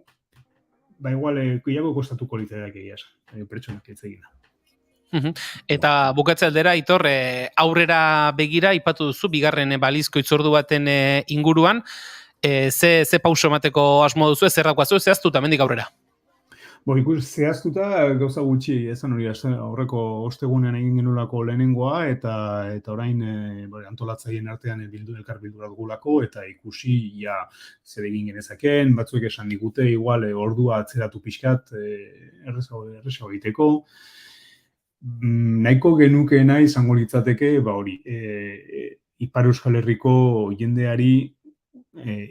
igual gehiago kostatuko literadak egia esan, pertsonak ez egina. Eta bukatze aldera, Aitor, aurrera begira, ipatu duzu, bigarren balizko itzordu baten inguruan, ze pauso emateko asmo duzu, zer daukazu, zehaztuta mendik aurrera? Ikus zehaztuta gauza gutxi, ezan hori, aurreko ostegunean egin genulako lehenengoa, eta orain antolatzaileen artean elkar bildurat gulako, eta ikusi zer egin genezaken, batzuek esan digute, igual ordua atzeratu pixkat, errezago egiteko. Nahiko genukeena izango litzateke, Ipar Euskal Herriko jendeari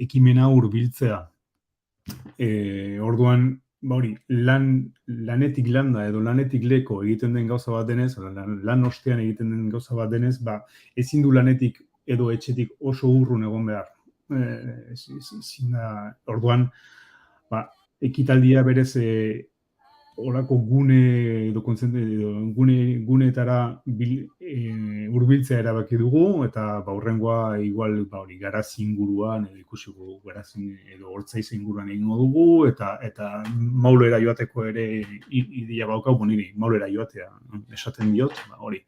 ekimena hurbiltzea. Orduan, lanetik landa edo lanetik leko egiten den gauza bat denez, lan ostean egiten den gauza bat denez, ezin du lanetik edo etxetik oso urrun egon behar. Orduan, ekitaldia berez horako guneetara hurbiltzea erabaki dugu, eta hurrengoa igual garazi inguruan, ikusiko garazin edo hortzaiz inguruan egingo dugu, eta maulera joateko ere ideia baukau, niri maulera joatea esaten diot, hori.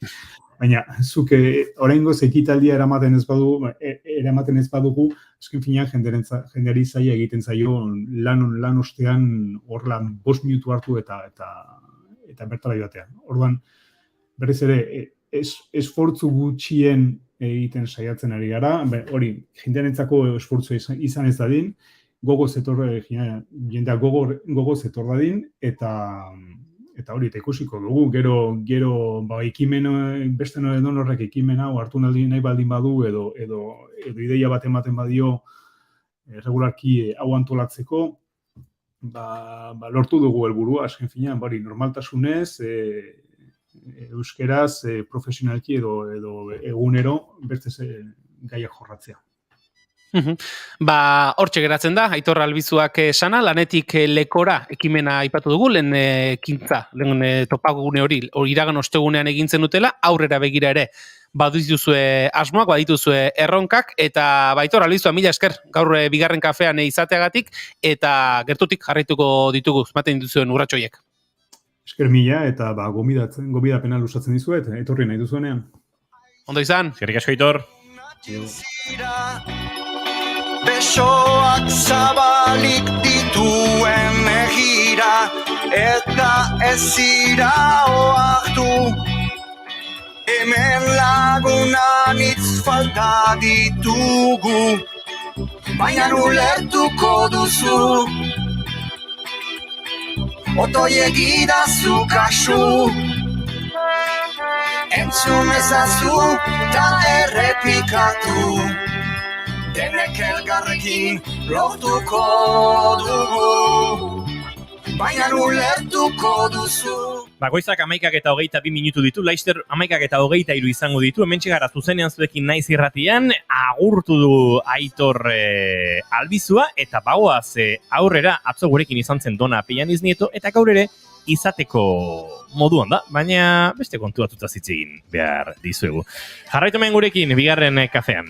Baina, zuke oraingoz ekitaldia eramaten ez badugu, esken finean jendeari zaila egiten zaio lan ostean horrelan 5 minutu hartu eta bertara joatea. Orduan, berriz ere, esfortzu gutxien egiten saiatzen ari gara, hori, jendearentzako esfortzu izan ez dadin, jendea gogoz etor dadin, eta hori, eta ikusiko dugu, gero beste nore horrek ekimen hau hartu nahi baldin badu, edo ideia bat ematen badio regularki hau antolatzeko, lortu dugu helburua, azken finean, normaltasunez, euskeraz, profesionalki edo egunero, beste gaiak jorratzea. Hortxe geratzen da, Aitor Albizuak esana, lanetik lekora ekimena aipatu dugu, lehen ekintza, lehen topagune hori iragan ostegunean egintzen dutela, aurrera begira ere badituzue asmoak, badituzue erronkak, eta Aitor Albizua, mila esker, gaur bigarren kafean izateagatik, eta gertutik jarraituko ditugu, ematen dituzuen urratxoiek. Esker mila, eta gomidapena lusatzen dizuet, etorri nahi duzuenean. Ondo izan. Eskerrik asko, Aitor. Besoak zabalik dituen egira, eta ez zira oartu. Hemen lagunan hitz falta ditugu, baina ulertuko duzu. Otoi egidazu kasu, entzun ezazu ta errepikatu. Denek elgarrekin lortuko dugu, baina ulertuko duzu. Goizak 11:22 minutu ditu, Laster 11:23 izango ditu, hementxe gara zuzenean zuekin naiz irratian, agurtu du Aitor Albizua, eta bagoaz aurrera atzo gurekin izan zen Dona Pellaniz Nieto, eta gaur ere izateko moduan da, baina beste kontu batuta zitzegin behar dizuegu. Jarraitu hemen gurekin, bigarren kafean.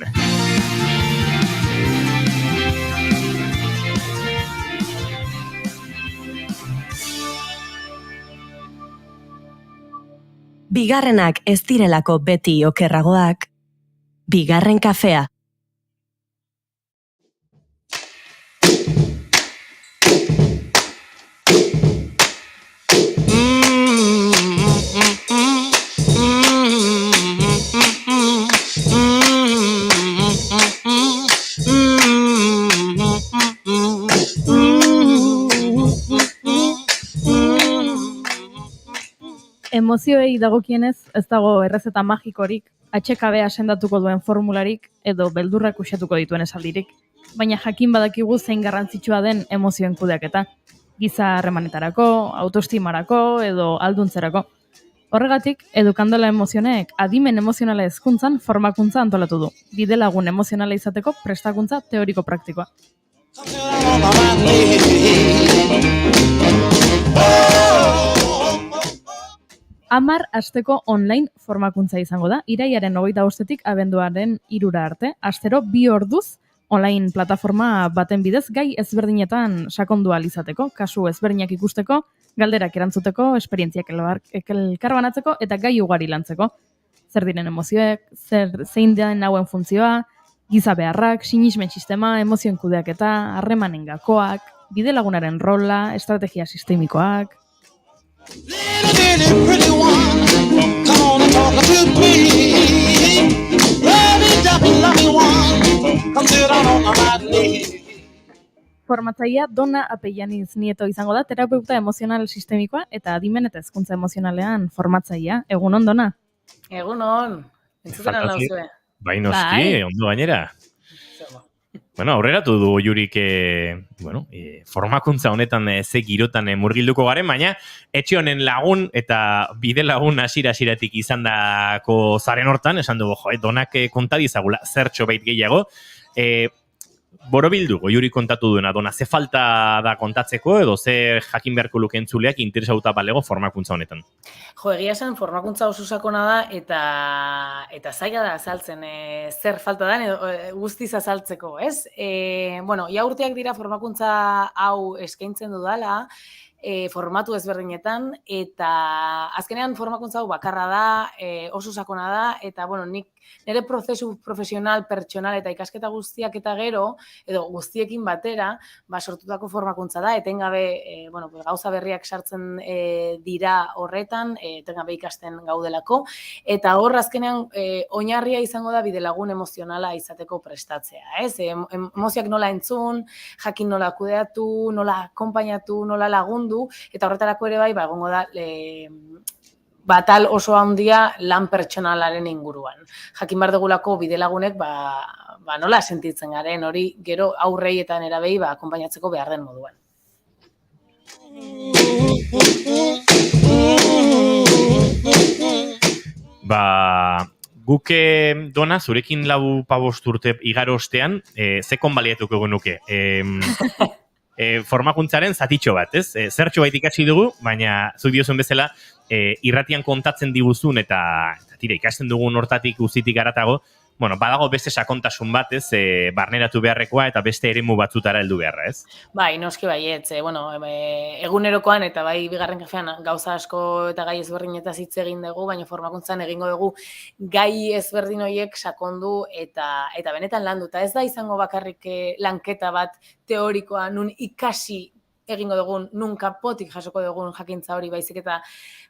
Bigarrenak ez direlako beti okerragoak, bigarren kafea. Emozioei dagokienez ez dago errezeta magikorik, atxekabea sendatuko duen formularik edo beldurrak uxatuko dituen esaldirik. baina jakin badakigu zein garrantzitsua den emozioen kudeaketa. Giza harremanetarako, autoestimarako edo alduntzerako. Horregatik, Edukandola Emozionek adimen emozionala hezkuntzan formakuntza antolatu du. Bidelagun emozionala izateko prestakuntza teoriko-praktikoa. Amar asteko online formakuntza izango da, iraiaren 25-tik abenduaren 3 arte, astero 2 orduz online plataforma baten bidez gai ezberdinetan sakondu ahal izateko, kasu ezberdinak ikusteko, galderak erantzuteko, esperientziak elkarbanatzeko eta gai ugari lantzeko. Zer diren emozioek, zein den hauen funtzioa, giza beharrak, sinismen sistema, emozioen kudeaketa, harremanen gakoak, bidelagunaren rola, estrategia sistemikoak. Formatzailea Dona Apellaniz Nieto izango da, terapeuta emozional sistemikoa eta adimen eta hezkuntza emozionalean formatzailea. Egunon, Dona? Egunon. Entzuten aldauzue. Bai, noski, ondo gainera. Bueno, aurreratu du Jurik formakuntza honetan ze girotan murgilduko garen, baina etxe honen lagun eta bide lagun hasieratik izandako zaren hortan, esan dugu, Donak kontadizagula zertxo bait gehiago. Borobildu, Juri kontatu duena, Dona, ze falta da kontatzeko edo ze jakin beharko luke entzuleak interesauta balego formakuntza honetan? Jo, egia esan formakuntza oso sakona da eta zaila da azaltzen zer falta da edo guztiz azaltzeko, ez? Ja urteak dira formakuntza hau eskaintzen dudala, formatu ezberdinetan, eta azkenean formakuntza hau bakarra da, oso sakona da, eta nik nire prozesu profesional, pertsonal eta ikasketa guztiak eta gero, edo guztiekin batera, sortutako formakuntza da, etengabe gauza berriak sartzen dira horretan, etengabe ikasten gaudelako, eta hor azkenean oinarria izango da bidelagun emozionala izateko prestatzea, ez? Emozioak nola entzun, jakin nola kudeatu, nola konpainatu, nola lagundu, eta horretarako ere bai, egongo da batal oso handia lan pertsonalaren inguruan. Jakin behar dugulako bidelagunek nola sentitzen garen, hori gero aurrei eta nerabei akonpainatzeko behar den moduan. Guk, Dona, zurekin lau pabost urte igaro ostean, ze konbaliatuko genuke? Formakuntzaren zatitxo bat, ez? Zertxo bait ikasi dugu, baina zuk diozuen bezala, irratian kontatzen diguzun eta tira, ikasten dugun hortatik guztitik garatago, badago beste sakontasun bat, ez? Barneratu beharrekoa eta beste eremu batzutara heldu beharra, ez? Bai, noski baietz, egunerokoan eta bai bigarren kafean gauza asko eta gai ezberdinetaz hitz egin dugu, baina formakuntzan egingo dugu gai ezberdin horiek sakondu eta benetan landu. Eta ez da izango bakarrik lanketa bat teorikoa, nun ikasi egingo dugun, nun kanpotik jasoko dugun jakintza hori, baizik eta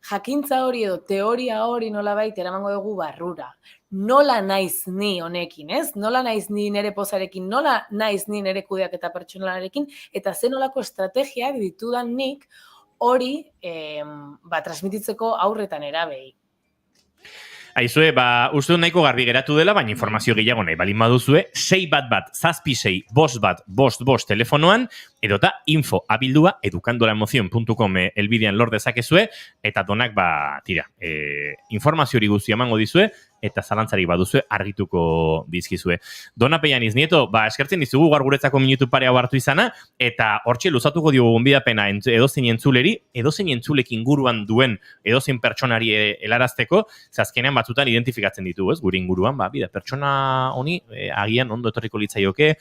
jakintza hori edo teoria hori nolabait eramango dugu barrura. Nola naiz ni honekin, ez? Nola naiz ni nire pozarekin, nola naiz ni nire kudeaketa pertsonalarekin, eta ze nolako estrategiak ditudan nik hori transmititzeko aurretan erabei. Aizue, uste nahiko garbi geratu dela, baina informazio gehiago nahi balin baduzue, 611-6-5-5 telefonoan, edota info@edukandolaemozion.com elbidean lor dezakezue, eta Donak, informazio hori guzti emango dizue, eta zalantzari baduzue argituko dizkizue. Dona Apellaniz Nieto, eskertzen dizugu gaur guretzako minutu pare hau hartu izana, eta hortxe luzatuko diogu gonbidapena edozein entzuleri, edozein entzulek inguruan duen edozein pertsonari helarazteko, azkenean batzutan identifikatzen ditugu, ez? Gure inguruan, pertsona honi agian ondo etorriko litzaioke,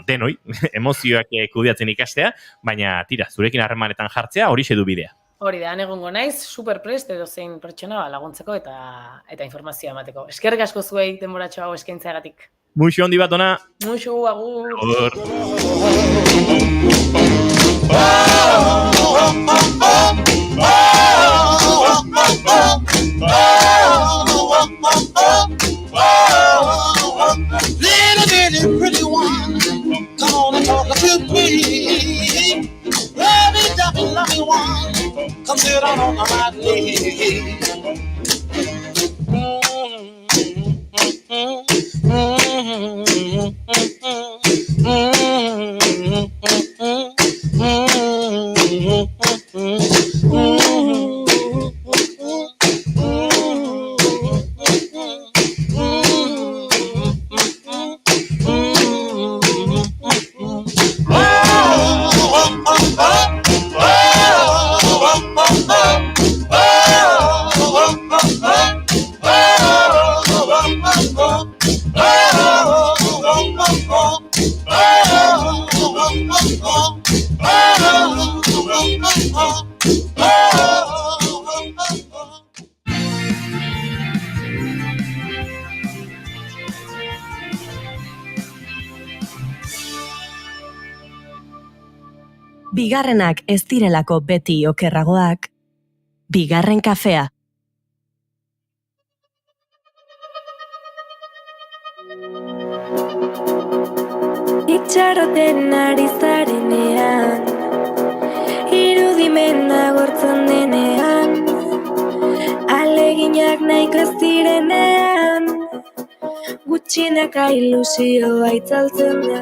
denoi, emozioak kudeatzen ikastea, baina tira, zurekin harremanetan jartzea hori du bidea. Hori da, egongo naiz, superprest edozein pertsona laguntzeko eta informazioa emateko. Eskerrik asko zuei denboratxo hau eskaintzeagatik. Muxu handi bat, Dona. Muxu, agur. Little pretty one, come on and talk to me. Lovey one, come sit down on my knee. bigarrenak ez direlako beti okerragoak, bigarren kafea. Itxaroten ari zarenean, irudimena gortzen denean, aleginak nahiko ez direnean, gutxinaka ilusioa itzaltzen da.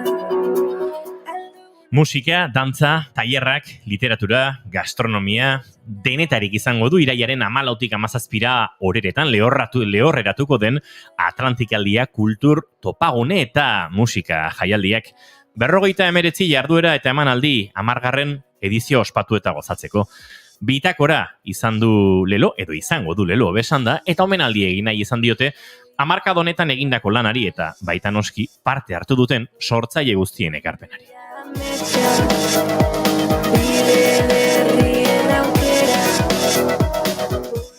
Musika, dantza, tailerrak, literatura, gastronomia, denetarik izango du iraiaren 14tik 17ra horeretan lehorreratuko den Atlantikaldia kultur topagune eta musika jaialdiak. 59 jarduera eta emanaldi 10. edizio ospatu eta gozatzeko. Bitakora izan du lelo, edo izango du lelo besanda, eta omenaldi egin nahi izan diote, hamarkadonetan egindako lanari eta baita noski parte hartu duten sortzaile guztien ekarpenari.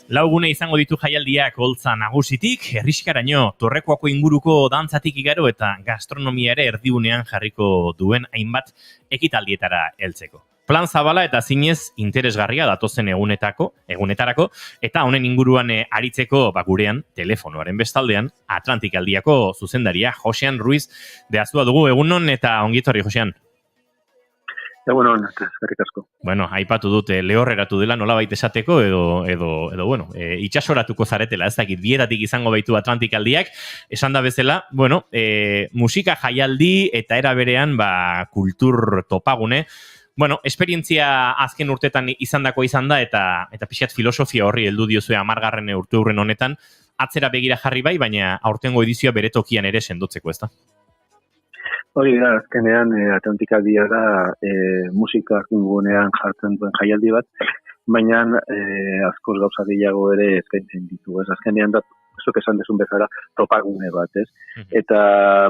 Laugune izango ditu jaialdiak holtza nagusitik, herriskaraino, Torrekoako inguruko dantzatik igaro eta gastronomia ere erdigunean jarriko duen hainbat ekitaldietara heltzeko. Plan zabala eta zinez interesgarria datozen egunetarako, eta honen inguruan aritzeko gurean, telefonoaren bestaldean, Atlantikaldiako zuzendaria Josean Ruiz de Azua dugu. Egunon eta ongietorri, Josean. Egunon, eskerrik asko. Bueno, aipatu dut lehorreratu dela nolabait esateko edo bueno, itxasoratuko zaretela, ez dakit, bietatik izango baitu Atlantikaldiak, esan da bezala, bueno, musika jaialdi eta era berean kultur topagune. Bueno, esperientzia azken urtetan izandako izan da eta pixat filosofia horri heldu diozue 10. urteurren honetan, atzera begira jarri bai, baina aurtengo edizioa bere tokian ere sendotzeko, ezta? Hori da, azkenean Atlantikaldia da musika gunean jartzen duen jaialdi bat, baina askoz gauza gehiago ere eskaintzen ditu. Azkenean da, zuk esan dezun bezala, topagune bat, ez? Eta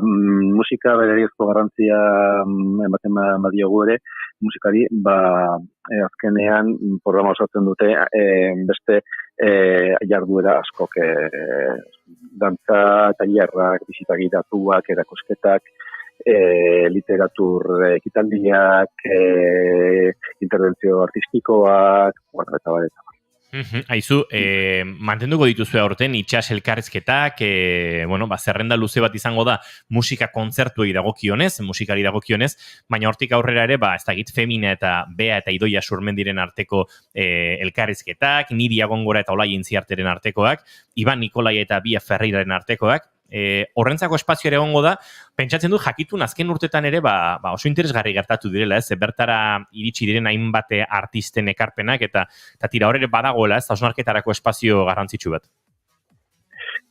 musika berariazko garrantzia ematen badiogu ere, musikari, azkenean programa osatzen dute beste jarduera askok, dantza, tailerrak, bisita gidatuak, erakusketak, literatur ekitaldiak, interbentzio artistikoak, bueno, eta bar. Aizu, mantenduko dituzue aurten itsas elkarrizketak, bueno, zerrenda luze bat izango da musika kontzertuei dagokionez, musikari dagokionez, baina hortik aurrera ere, ez dakit, Femina eta Bea eta Idoia Surmendiren arteko elkarrizketak, Nidia Gongora eta Olai Intziarteren artekoak, Iban Nikolai eta Bia Ferreiraren artekoak, horrentzako espazio ere egongo da, pentsatzen du jakitun azken urtetan ere oso interesgarri gertatu direla, ez? Bertara iritsi diren hainbat artisten ekarpenak eta tira hor ere badagoela, ez? Hausnarketarako espazio garrantzitsu bat.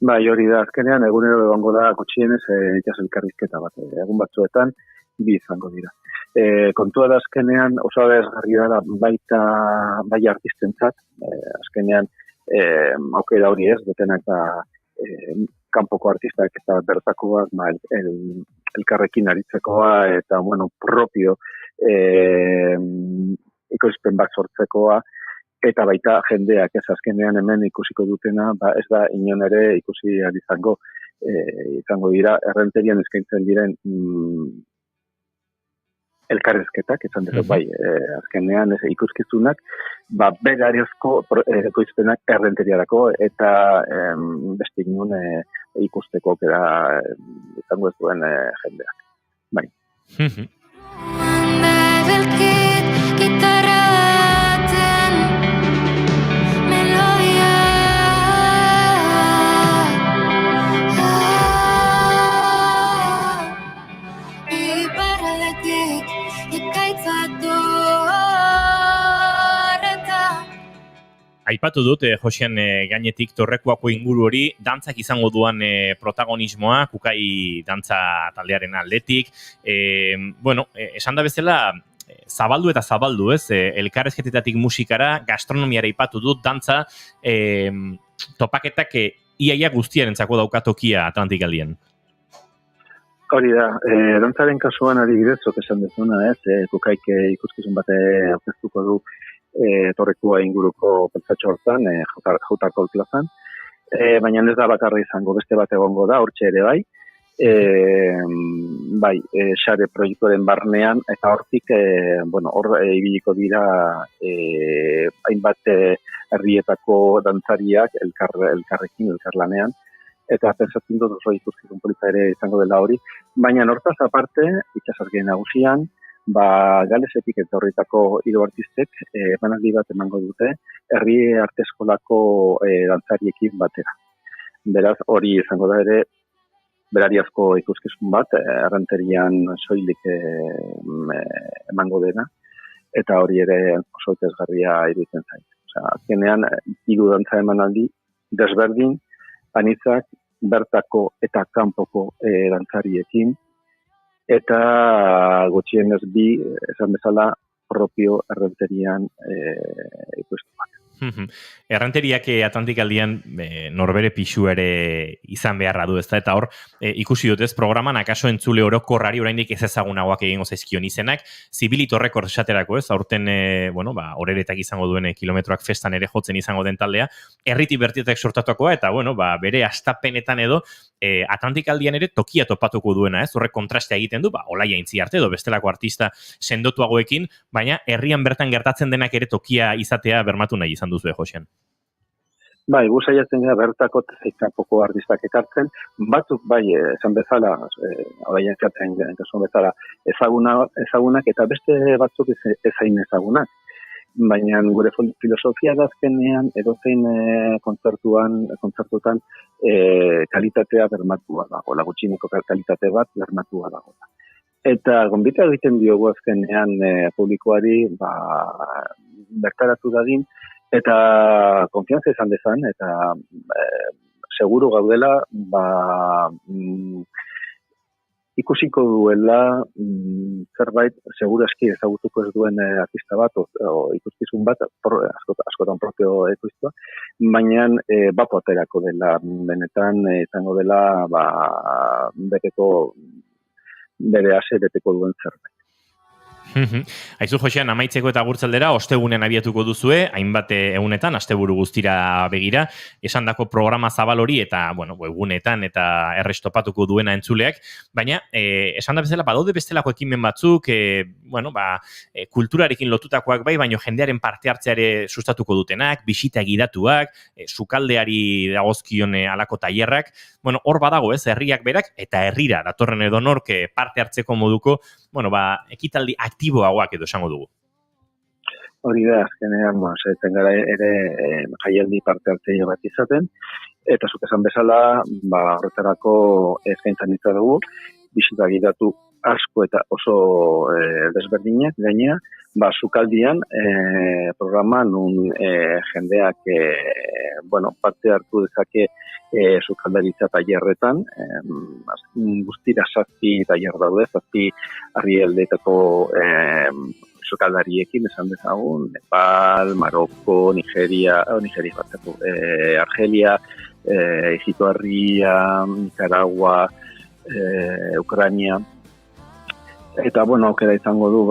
Bai, hori da, azkenean egunero egongo da gutxienez itsas elkarrizketa bat. Egun batzuetan bi izango dira. Kontua da azkenean oso aberazgarria da bai artistentzat, azkenean aukera hori ez, detenak da kanpoko artistak eta bertakoak elkarrekin aritzekoa eta bueno, propio ekoizpen bat sortzekoa eta baita jendeak ez azkenean hemen ikusiko dutena ez da inon ere ikusi izango dira errenterian eskaintzen diren elkarrezketak, izan dut bai, azkenean ikuskizunak, berariozko ekoizpenak errenteriarako eta beste inun ikusteko kera izango ez duen jendeak. Bai. Aipatu dut, Josean, gainetik Torrekoako inguru hori, dantzak izango duan protagonismoa, Kukai dantza taldearen aldetik. Bueno, esan da bezala, zabaldu eta zabaldu, ez? Elkarrezketetatik musikara, gastronomiara aipatu dut, dantza, topaketak iaia guztiarentzako daukatokia Atlantikaldian. Hori da, dantzaren kasuan adibidez, esan dezuna, ez? Kukaik ikuskizun bate aurkeztuko du Torrekoa inguruko pentsatxo hortan, Jautarkol plazan, baina ez da bakarra izango, beste bat egongo da, hortxe ere bai. bai, sare proiektuaren barnean, eta hortik, hor ibiliko dira hainbat herrietako dantzariak elkarrekin, elkarlanean, eta pentsatzen dut oso ikuskizun polita ere izango dela hori, baina hortaz aparte, itsasargi nagusian, Galesetik eta horretako hiru artistek emanaldi bat emango dute herri arte eskolako dantzariekin batera. Beraz, hori izango da ere berariazko ikuskizun bat, errenterian soilik emango dena, eta hori ere oso interesgarria iruditzen zait. Azkenean, hiru dantza emanaldi desberdin, anitzak, bertako eta kanpoko dantzariekin, eta gutxienez bi, esan bezala, propio errenterian ikustu bat. Errenteriak Atlantikaldian norbere pixu ere izan beharra du, ezta? Eta hor, ikusi dut ez programan, akaso entzule orokorrari oraindik ez ezagunagoak egingo zaizkion izenak, Zibilito Records esaterako, ez? Aurten, horeretak izango duen kilometroak festan ere jotzen izango den taldea, herriti bertietak sortatuakoa, eta, bere astapenetan edo, Atlantikaldian ere tokia topatuko duena, ez? Horrek kontrastea egiten du, Olaia Intziarte edo bestelako artista sendotuagoekin, baina herrian bertan gertatzen denak ere tokia izatea bermatu nahi izan duzu, Josean. Bai, gu saiatzen gara bertako zeikapoko artistak ekartzen, batzuk bai, esan bezala, Olaia Intziartean kasun bezala ezagunak, eta beste batzuk ezain ezagunak. Baina gure filosofia da azkenean edozein kontzertutan kalitatea bermatua dago, lagutxineko kalitate bat bermatua dago. Eta gonbita egiten diogu azkenean publikoari bertaratu dadin, eta konfianza izan dezan, eta seguru gaudela ikusiko duela zerbait seguru eski ezagutuko ez duen artista bat o ikuskizun bat askotan propio ekoiztua, baina bapo aterako dela benetan izango dela bere ase beteko duen zerbait. Aizu, Josean, amaitzeko eta agurtzaldera, ostegunen abiatuko duzue, hainbat egunetan, asteburu guztira begira, esandako programa zabal hori eta, egunetan eta errestopatuko duena entzuleak, baina, esan da bezala, badaude bestelako ekimen batzuk, kulturarekin lotutakoak bai, baina jendearen parte hartzeare sustatuko dutenak, bisita gidatuak, sukaldeari dagozkion alako tailerrak, hor badago ez, herriak berak, eta herrira datorren edonork parte hartzeko moduko, ekitaldi aktiboagoak edo esango dugu. Hori da, azkenean, zaiten gara ere jaialdi parte hartzaile bat izaten, eta zuk esan bezala, horretarako eskaintzan itza dugu, bisita gidatu asko eta oso desberdinak, gainera, sukaldian programa nun jendeak parte hartu dezake sukaldaritza tailerretan, guztira 7 tailer daude, 7 herrialdeetako sukaldariekin esan dezagun, Nepal, Maroko, Argelia, Egipto Herria, Nicaragua, Ukraina. Eta, aukera izango du,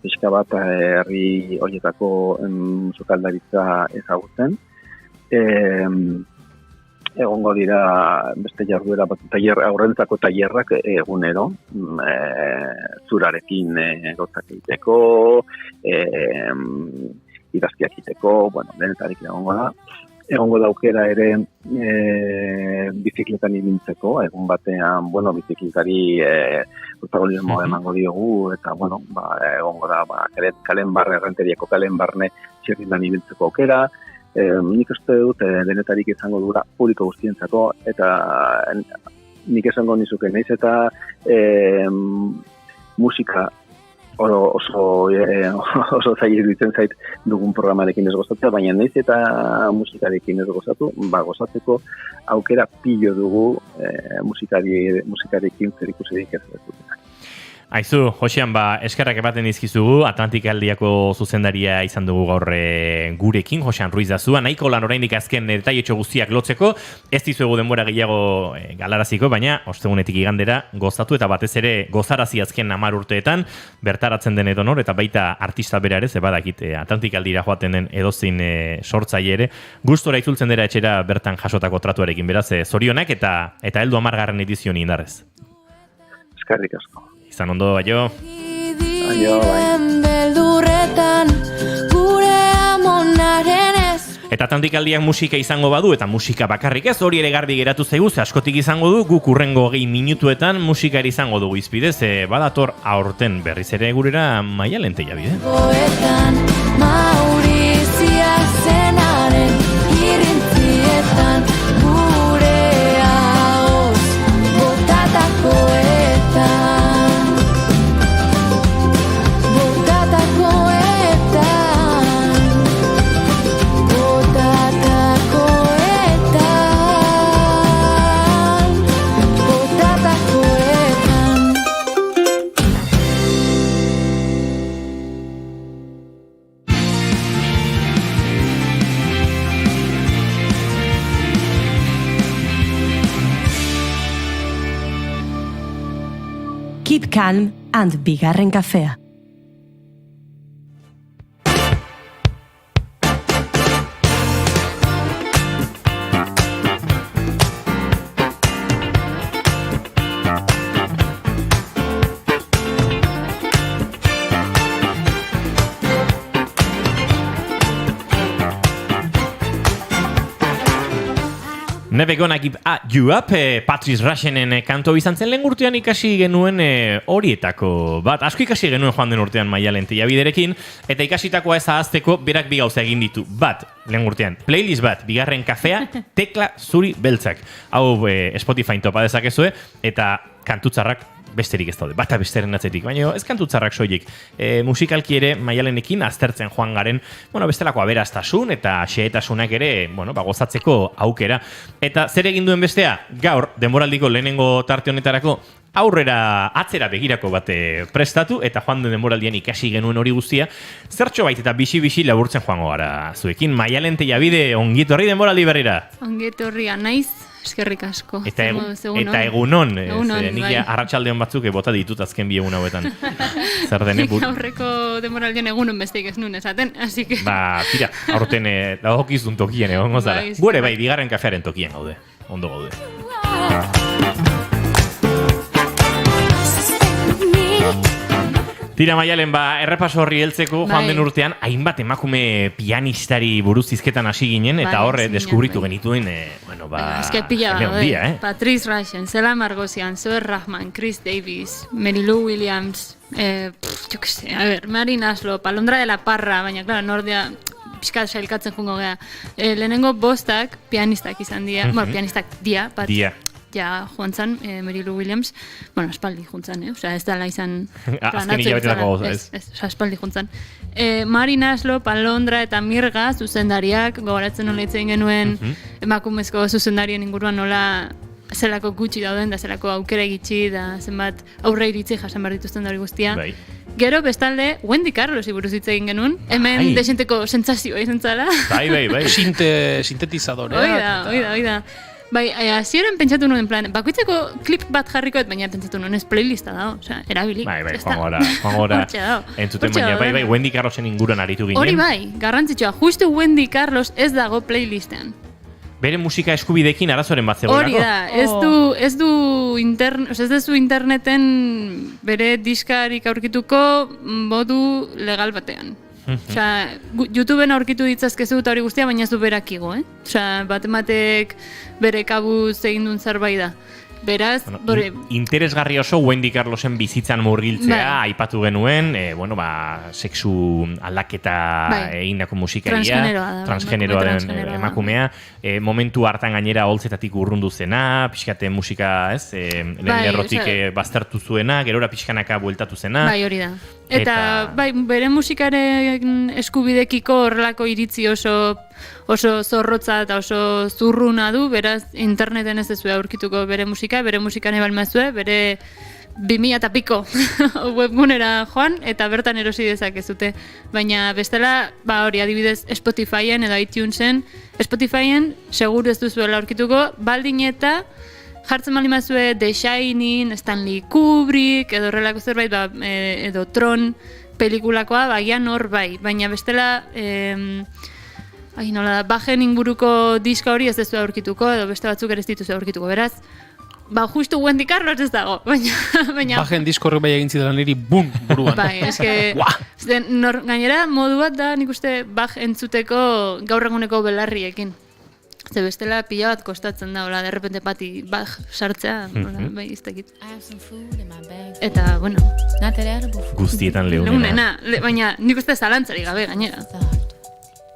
pixka bat herri horietako sukaldaritza ezagutzen. Egongo dira beste jarduera bat, aurrentzako tailerrak egunero, zurarekin gauzak egiteko, idazkiak egiteko, denetarik egongo da. Egongo da aukera ere bizikletan ibiltzeko, egun batean, bizikletari protagonismo emango diogu, eta, egongo da, errenteriako kalen barne txerrindan ibiltzeko aukera. Nik uste dut denetarik izango dura publiko guztientzako, eta nik esango nizuke, naiz eta musika oso zaila iruditzen zait dugun programarekin ez gozatzea, baina naiz eta musikarekin ez gozatu, gozatzeko aukera pilo dugu musikarekin zerikusirik ez dut. Aizu, Josean, eskerrak ematen dizkizugu, Atlantikaldiako zuzendaria izan dugu gaur gurekin, Josean Ruiz da zua, nahiko lan oraindik azken detailetxo guztiak lotzeko, ez dizuegu denbora gehiago galaraziko, baina ostegunetik igandera gozatu eta batez ere gozarazi azken 10 urteetan, bertaratzen den edonor, eta baita artista bera ere, badakit Atlantikaldira joaten den edozein sortzaile ere, gustora itzultzen dira etxera bertan jasotako tratuarekin, beraz, zorionak eta heldu 10. edizioni indarrez. Eskerrik asko. Izan ondo, baio. Aio, bai. Beldurretan gure amonaren ez. Eta tantikaldiak musika izango badu, eta musika bakarrik ez, hori ere garbi geratu zaigu, ze askotik izango du, guk urrengo 20 minutuetan musikari izango dugu izpide, ze badator aurten berriz ere gurera Maialen Tellabide. Goetan Maurizia zenaren irintzietan gure ahoz botatakoetan. Keep calm and Bigarren Kafea. Never gonna give you up, Patrice Rushenen kanto izan zen lehen urtean ikasi genuen horietako bat. Asko ikasi genuen joan den urtean Maialen Tellabiderekin, eta ikasitakoa ez ahazteko berak bi gauza egin ditu. Bat, lehen urtean, playlist bat, Bigarren Kafea, tekla zuri beltzak. Hau Spotify topa dezakezue, eta kantutzarrak besterik ez daude, bata besteren atzetik, baina ez kantutzarrak soilik. Musikalki ere Maialenekin aztertzen joan garen, bestelako aberastasun eta xehetasunak ere, gozatzeko aukera. Eta zer egin duen bestea? Gaur, denboraldiko lehenengo tarte honetarako, atzera begirako bate prestatu, eta joan den denboraldian ikasi genuen hori guztia, zertxo bait eta bixi laburtzen joango gara zuekin. Maialen Tellabide, ongietorri denboraldi berrira. Ongietorria naiz. Eskerrik asko. Eta egunon, nik bai. arratsaldeon batzuk bota ditut azken bi egun hauetan. Zer dene? Aurreko demoraldian egunon besteik ez nun esaten, así que... Tira, aurten dagokizun tokien egongo zara. Gure bai, Bigarren Kafearen tokien gaude. Ondo gaude. Tira Maialen, errepaso horri heltzeko joan den urtean, hainbat emakume pianistari buruz hizketan hasi ginen, eta horre deskubritu genituen, eske pila bat, Patrice Rushen, Zela Margosian, Zoe Rahman, Chris Davis, Mary Lou Williams, jo que sé, Mari Naslo, Palondra de la Parra, baina, claro, nordia, pixkat sailkatzen jungo gea. Lehenengo bostak pianistak izan dira, pianistak dia, ja joan Mary Lou Williams, espaldi juntzan, osea, ez dala izan... Azken hilabetetako gauza, ez? Espaldi juntzan. Mari Naslo, Palondra eta Mirga zuzendariak, gogoratzen nola itzen genuen emakumezko zuzendarien inguruan nola zelako gutxi dauden, da zelako aukera egitsi, da zenbat aurre iritzi jasan behar dituzten hori guztia. Gero, bestalde, Wendy Carlos iburuz hitz egin genuen, hemen desenteko sentsazioa izan zala. Bai. Sintetizadoreak. Oida. Bai, hasieran pentsatu nuen plan, bakoitzeko klip bat jarrikoet, baina pentsatu nuen ez playlista da, osea, erabilik. Bai, joan gora, entzuten baina, bai, Wendy Carlosen inguruan aritu ginen. Hori bai, garrantzitsua, justu Wendy Carlos ez dago playlistean. Bere musika eskubidekin arazoren bat zegoenako? Hori da, ez duzu interneten bere diskarik aurkituko modu legal batean. Osea, YouTubeen aurkitu ditzazkezu eta hori guztia, baina ez du berak igo, Osea, batematek bere kabuz egin duen zerbait da. Beraz, interesgarri oso Wendy Carlosen bizitzan murgiltzea aipatu genuen, sexu aldaketa egindako musikaria, transgeneroa den emakumea, momentu hartan gainera holtzetatik urrundu zena, pixkate musika, lehen errotik baztertu zuena, gerora pixkanaka bueltatu zena. Bai, hori da. Eta bere musikaren eskubidekiko horrelako iritzi oso zorrotza eta oso zurruna du, beraz interneten ez dezue aurkituko bere musikan ebalmazue, bere 2000 eta piko webgunera joan, eta bertan erosi dezakezute. Baina bestela, hori adibidez Spotifyen edo iTunesen, Spotifyen seguru ez duzuela aurkituko, baldin eta jartzen bali mazue The Shining, Stanley Kubrick, edo horrelako zerbait, edo Tron pelikulakoa, bagian hor bai, baina bestela... Bajen inguruko diska hori ez dezu aurkituko, edo beste batzuk ere ez dituzu aurkituko, beraz, justu Wendy Carlos ez dago, baina... Bajen diskorrek bai egin zidela niri bum buruan. Bai, eske... gainera modu bat da nik uste Bach entzuteko gaur eguneko belarriekin. Ze bestela pila bat kostatzen da, hola, derrepente pati Bach sartzea, bai, ez dakit. Eta, bueno... Guztietan leunena. Baina nik uste zalantzari gabe gainera.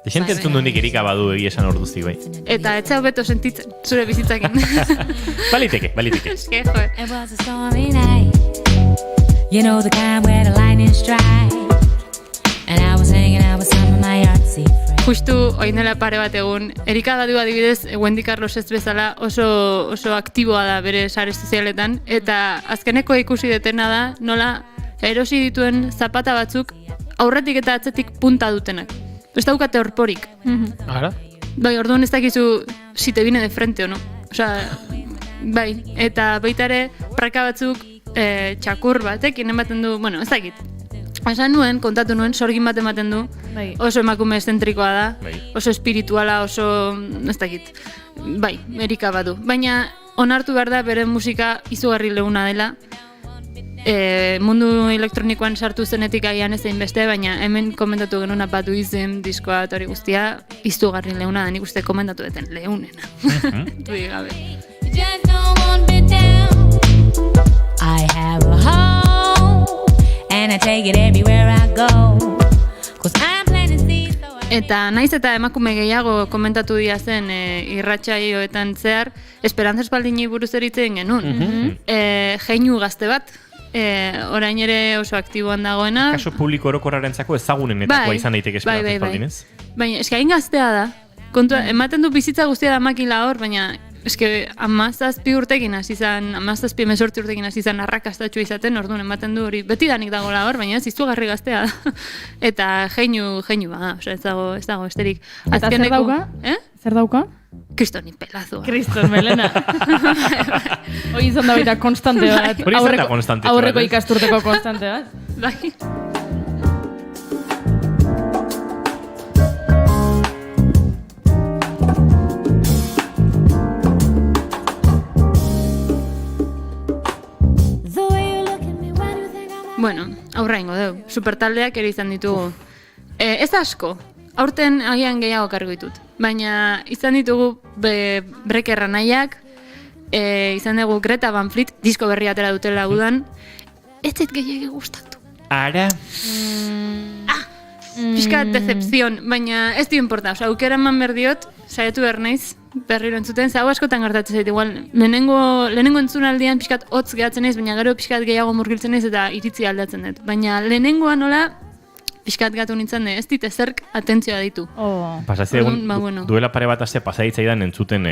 Desente entzun duenik erika badu egia esan orduztik, bai. Eta etxea hobeto sentitzen, zure bizitzakin. Baliteke. Eske, joe. It was a stormy night. You know the kind where the lightning strikes. And I was hanging out with some of my artsy friends. Justu oindela pare bat egun, Erika badu adibidez, Wendy Carlos ez bezala oso aktiboa da bere sare sozialetan, eta azkeneko ikusi detena da, nola erosi dituen zapata batzuk aurretik eta atzetik punta dutenak. Ez daukate horporik. Ara? Bai, orduan ez dakizu si te viene de frente o no. Osea, bai, eta baita ere praka batzuk txakur batekin ematen du, bueno, ez dakit. Esan nuen, kontatu nuen, sorgin bat ematen du, oso emakume eszentrikoa da, oso espirituala, oso, ez dakit, bai, Erika badu. Baina onartu behar da bere musika izugarri leuna dela, mundu elektronikoan sartu zenetik agian ezein beste, baina hemen komentatu genuen Baduizm diskoa eta hori guztia izugarri leuna da, nik uste komentatu deten leunena. Dudik gabe. I have a home and I take it everywhere I go. 'Cause I'm planting seeds. Eta naiz eta emakume gehiago komentatu dira zen irratsaioetan zehar, Esperantza Espaldini buruz eritzen genuen. Jeinu gazte bat, orain ere oso aktiboan dagoena. Kaso publiko orokorrarentzako ezagunenetakoa izan daiteke Esperantza Espaldinez. Baina eske hain gaztea da. Kontua, ematen du bizitza guztia da makila hor, baina eske 17 urtekin hasi izan, 17-18 urtekin hasi izan arrakastatxua izaten, orduan ematen du hori betidanik dagoela hor, baina ez izugarri gaztea da. Eta jeinu bada, osea ez dago esterik. Eta zer dauka? Zer dauka? Kristoni pelazoa. Kriston melena. Hoi izan da baita konstante bat. Hori izan da konstante bat. Aurreko ikasturteko konstante bat. Bai. Bueno, aurraingo deu. Supertaldeak ere izan ditugu. Ez asko. Aurten agian gehiago kargo ditut. Baina izan ditugu Brekerra nahiak, izan dugu Greta Van Fleet, disko berri atera dutela udan. Ez zait gehiagi gustatu. Ara? Piskat decepzion, baina ez dio importa. Osa, aukera eman berdiot, saiatu behar naiz, berriro entzuten, hau askotan gertatzen zait, igual, lehenengo entzunaldian pixkat hotz gehatzen naiz, baina gero pixkat gehiago murgiltzen naiz eta iritzi aldatzen dut. Baina lehenengoa nola, pixkat gatu nintzen, ez dit ezerk atentzioa ditu. Pasazte egun, duela pare bat aste pasaditzaidan entzuten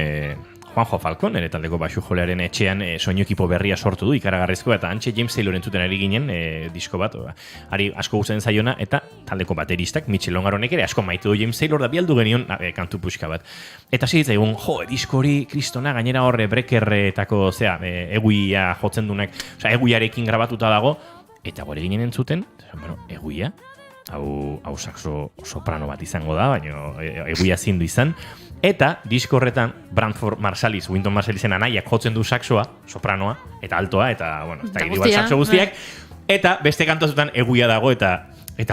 Juanjo Falcon, ere taldeko baxu jolearen etxean soinu ekipo berria sortu du, ikaragarrizkoa, eta antxe James Taylor entzuten ari ginen disko bat, ari asko gustatzen zaiona, eta taldeko bateristak, Mitchell Longaronek ere asko maitu du James Taylor, da bialdu genion kantu puxka bat. Eta ziditza egun, disko hori kristona, gainera horre brekerretako, eguia jotzen dunak, eguiarekin grabatuta dago, eta gore ginen entzuten, eguia, hau saxo soprano bat izango da, baina eguia zindu izan. Eta disko horretan Branford Marsalis, Wynton Marsalisen anaiak jotzen du saxoa, sopranoa, eta altoa, eta, bueno, ez da igual saxo guztiak, eta beste kantozutan eguia dago, eta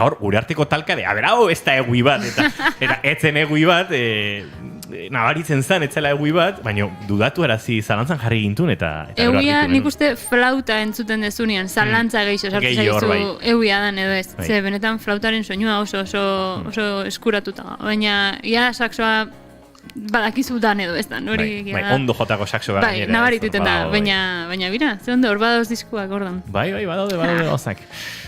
hor, gure arteko talka de, hau ez da egui bat, eta etzen egui bat, nabaritzen zen, etzela egui bat, baina dudatu erazi zalantzan jarri gintun, eta eguia nik uste flauta entzuten dezunean, zalantza gehiago sartu zaizu eguia dan edo ez, ze benetan flautaren soinua oso eskuratuta, baina ia saxoa badakizu dan edo ez da, hori bai, ondo jotako saxo gara. Bai, nabarituten da, baina bira, ze ondo hor badauz diskuak ordan. Bai, badaude gozak.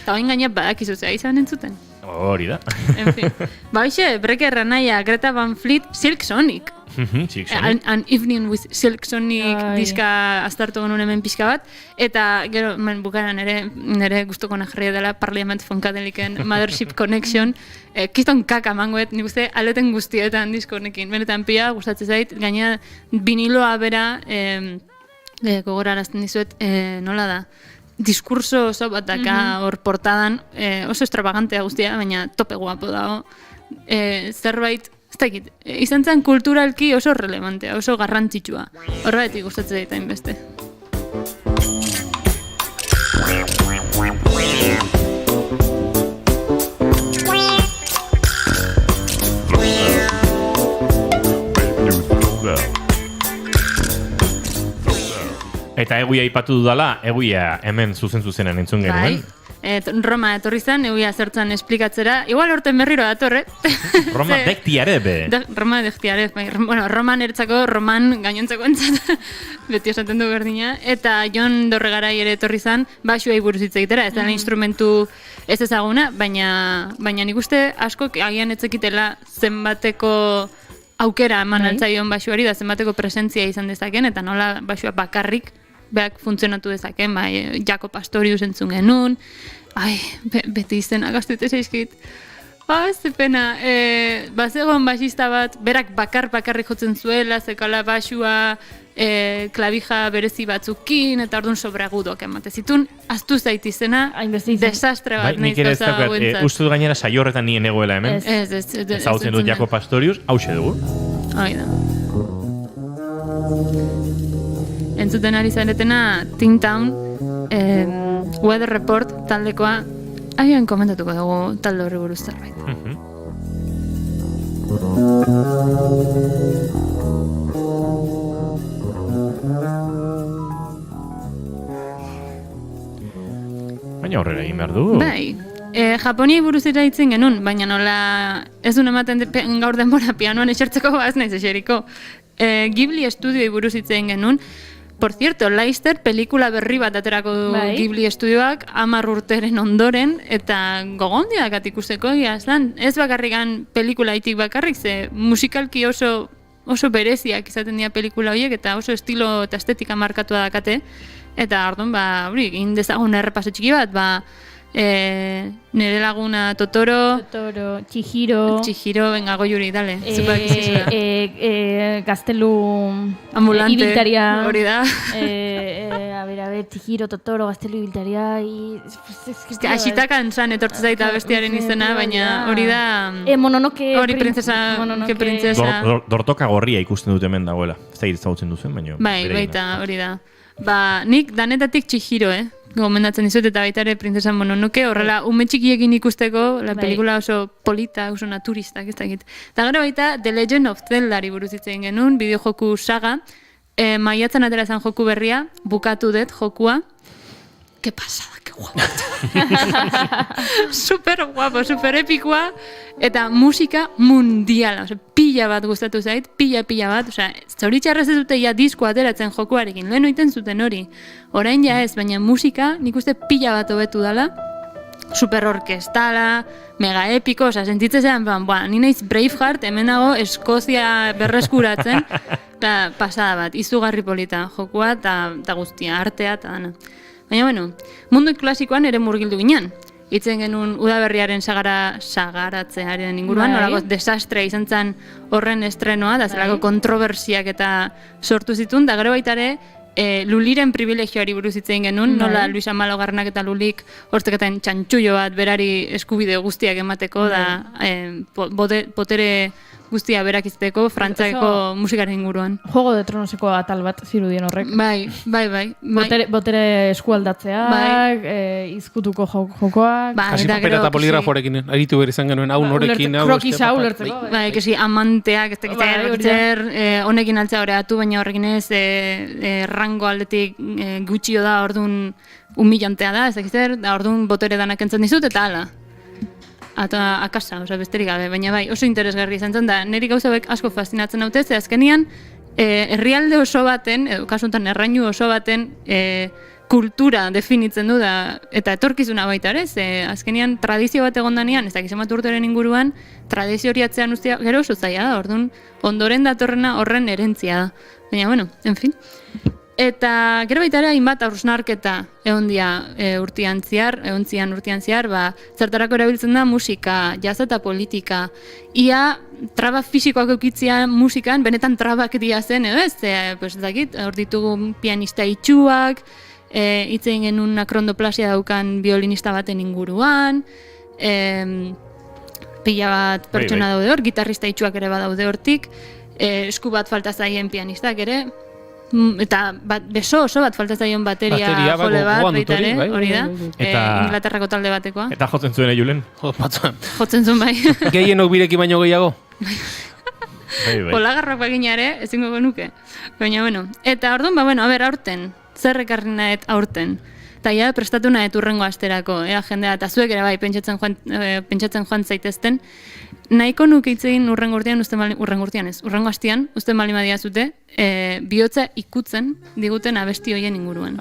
Eta hain gaina badakizu zea izan entzuten. Hori da. En fin. Baixe, Brekerra naia, Greta Van Fleet, Silk Sonic. An Evening with Silk Sonic diska astartu genuen hemen pixka bat, eta gero bukaran nire guztoko najarria dela Parliament Funkadeliken Mothership Connection, kiston kaka mangoet, nik uste aleten guztietan disko honekin, benetan pila gustatzen zait, gaina viniloa bera, gogorarazten dizuet, nola da, diskurso oso bat daka hor portadan, oso extravagantea guztia, baina tope guapo dago, zerbait, ez dakit, izan zen kulturalki oso relevantea, oso garrantzitsua. Horregatik gustatzen daitain beste. Eta eguia aipatu dudala, eguia hemen zuzen-zuzenan entzun genuen. Roma etorri zen, eguia zertzen esplikatzera. Igual horten berriro datorre. Roma dektiare, be. Roma dektiare, bai. Bueno, Roman ertzako, Roman gainontzako entzat. Beti esaten du berdina. Eta Jon Dorregarai ere etorri zen, basuei buruz hitz egitera. Ez da instrumentu ez ezaguna, baina nik uste asko agian etzekitela zenbateko aukera eman altzaion basuari da zenbateko presentzia izan dezaken, eta nola basua bakarrik beak funtzionatu dezaken, bai, Jaco Pastorius entzun genuen, beti izena gaztute zeizkit, ze pena, zegoen basista bat, berak bakarrik jotzen zuela, zekala basua, klavija berezi batzukin, eta orduan sobreagudoak emate zitun, aztu zait izena, desastre bat nahiz gauza guentzat. Uste du gainera saio nien egoela hemen. Ezagutzen dut Jaco Pastorius, hause dugu. Da. Entzuten ari zaretena Tin Town, Weather Report taldekoa, agian komentatuko dugu talde horri buruz zerbait. Baina horrela egin behar du. Bai, Japoniai buruz iraitzen genuen, baina nola ez duen ematen gaur denbora pianoan esertzeko ez naiz eseriko. Ghibli estudioi buruz itzen genuen. Por cierto, Leicester pelikula berri bat aterako du Ghibli estudioak 10 urteren ondoren, eta gogondiak ikusteko iazan. Ez bakarrikan pelikulaitik bakarrik, ze musikalki oso bereziak izaten dira pelikula horiek, eta oso estilo eta estetika markatua dakate. Eta orduan, egin dezagun errepaso txiki bat, nire laguna Totoro, Chihiro, venga, goiuri, dale. Gaztelu ambulante, ibiltaria. Hori da. Chihiro, Totoro, Gaztelu ibiltaria. Asitakan zan etortze zaita bestiaren izena, baina hori da... Mononoke princesa. Dortoka gorria ikusten dut hemen dagoela. Ez da iritzagutzen duzen, baina... Bai, baita, hori da. Nik danetatik Chihiro, gomendatzen dizut, eta baita ere Princesa Mononoke, horrela ume txikiekin ikusteko, la pelikula oso polita, oso naturistak, ez dakit. Eta gero baita The Legend of Zelda-ari buruz itzen genuen, bideojoku saga, maiatzen atera zen joku berria, bukatu dut jokua, que pasada, que guapo. Super guapo, super epikoa, eta musika mundiala, pila bat gustatu zait, pila bat, zauritxarrez ez dute ja disko ateratzen jokuarekin, lehen oiten zuten hori. Orain ja ez, baina musika nik uste pila bat hobetu dala, super orkestala, mega epiko, sentitzen zean, ni naiz Braveheart, hemenago Eskozia berreskuratzen, eta pasada bat, izugarri polita jokua, eta guztia, artea, eta dana. Baina, mundu klasikoan ere murgildu ginen. Itzen genuen udaberriaren sagaratzearen inguruan, nolako desastrea izan zen horren estrenoa, da zelako kontrobersiak eta sortu zituen, da gero baita ere, Luliren privilegioari buruz itzen genuen, nola Luis Amalogarnak eta Lulik hortzeketen txantxullo bat berari eskubide guztiak emateko, da potere guztia berak izteko, Frantziako musikaren inguruan. Juego de Tronoseko atal bat zirudien horrek. Bai. Botere eskualdatzeak, izkutuko jokoak. Hasi papera eta poligraforekin, aritu behar izan genuen, hau norekin. Krokisa ulertzeko. Bai, kesi, amanteak, ez tekitzea, honekin altzea horreatu, baina horrekin ez, rango aldetik gutxio da, orduan humillantea da, ez tekitzea, orduan botere danak entzat dizut, eta ala. Eta akasa, besterik gabe, baina bai, oso interesgarri izan zen, da niri gauzabek asko faszinatzen haute, ze azkenian herrialde oso baten, kasu honetan errainu oso baten kultura definitzen du da, eta etorkizuna baita ere, ze azkenian tradizio bat egondanean, ez dakiz emat urteren inguruan, tradizio hori atzean ustea gero oso zaila da, orduan ondoren datorrena horren erentzia da. Baina, bueno, en fin. Eta gero baita ere hainbat hausnarketa egon urtean zehar, zertarako erabiltzen da musika, jazz eta politika. Ia traba fisikoak eukitzia musikan, benetan trabak dia zen, edo ez? Hor ditugu pianista itxuak, itzen genuen akrondoplasia daukan violinista baten inguruan, pila bat pertsona daude hor, gitarrista itxuak ere badaude hortik, esku bat falta zaien pianistak ere, Eta beso oso bat falta zaion bateria jole bat, baita ere, hori da. Inglaterrako talde batekoa. Eta jotzen zuen Julen? Jotzen zuen bai. Gehienok birekin baino gehiago. Olagarrak bagina ere, ezingo genuke. Baina, bueno. Eta orduan, aurten. Zer ekarri nahet aurten. Eta ja, prestatu nahet urrengo asterako, jendea, eta zuek ere bai, pentsatzen joan zaitezten. Nahiko nuke hitz egin urrengo hastian, uste bali madia zute, bihotza ikutzen diguten abesti hoien inguruan.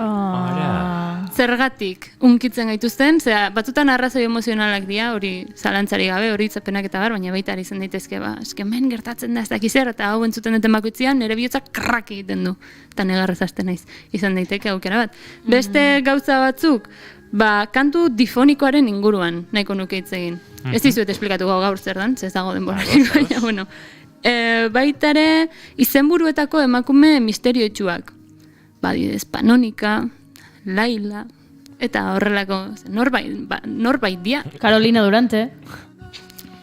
Zergatik unkitzen gaituzten, batzutan arrazoi emozionalak dira, hori zalantzari gabe, hori itzapenak eta bar, baina baita izan daitezke, eskemen gertatzen da ez dakizer, eta hau entzuten duten bakoitzean, nire bihotza krrak egiten du, eta negarrez hasten naiz, izan daiteke aukera bat. Beste gauza batzuk, kantu difonikoaren inguruan nahiko nuke hitz egin. Ez dizuet esplikatu gaur zer dan, ez dago denborarik, baina, bueno. Baita ere, izenburuetako emakume misterioetsuak. Badidez, Panonika, Laila, eta horrelako, norbait dia. Carolina Durante.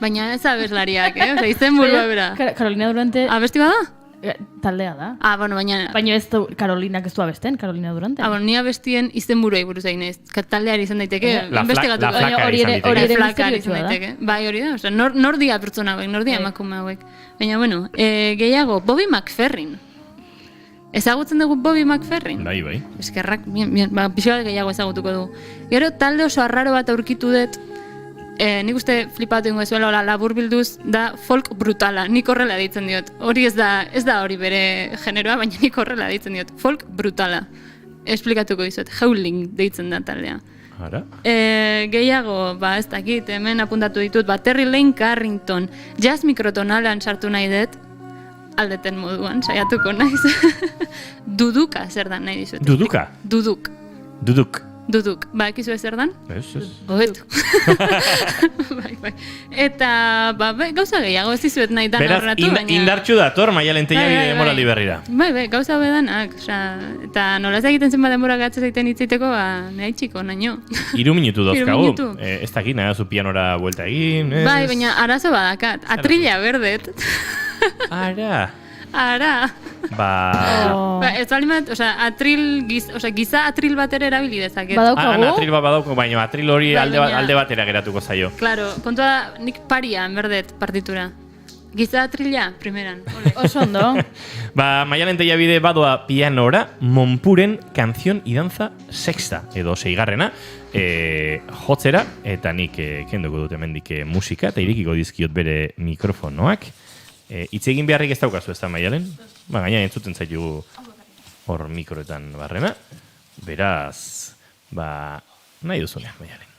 Baina ez abeslariak, izenburua bera. Carolina Durante. Abesti bada? Taldea da. Baina ez du, Carolinak ez du abesten, Carolina Durante. Ni abestien izenburuei buruz egin ez. Taldeari izan daiteke. La flaka izan daiteke. Bai, hori da. Nor dia pertsona hauek, nor dia emakume hauek. Baina, bueno, gehiago, Bobby McFerrin. Ezagutzen dugu Bobby McFerrin? Bai. Eskerrak, pixka gehiago ezagutuko dugu. Gero, talde oso arraro bat aurkitu dut, nik uste flipatu ingo ezuela, labur bilduz, da folk brutala, nik horrela deitzen diot. Hori ez da hori bere generoa, baina nik horrela deitzen diot. Folk brutala. Esplikatuko dizuet, howling deitzen da taldea. Gehiago, ez dakit, hemen apuntatu ditut, Terry Lane Carrington, jazz mikrotonalan sartu nahi dut, aldeten moduan, saiatuko naiz. Duduka zer dan nahi dizuet. Duduka? Duduk. Ekizu ez zer dan? Ez. Hobetu. Bai. Eta, gauza gehiago ez dizuet nahi dan aurratu, baina... Beraz, indartxu dator, Maialen Tellabide demoraldi berrira. Bai, gauza bedanak. Eta nolaz egiten zenba denbora gatza zaiten hitzaiteko, nahi txiko, naino. 3 minutu dozkagu. Ez dakit, nahi zu pianora buelta egin. Bai, baina arazo badakat. Atrila berdet. Ara. Ez balimat, giza atril bat ere erabili dezaket. Badaukagu? Atril bat badaukagu, baina atril hori alde batera geratuko zaio. Claro, kontua da, nik parian berdet partitura. Giza atrila, primeran. Oso ondo. Maialen Tellabide badoa pianora, Monpuren Canción y Danza Sexta, edo 6garrena, jotzera, eta nik kenduko dut hemendik musika, eta irekiko dizkiot bere mikrofonoak. Hitz egin beharrik ez daukazu ez da, Maialen? Gaina entzuten zaitu hor mikroetan barrena. Beraz, nahi duzunean, Maialen.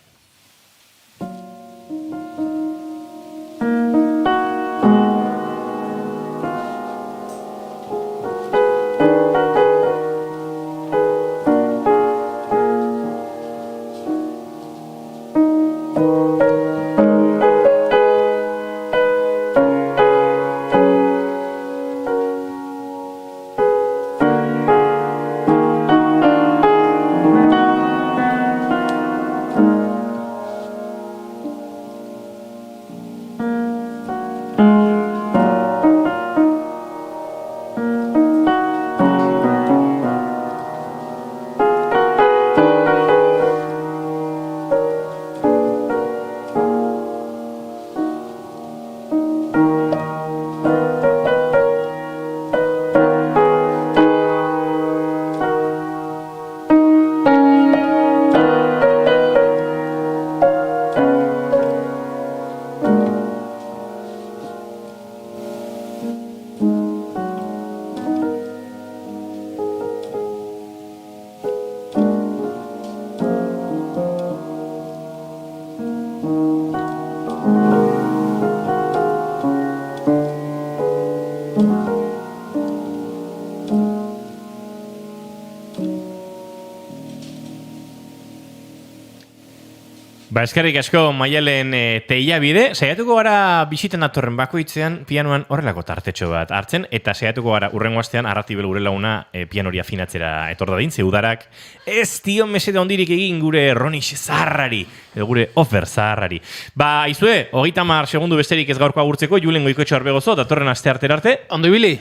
Eskerrik asko Maialen teia bide, saiatuko gara bisiten datorren bakoitzean pianoan horrelako tartetxo bat hartzen, eta saiatuko gara urrengo astean Arratibel gure launa pianori afinatzera etor dadin, zeudarak ez dio mesede ondirik egin gure Ronix zaharrari, edo gure Ofer zaharrari. Aizue, 30 segundu besterik ez gaurko agurtzeko, Julen Goikotxo Arbegozo, datorren aste artera arte. Ondo ibili?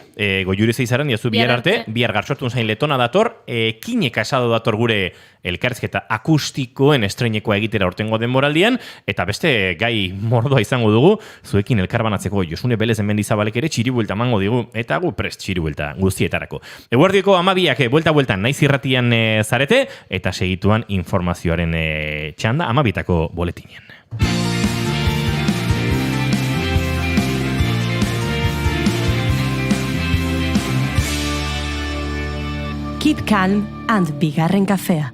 Goiure zeizaren, diazu bihar arte, bihar gartxortun zain letona dator, Kine Casado dator gure elkarrizketa akustikoen estreinekoa egitera ortengo denboraldian, eta beste gai mordoa izango dugu, zuekin elkarbanatzeko Josune Belez Mendizabalek ere txiribuelta mango digu, eta gu prest txiribuelta guztietarako. Eguerdioko 12ak buelta naiz irratian zarete, eta segituan informazioaren txanda 12ako boletinen. Keep calm and bigarren kafea.